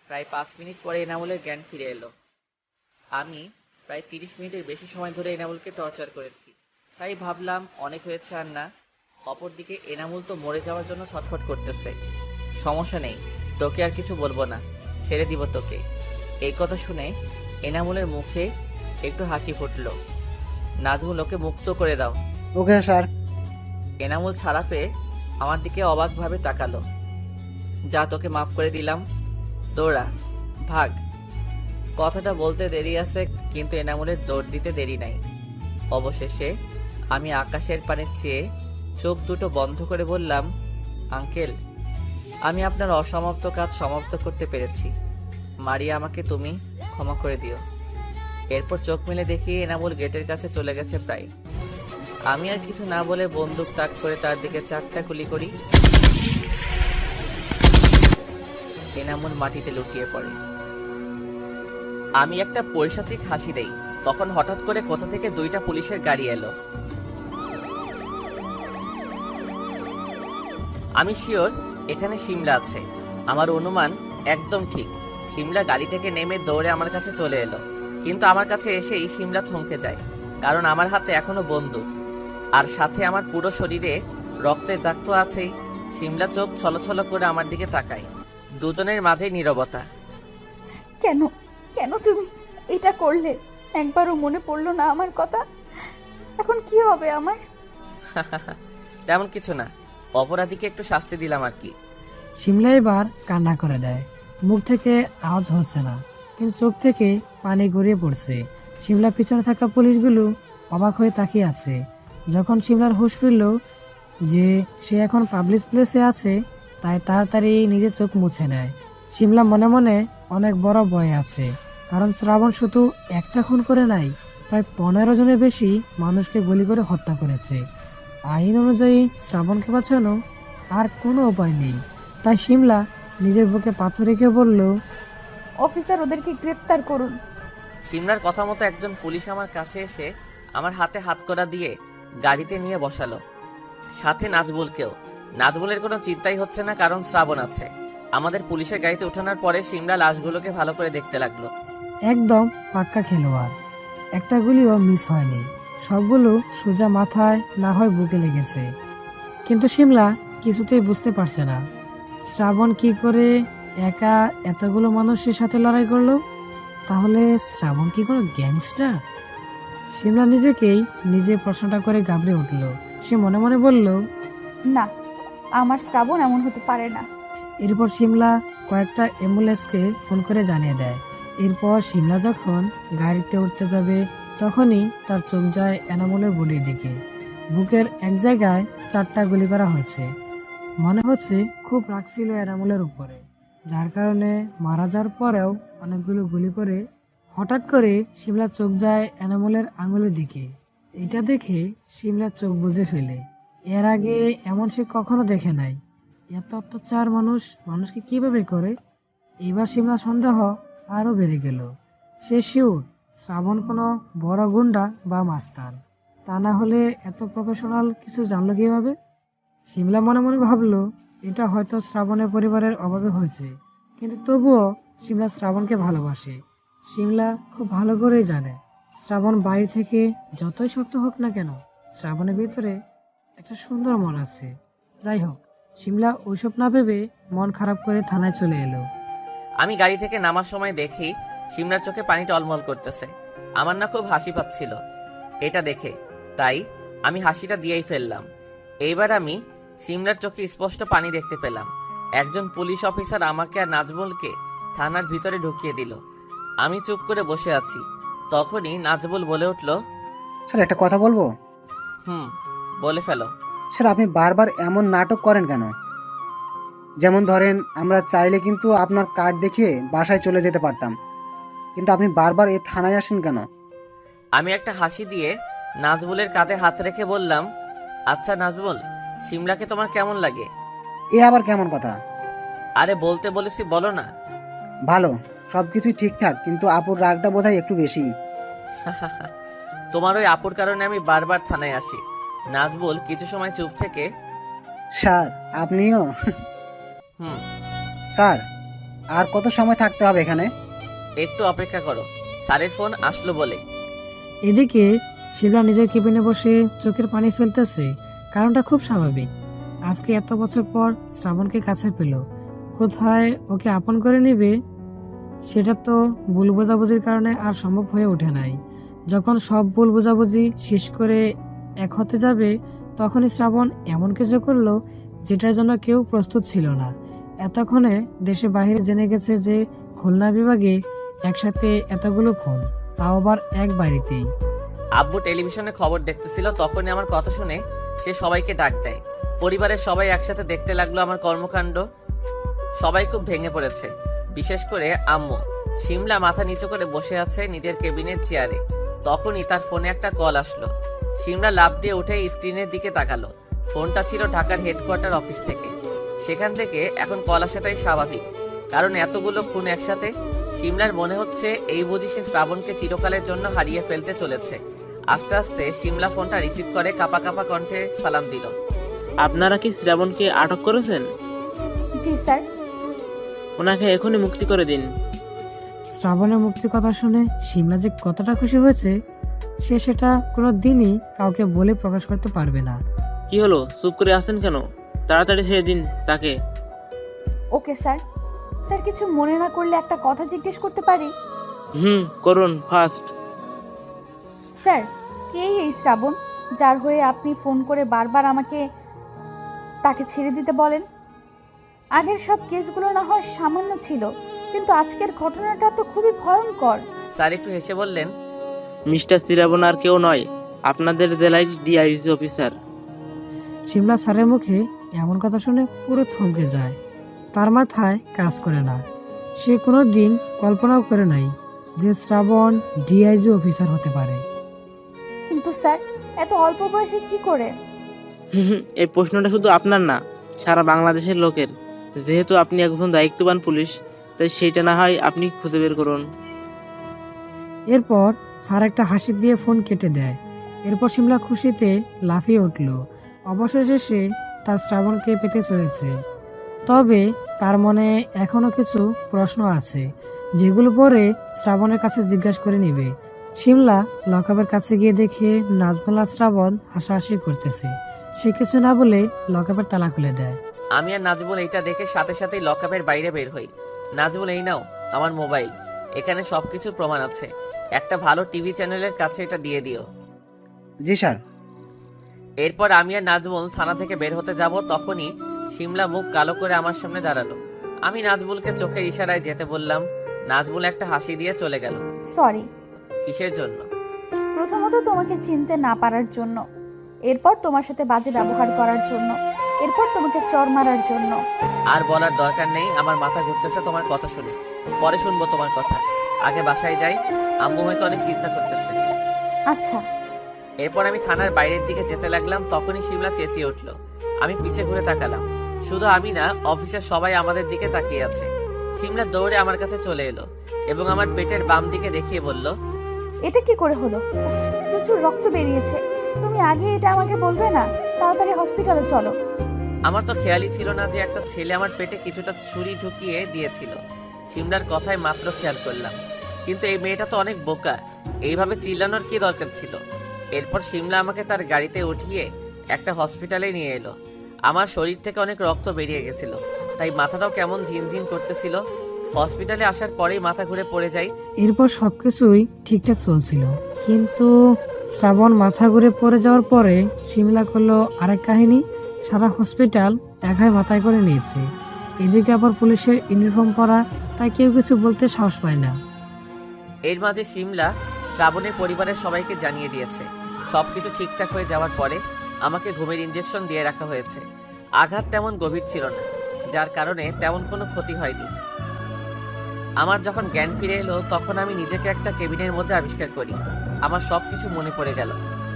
প্রায় 5 মিনিট পরে এনামুলের জ্ঞান ফিরে এলো। আমি প্রায় 30 মিনিটের বেশি সময় ধরে এনামুলকে টর্চার করেছি, তাই ভাবলাম অনেক হয়েছে আর না। অপরদিকে এনামুল তো মরে যাওয়ার জন্য ছটফট করতেছে। সমস্যা নেই, তোকে আর কিছু বলবো না, ছেড়ে দিব তোকে। এই কথা শুনে এনামুলের মুখে একটু হাসি ফুটলো। নাজমুল, ওকে মুক্ত করে দাও। Okay sir. এনামুল ছাড়া পেয়ে আমার দিকে অবাকভাবে তাকালো। যা, তোকে মাফ করে দিলাম, দৌড়া, ভাগ। কথাটা বলতে দেরি আছে, কিন্তু এনামুলের দৌড় দিতে দেরি নাই। অবশেষে আমি আকাশের পানে চেয়ে চোখ দুটো বন্ধ করে বললাম, আঙ্কেল, আমি আপনার অসমাপ্ত কাজ সমাপ্ত করতে পেরেছি। মারিয়া, আমাকে তুমি ক্ষমা করে দিও। এরপর চোখ মেলে দেখি এনামুল গেটের কাছে চলে গেছে প্রায়। আমি আর কিছু না বলে বন্দুক তাক করে তার দিকে 4টা গুলি করি। এনামুল মাটিতে লুটিয়ে পড়ে। আমি একটা পৈশাচিক হাসি দেই। তখন হঠাৎ করে কোথা থেকে 2টা পুলিশের গাড়ি এলো। আমি শিওর এখানে শিমলা আছে। আমার অনুমান একদম ঠিক। শিমলা গাড়ি থেকে নেমে দৌড়ে আমার কাছে চলে এলো, কিন্তু আমার কাছে এসেই শিমলা থমকে যায়, কারণ আমার হাতে এখনো বন্দুক, আর সাথে আমার পুরো শরীরে রক্তের দাগ তো আছেই। শিমলা চোখ ছলছল করে আমার দিকে তাকায়। দুজনের মাঝেই নীরবতা। কেন কেন তুমি এটা করলে? একবারও মনে পড়লো না আমার কথা? এখন কি হবে আমার? তেমন কিছু না, অপরাধীকে একটু শাস্তি দিলাম আর কি। শিমলা এবার কান্না করে দেয়। মুখ থেকে আওয়াজ হচ্ছে না, কিন্তু চোখ থেকে পানি গড়িয়ে পড়ছে। শিমলা পিছনে থাকা পুলিশগুলো অবাক হয়ে তাকিয়ে আছে। যখন শিমলার হুঁশ ফিরল যে সে এখন পাবলিক প্লেসে আছে, তাই তাড়াতাড়ি নিজের চোখ মুছে নেয়। শিমলা মনে মনে অনেক বড় ভয় আছে, কারণ শ্রাবণ শুধু একটা খুন করে নাই, প্রায় 15 জনের বেশি মানুষকে গুলি করে হত্যা করেছে। আইন অনুযায়ী শ্রাবণকে বাঁচানো আর কোনো উপায় নেই। তাই শিমলা নিজের বুকে পাথর রেখে বলল, অফিসার, ওদেরকে গ্রেফতার করুন। শিমলার কথা মতো একজন পুলিশ আমার কাছে এসে আমার হাতে হাতকড়া দিয়ে গাড়িতে নিয়ে বসালো, সাথে নাজবুলকেও। নাজবুলের কোনো চিন্তাই হচ্ছে না, কারণ শ্রাবণ আছে। আমাদের পুলিশের গাড়িতে ওঠানোর পরে শিমলা লাশগুলোকে ভালো করে দেখতে লাগলো। একদম পাক্কা খেলোয়াড়, একটা গুলিও মিস হয়নি। সবগুলো সোজা মাথায় না হয় বুকে লেগেছে। কিন্তু শিমলা কিছুতেই বুঝতে পারছে না শ্রাবণ কি করে একা এতগুলো মানুষের সাথে লড়াই করলো। তাহলে শ্রাবণ কি কোনো গ্যাংস্টার? শিমলা নিজেকেই নিজে প্রশ্নটা করে ঘাবড়ে উঠল। সে মনে মনে বলল, না, আমার শ্রাবণ এমন হতে পারে না। এরপর শিমলা কয়েকটা অ্যাম্বুলেন্সকে ফোন করে জানিয়ে দেয়। এরপর শিমলা যখন গাড়িতে উঠতে যাবে, তখনই তার চোখ যায় এনামুলের বডির দিকে। বুকের এক জায়গায় 4টা গুলি করা হয়েছে। মনে হচ্ছে খুব রাগ ছিল এনামুলের উপরে, যার কারণে মারা যাওয়ার পরেও অনেকগুলো গুলি করে। হঠাৎ করে শিমলার চোখ যায় এনামুলের আঙুলের দিকে। এটা দেখে শিমলার চোখ বুজে ফেলে। এর আগে এমন সে কখনো দেখে নাই। এত অত্যাচার মানুষকে কিভাবে করে? এবার শিমলার সন্দেহ আরো বেড়ে গেল। সে শিওর শ্রাবণ কোনো বড় গুন্ডা বা মাস্তান, তা না হলে এত প্রফেশনাল কিছু জানলো কিভাবে? শিমলা মনে মনে ভাবলো, এটা হয়তো শ্রাবণের পরিবারের অভাবে হয়েছে, কিন্তু তবুও শিমলা শ্রাবণকে ভালোবাসে। শিমলা খুব ভালো করেই জানে শ্রাবণ বাইরে থেকে যতই শক্ত হোক না কেন, শ্রাবণের ভিতরে একটা সুন্দর মন আছে। যাই হোক, শিমলা ওইসব না ভেবে মন খারাপ করে থানায় চলে এলো। আমি গাড়ি থেকে নামার সময় দেখি শিমলার চোখে পানি টলমল করতেছে। আমার না খুব হাসি পাচ্ছিল এটা দেখে, তাই আমি হাসিটা দিয়েই ফেললাম। এইবার আমি শিমলার চোখে স্পষ্ট পানি দেখতে পেলাম। একজন পুলিশ অফিসার আমাকে আর নাজবুলকে থানার ভিতরে ঢুকিয়ে দিল। আমি চুপ করে বসে আছি। তখনই নাজবুল বলে উঠল, স্যার একটা কথা বলবো? বলে ফেলো। স্যার আপনি বারবার এমন নাটক করেন কেন? যেমন ধরেন, আমরা চাইলে কিন্তু আপনার কার্ড দেখিয়ে বাসায় চলে যেতে পারতাম, কিন্তু আপনি বারবার এই থানায় আসেন কেন? আমি একটা হাসি দিয়ে নাজবুলের কাঁধে হাত রেখে বললাম, আচ্ছা নাজবুল, শিমলাকে তোমার কেমন লাগে? এ আবার কেমন কথা? আরে বলতে বলেছি, বলো না। ভালো, সবকিছুই ঠিকঠাক, কিন্তু আপুর রাগটা বোধহয় একটু বেশি। তোমার ওই আপুর কারণে আমি বারবার থানায় আসি। নাজবুল কিছু সময় চুপ থেকে, স্যার আপনিও? স্যার আর কত সময় থাকতে হবে এখানে? একটু অপেক্ষা করো, স্যারের ফোন আসলো বলে। এদিকে শিমলা নিজের কেবিনে বসে চোখের পানি ফেলতেছে। কারণটা খুব স্বাভাবিক। আজকে এত বছর পর শ্রাবণকে কাছে পেল, কোথায় ওকে আপন করে নেবে সেটা তো ভুল বোঝাবুঝির কারণে আর সম্ভব হয়ে ওঠে নাই। যখন সব ভুল বোঝাবুঝি শেষ করে এক হতে যাবে, তখনই শ্রাবণ এমন কিছু করলো যেটার জন্য কেউ প্রস্তুত ছিল না। এতক্ষণে দেশে বাইরে জেনে গেছে যে খুলনা বিভাগে একসাথে এতগুলো খুন, তাও আবার এক বাড়িতেই। আব্বু টেলিভিশনে খবর দেখতেছিল, তখনই আমার কথা শুনে সে সবাইকে ডাক দেয়। পরিবারের সবাই একসাথে দেখতে লাগলো আমার কর্মকাণ্ড। সবাই খুব ভেঙে পড়েছে, বিশেষ করে আম্মু। শিমলা মাথা নিচু করে বসে আছে নিজের কেবিনের চেয়ারে। তখনই তার ফোনে একটা কল আসলো। শিমলা লাফ দিয়ে উঠে স্ক্রিনের দিকে তাকালো। ফোনটা ছিল ঢাকার হেডকোয়ার্টার অফিস থেকে। সেখান থেকে এখন কল আসাটাই স্বাভাবিক। কারণ এতগুলো খুন একসাথে। সিমলার মনে হচ্ছে এই বুঝি সে শ্রাবণকে চিরকালের জন্য হারিয়ে ফেলতে চলেছে। আস্তে আস্তে সিমলা ফোনটা রিসিভ করে কাঁপা কাঁপা কণ্ঠে সালাম দিল। আপনারা কি শ্রাবণকে আটক করেছেন? জি স্যার। ওনাকে এখনই মুক্তি করে দিন। শ্রাবণের মুক্তির কথা শুনে সিমলা যে কতটা খুশি হয়েছে সে সেটা কোনো দিনই কাউকে বলে প্রকাশ করতে পারবে না। কি হলো, চুপ করে আছেন কেন? তাড়াতাড়ি ছেড়ে দিন তাকে। Okay sir. স্যার কিছু মনে না করলে একটা কথা জিজ্ঞেস করতে পারি? করুন ফার্স্ট। স্যার, কে এই শ্রাবণ যার হয়ে আপনি ফোন করে বারবার আমাকে তাকে ছেড়ে দিতে বলেন? আগের সব কেসগুলো না হয় সামান্য ছিল, কিন্তু আজকের ঘটনাটা তো খুবই ভয়ঙ্কর। স্যার একটু হেসে বললেন, মিস্টার শ্রাবণ আর কেউ নয়, আপনাদের জেলায় ডিআইজি অফিসার। সিমলা স্যারের মুখে এমন কথা শুনে পুরো থমকে যায়। তার মাথায় কাজ করে না। সে কোনো দিন কল্পনাও করে নাই যে শ্রাবণ ডিআইজি অফিসার হতে পারে। কিন্তু স্যার এত অল্প বয়সে কি করে? এই প্রশ্নটা শুধু আপনার না, সারা বাংলাদেশের লোকের। যেহেতু আপনি একজন দায়িত্ববান পুলিশ, তাই সেইটা না হয় আপনি খুঁজে বের করুন। এরপর স্যার একটা হাসি দিয়ে ফোন কেটে দেয়। এরপর সিমলা খুশিতে লাফিয়ে উঠল। অবশেষে সে তার শ্রাবণকে পেতে চলেছে। তবে তার মনে এখনো কিছু প্রশ্ন আছে, যেগুলো পরে শ্রাবণের কাছে জিজ্ঞাসা করে নিবে। সিমলা লকআপের কাছে গিয়ে দেখে নাজমুল আর শ্রাবণ হাসাহাসি করতেছে। সে কিছু না বলে লকআপের তালা খুলে দেয়। আমি আর নাজমুল এইটা দেখে সাথে সাথেই লকআপের বাইরে বের হই। নাজমুল, এই নাও আমার মোবাইল, এখানে সবকিছু প্রমাণ আছে। একটা ভালো টিভি চ্যানেলের কাছে এটা দিয়ে দিও। জি স্যার। এরপর আমি আর নাজমুল থানা থেকে বের হতে যাব, তখনই সিমলা মুখ কালো করে আমার সামনে দাঁড়ালো। আমি নাজমুলকে চোখের ইশারায় যেতে বললাম। নাজমুল একটা হাসি দিয়ে চলে গেল। সরি। কিসের জন্য? প্রথমত তোমাকে চিনতে না পারার জন্য, এরপর তোমার সাথে বাজে ব্যবহার করার জন্য, এরপর তোমাকে চর মারার জন্য। আর বলার দরকার নেই, আমার মাথা ঘুরতেছে তোমার কথা শুনে। পরে শুনবো তোমার কথা, আগে বাসায় যাই। আম্মু হয়তো অনেক চিন্তা করতেছে। আচ্ছা। এরপর আমি থানার বাইরের দিকে যেতে লাগলাম, তখনই সিমলা চেঁচিয়ে উঠলো। আমি পিছে ঘুরে তাকালাম। শুধু আমি না, অফিসের সবাই আমাদের দিকে তাকিয়ে আছে। সিমলা দৌড়ে আমার কাছে চলে এলো এবং আমার পেটের বাম দিকে দেখিয়ে বলল, এটা কি করে হলো? প্রচুর রক্ত বেরিয়েছে। তুমি আগে এটা আমাকে বলবে না? তাড়াতাড়ি হসপিটালে চলো। আমার তো খেয়ালই ছিল না যে একটা ছেলে আমার পেটে কিছুটা ছুরি ঢুকিয়ে দিয়েছিল। সিমলার কথায় মাত্র খেয়াল করলাম, কিন্তু এই মেয়েটা তো অনেক বোকা, এইভাবে চিল্লানোর কি দরকার ছিল? এরপর সিমলা আমাকে তার গাড়িতে উঠিয়ে একটা হসপিটালে নিয়ে এলো। আমার শরীর থেকে অনেক রক্ত বেরিয়ে গেছিল, তাই মাথাটাও কেমন ঝিনঝিন করতেছিল। হসপিটালে আসার পরেই মাথা ঘুরে পড়ে যাই। এরপর সবকিছুই ঠিকঠাক চলছিল, কিন্তু শ্রাবণ মাথা ঘুরে পড়ে যাওয়ার পরে সিমলা করলো আরেক কাহিনী। সারা হসপিটাল একাই মাথায় করে নিয়েছে। এদিকে আবার পুলিশের ইউনিফর্ম পরা, তাই কেউ কিছু বলতে সাহস পায় না। এর মাঝে সিমলা শ্রাবণের পরিবারের সবাইকে জানিয়ে দিয়েছে। সবকিছু ঠিকঠাক হয়ে যাওয়ার পরে আমাকে ঘুমের ইঞ্জেকশন দিয়ে রাখা হয়েছে। আঘাত তেমন গভীর ছিল না, যার কারণে তেমন কোনো ক্ষতি হয়নি। আমার যখন জ্ঞান ফিরে এলো, তখন আমি নিজেকে একটা কেবিনের মধ্যে আবিষ্কার করি। আমার সবকিছু মনে পড়ে গেল।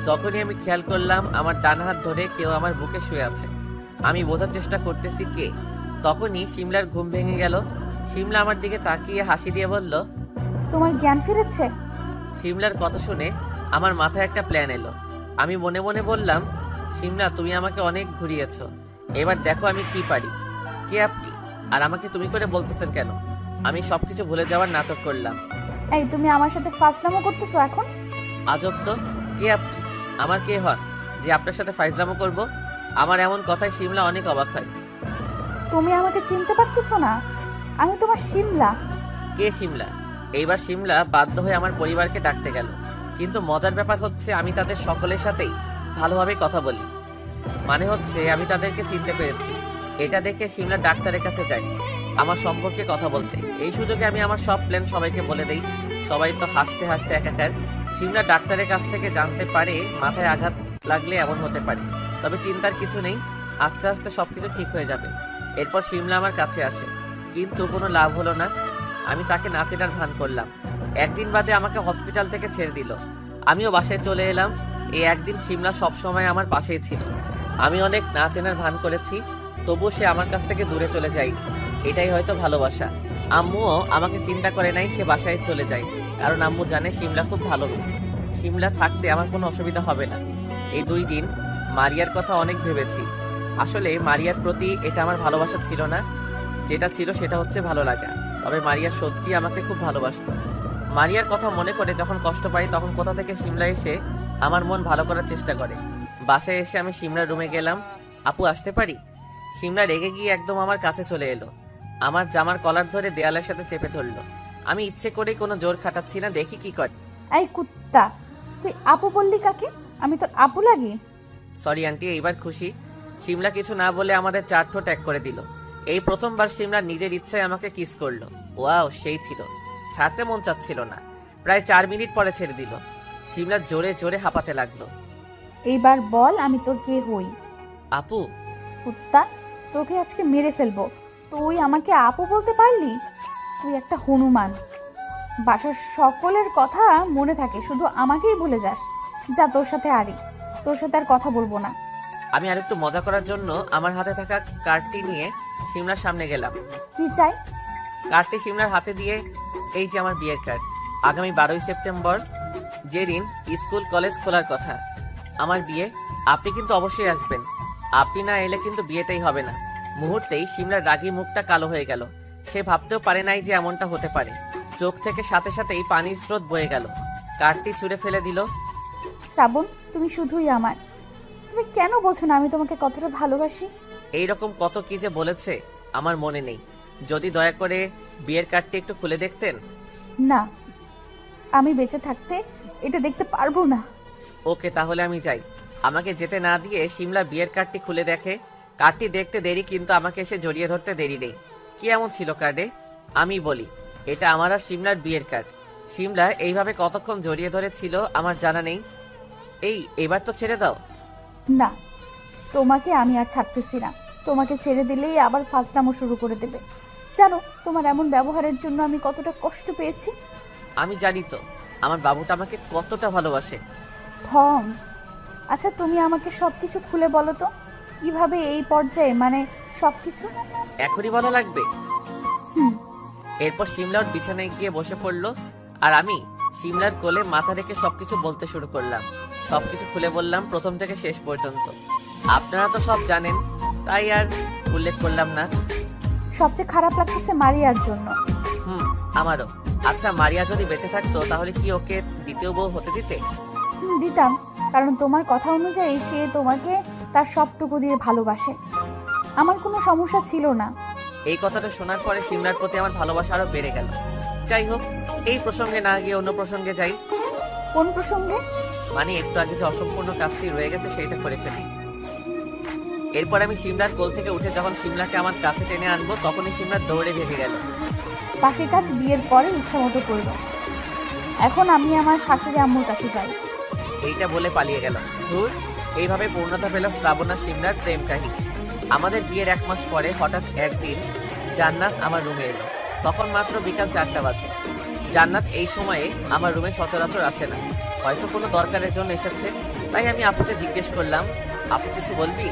তখনই আমি খেয়াল করলাম আমার ডান হাত ধরে কেউ আমার বুকে শুয়ে আছে। আমি বোঝার চেষ্টা করতেছি কে। তখনই সিমলার ঘুম ভেঙে গেল। সিমলা আমার দিকে তাকিয়ে হাসি দিয়ে বলল, তোমার জ্ঞান ফিরেছে? সিমলার কথা শুনে আমার মাথায় একটা প্ল্যান এলো। আমি মনে মনে বললাম, সিমলা, তুমি আমাকে অনেক ঘুরিয়েছ, এবার দেখো আমি কি পারি। কে আপনি? আর আমাকে তুমি করে বলতেছেন কেন? আমি সবকিছু ভুলে যাওয়ার নাটক করলাম। এই তুমি আমার সাথে ফাজলামো করতেছো এখন? আজব তো, কে আপনি? আমার কে হন যে আপনার সাথে ফাজলামো করব? আমার এমন কথায় সিমলা অনেক অবাক হয়। তুমি আমাকে চিনতে পারতেছো না? আমি তোমার সিমলা। কে সিমলা? এইবার সিমলা বাধ্য হয়ে আমার পরিবারকে ডাকতে গেল। কিন্তু মজার ব্যাপার হচ্ছে আমি তাদের সকলের সাথেই ভালোভাবে কথা বলি, মানে হচ্ছে আমি তাদেরকে চিনতে পেরেছি। এটা দেখে সিমলা ডাক্তারের কাছে যায় আমার সম্পর্কে কথা বলতে। এই সুযোগে আমি আমার সব প্ল্যান সবাইকে বলে দেই। সবাই তো হাসতে হাসতে একাকার। সিমলা ডাক্তারের কাছ থেকে জানতে পারে মাথায় আঘাত লাগলে এমন হতে পারে, তবে চিন্তার কিছু নেই, আস্তে আস্তে সবকিছু ঠিক হয়ে যাবে। এরপর সিমলা আমার কাছে আসে, কিন্তু কোনো লাভ হলো না। আমি তাকে না চেনার ভান করলাম। একদিন বাদে আমাকে হসপিটাল থেকে ছেড়ে দিল। আমিও বাসায় চলে এলাম। এই একদিন সিমলা সবসময় আমার পাশেই ছিল। আমি অনেক না চেনার ভান করেছি, তবুও সে আমার কাছ থেকে দূরে চলে যায়নি। এটাই হয়তো ভালোবাসা। আম্মুও আমাকে চিন্তা করে নাই, সে বাসায় চলে যায়, কারণ আম্মু জানে শিমলা খুব ভালো মেয়ে। শিমলা থাকতে আমার কোনো অসুবিধা হবে না। এই 2 দিন মারিয়ার কথা অনেক ভেবেছি। আসলে মারিয়ার প্রতি এটা আমার ভালোবাসা ছিল না, যেটা ছিল সেটা হচ্ছে ভালো লাগা। তবে মারিয়া সত্যি আমাকে খুব ভালোবাসতো। মারিয়ার কথা মনে করে যখন কষ্ট পাই, তখন কোথা থেকে শিমলা এসে আমার মন ভালো করার চেষ্টা করে। বাসায় এসে আমি শিমলার রুমে গেলাম। আপু আসতে পারি? শিমলা রেগে গিয়ে একদম আমার কাছে চলে এলো। আমার জামার কলার ধরে দেয়ালের সাথে চেপে ধরলো। আমি ইচ্ছে করেই কোনো জোর খাটাচ্ছি না, দেখি কি করে। এই কুত্তা, তুই আপু বললি কাকে? আমি তোর আপু লাগি? সরি আন্টি, এইবার খুশি? শিমলা কিছু না বলে আমাদের 4 ঠোঁট এক করে দিল। এই প্রথমবার শিমলা নিজের ইচ্ছায় আমাকে কিস করলো। ওয়াও, সেই ছিল, ছাড়তে মন চাচ্ছিল না। প্রায় 4 মিনিট পরে ছেড়ে দিল। শিমলা জোরে জোরে হাঁপাতে লাগলো। এইবার বল আমি তোর কে হই? আপু। কুত্তা, তোকে আজকে মেরে ফেলবো। তুই আমাকে আপু বলতে পারলি? তুই একটা হনুমান। বাসার সকলের কথা মনে থাকে, শুধু আমাকেই ভুলে যাস। যা, তোর সাথে তোর সাথে আর কথা বলবো না। আমি আরেকটু মজা করার জন্য আমার হাতে থাকা কার্ডটি নিয়ে শিমলার সামনে গেলাম। কি চাই? কার্ডটি শিমলার হাতে দিয়ে, এই যে আমার বিয়ের কার্ড। আগামী 12ই সেপ্টেম্বর, যেদিন স্কুল কলেজ খোলার কথা, আমার বিয়ে। আপনি কিন্তু অবশ্যই আসবেন। আপনি না এলে কিন্তু বিয়েটাই হবে না। মুহূর্তেই শিমলার রাগী মুখটা কালো হয়ে গেল। সে ভাবতেও পারে নাই যে এমনটা হতে পারে। চোখ থেকে সাথে সাথেই পানির স্রোত বয়ে গেল। কার্ডটি ছুঁড়ে ফেলে দিল। শ্রাবণ, তুমি শুধুই আমার। তুমি কেন বোঝো না আমি তোমাকে কতটা ভালোবাসি? এইরকম কত কি যে বলেছে আমার মনে নেই। যদি দয়া করে বিয়ের কার্ডটি একটু খুলে দেখতেন। না, আমি বেঁচে থাকতে এটা দেখতে পারবো না। ওকে, তাহলে আমি যাই। আমাকে যেতে না দিয়ে শিমলা বিয়ের কার্ডটি খুলে দেখে। কার্ডটি দেখতে দেরি, কিন্তু আমাকে এসে জড়িয়ে ধরতে দেরি নেই। কি এমন ছিল কার্ডে? আমি বলি, এটা আমার আর শিমলার বিয়ের কার্ড। শিমলা এইভাবে কতক্ষণ জড়িয়ে ধরেছিল আমার জানা নেই। এবার তো ছেড়ে দাও। না, তোমাকে আমি আর ছাড়তেছি না। তোমাকে ছেড়ে দিলেই আবার ফাজলামো শুরু করে দেবে। জানো, তোমার এমন ব্যবহারের জন্য আমি কতটা কষ্ট পেয়েছি। আমি জানি তো আমার বাবুটা আমাকে কতটা ভালোবাসে। ঠং। আচ্ছা, তুমি আমাকে সবকিছু খুলে বলো তো, কিভাবে এই পর্যায়ে, মানে সবকিছু? এখনই বলা লাগবে? এরপর শিমলার বিছানায় গিয়ে বসে পড়লো, আর আমি শিমলার কোলে মাথা রেখে সবকিছু বলতে শুরু করলাম। সবকিছু খুলে বললাম, প্রথম থেকে শেষ পর্যন্ত। আপনারা তো সব জানেন, তাই আর উল্লেখ করলাম না। সবচেয়ে খারাপ লাগতেছে মারিয়ার জন্য। আমারও। আচ্ছা, মারিয়া যদি বেঁচে থাকতো তাহলে কি ওকে দ্বিতীয় বউ হতে দিতে? দিতাম, কারণ তোমার কথা অনুযায়ী সে তোমাকে তার সবটুকু দিয়ে ভালোবাসে। আমার কোনো সমস্যা ছিল না। এই কথাটা শোনার পরে শিমলার প্রতি আমার ভালোবাসা আরো বেড়ে গেল। যাই হোক, এই প্রসঙ্গে না গিয়ে অন্য প্রসঙ্গে যাই। কোন প্রসঙ্গে? মানে একটু আগে যে অসম্পূর্ণ কাজটি রয়ে গেছে সেটা করে ফেলি। এরপর আমি শিমলার কোল থেকে উঠে যখন শিমলাকে আমার কাছে টেনে আনবো, তখনই শিমলা দৌড়ে ভেগে গেল। বাকি কাজ বিয়ের পরে ইচ্ছা মতো করব। এখন আমি আমার শাশুড়ি আম্মুর কাছে যাই। এইটা বলে পালিয়ে গেল। ধুর, এইভাবে পূর্ণতা পেল শ্রাবণ আর শিমলার প্রেম কাহিনী। আমাদের বিয়ের 1 মাস পরে হঠাৎ একদিন জান্নাত আমার রুমে এলো। তখন মাত্র বিকাল 4টা বাজে। জান্নাত এই সময়ে আমার রুমে সচরাচর আসে না, হয়তো কোনো দরকারের জন্য এসেছে। তাই আমি আপুকে জিজ্ঞেস করলাম, আপু কিছু বলবি?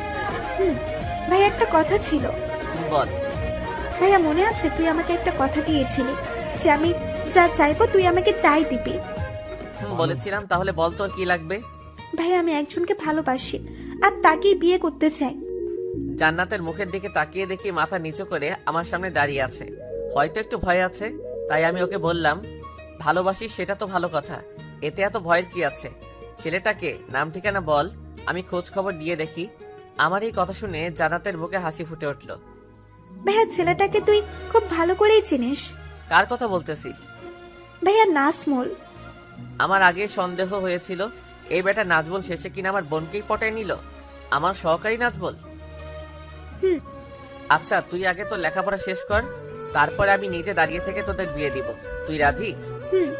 ভাই, একটা কথা ছিল। বল। ভাইয়া, মনে আছে তুই আমাকে একটা কথা দিয়েছিলি যে আমি যা চাইবো তুই আমাকে তাই দিবি? বলেছিলাম। তাহলে বল, তোর কি লাগবে? ভাইয়া, আমি একজনকে ভালোবাসি আর তাকেই বিয়ে করতে চাই। জান্নাতের মুখের দিকে তাকিয়ে দেখি মাথা নিচু করে আমার সামনে দাঁড়িয়ে আছে। হয়তো একটু ভয় আছে, তাই আমি ওকে বললাম, ভালোবাসিস সেটা তো ভালো কথা, এতে এত ভয়ের কি আছে? ছেলেটাকে নাম ঠিকানা বল, আমি খোঁজ খবর দিয়ে দেখি। আমার এই কথা শুনে জান্নাতের মুখে হাসি ফুটে উঠল। ভাইয়া, ছেলেটাকে তুই খুব ভালো করেই চিনিস। কার কথা বলতেছিস? ভাইয়া, নাজমুল। আমার আগে সন্দেহ হয়েছিল এই বেটা নাজবুল শেষে কিনা আমার বোনকেই পটায় নিল। আমার সহকারী নাজবুল। আচ্ছা, তুই আগে তোর লেখাপড়া শেষ কর, তারপরে আমি নিজে দাঁড়িয়ে থেকে তোদের বিয়ে দিব। তুই রাজি?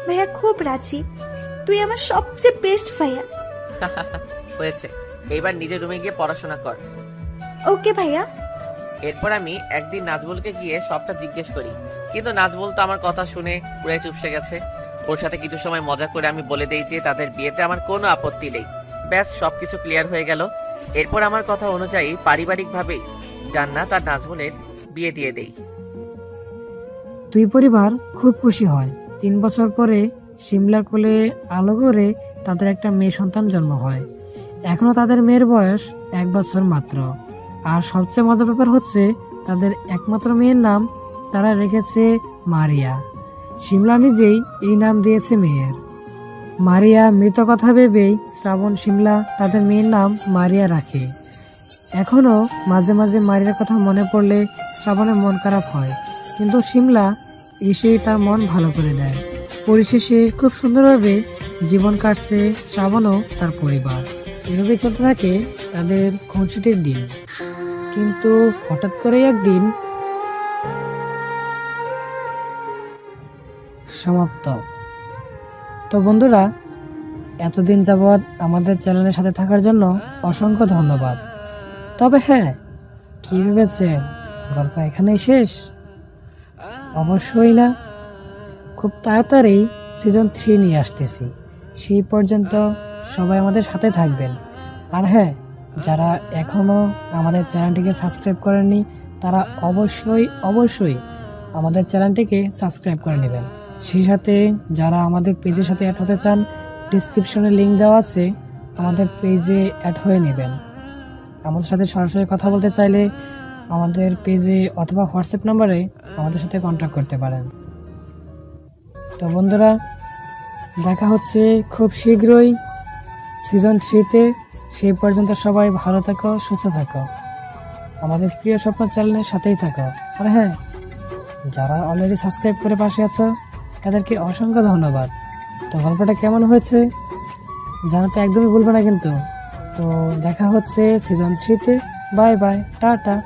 ভাইয়া, খুব রাজি। তুই আমার সবচেয়ে বেস্ট ভাইয়া। হয়েছে, এইবার নিজের রুমে গিয়ে পড়াশোনা কর। ওকে ভাইয়া। এরপর আমি একদিন নাজবুলকে গিয়ে সবটা জিজ্ঞেস করি, কিন্তু নাজবুল তো আমার কথা শুনে পুরাই চুপসে গেছে। ওর সাথে কিছু সময় মজা করে আমি বলে দেই যে তাদের বিয়েতে আমার কোনো আপত্তি নেই। ব্যাস, সবকিছু ক্লিয়ার হয়ে গেল। এরপর আমার কথা অনুযায়ী পারিবারিকভাবেই জান্নাত আর নাজমুলের বিয়ে দিয়ে দেই। দুই পরিবার খুব খুশি হয়। 3 বছর পরে শিমলার কোলে আলো করে তাদের একটা মেয়ে সন্তান জন্ম হয়। এখনো তাদের মেয়ের বয়স 1 বছর মাত্র। আর সবচেয়ে মজার ব্যাপার হচ্ছে তাদের একমাত্র মেয়ের নাম তারা রেখেছে মারিয়া। শিমলা নিজেই এই নাম দিয়েছে মেয়ের। মারিয়া মৃত কথা ভেবেই শ্রাবণ শিমলা তাদের মেয়ের নাম মারিয়া রাখে। এখনো মাঝে মাঝে মারিয়ার কথা মনে পড়লে শ্রাবণের মন খারাপ হয়, কিন্তু শিমলা এসেই তার মন ভালো করে দেয়। পরিশেষে খুব সুন্দরভাবে জীবন কাটছে শ্রাবণ ও তার পরিবার। এভাবে চলতে থাকে তাদের খুনসুটির দিন। কিন্তু হঠাৎ করে একদিন সমাপ্ত। তো বন্ধুরা, এতদিন যাবৎ আমাদের চ্যানেলের সাথে থাকার জন্য অসংখ্য ধন্যবাদ। তবে হ্যাঁ, কি ভেবেছেন গল্প এখানেই শেষ? অবশ্যই না, খুব তাড়াতাড়ি সিজন 3 নিয়ে আসতেছি। সেই পর্যন্ত সবাই আমাদের সাথে থাকবেন। আর হ্যাঁ, যারা এখনও আমাদের চ্যানেলটিকে সাবস্ক্রাইব করেননি তারা অবশ্যই আমাদের চ্যানেলটিকে সাবস্ক্রাইব করে নেবেন। সেই সাথে যারা আমাদের পেজের সাথে অ্যাড হতে চান, ডিসক্রিপশনে লিঙ্ক দেওয়া আছে, আমাদের পেজে অ্যাড হয়ে নেবেন। আমাদের সাথে সরাসরি কথা বলতে চাইলে আমাদের পেজে অথবা হোয়াটসঅ্যাপ নম্বরে আমাদের সাথে কন্ট্যাক্ট করতে পারেন। তো বন্ধুরা, দেখা হচ্ছে খুব শীঘ্রই সিজন 3-তে। সেই পর্যন্ত সবাই ভালো থাকো, সুস্থ থাকো, আমাদের প্রিয় স্বপ্ন চ্যানেলের সাথেই থাকো। আর হ্যাঁ, যারা অলরেডি সাবস্ক্রাইব করে পাশে আছো তাদেরকে অসংখ্য ধন্যবাদ। তো গল্পটা কেমন হয়েছে জানাতে একদমই ভুলবে না কিন্তু। তো দেখা হচ্ছে সিজন 3-তে। Bye bye, tata.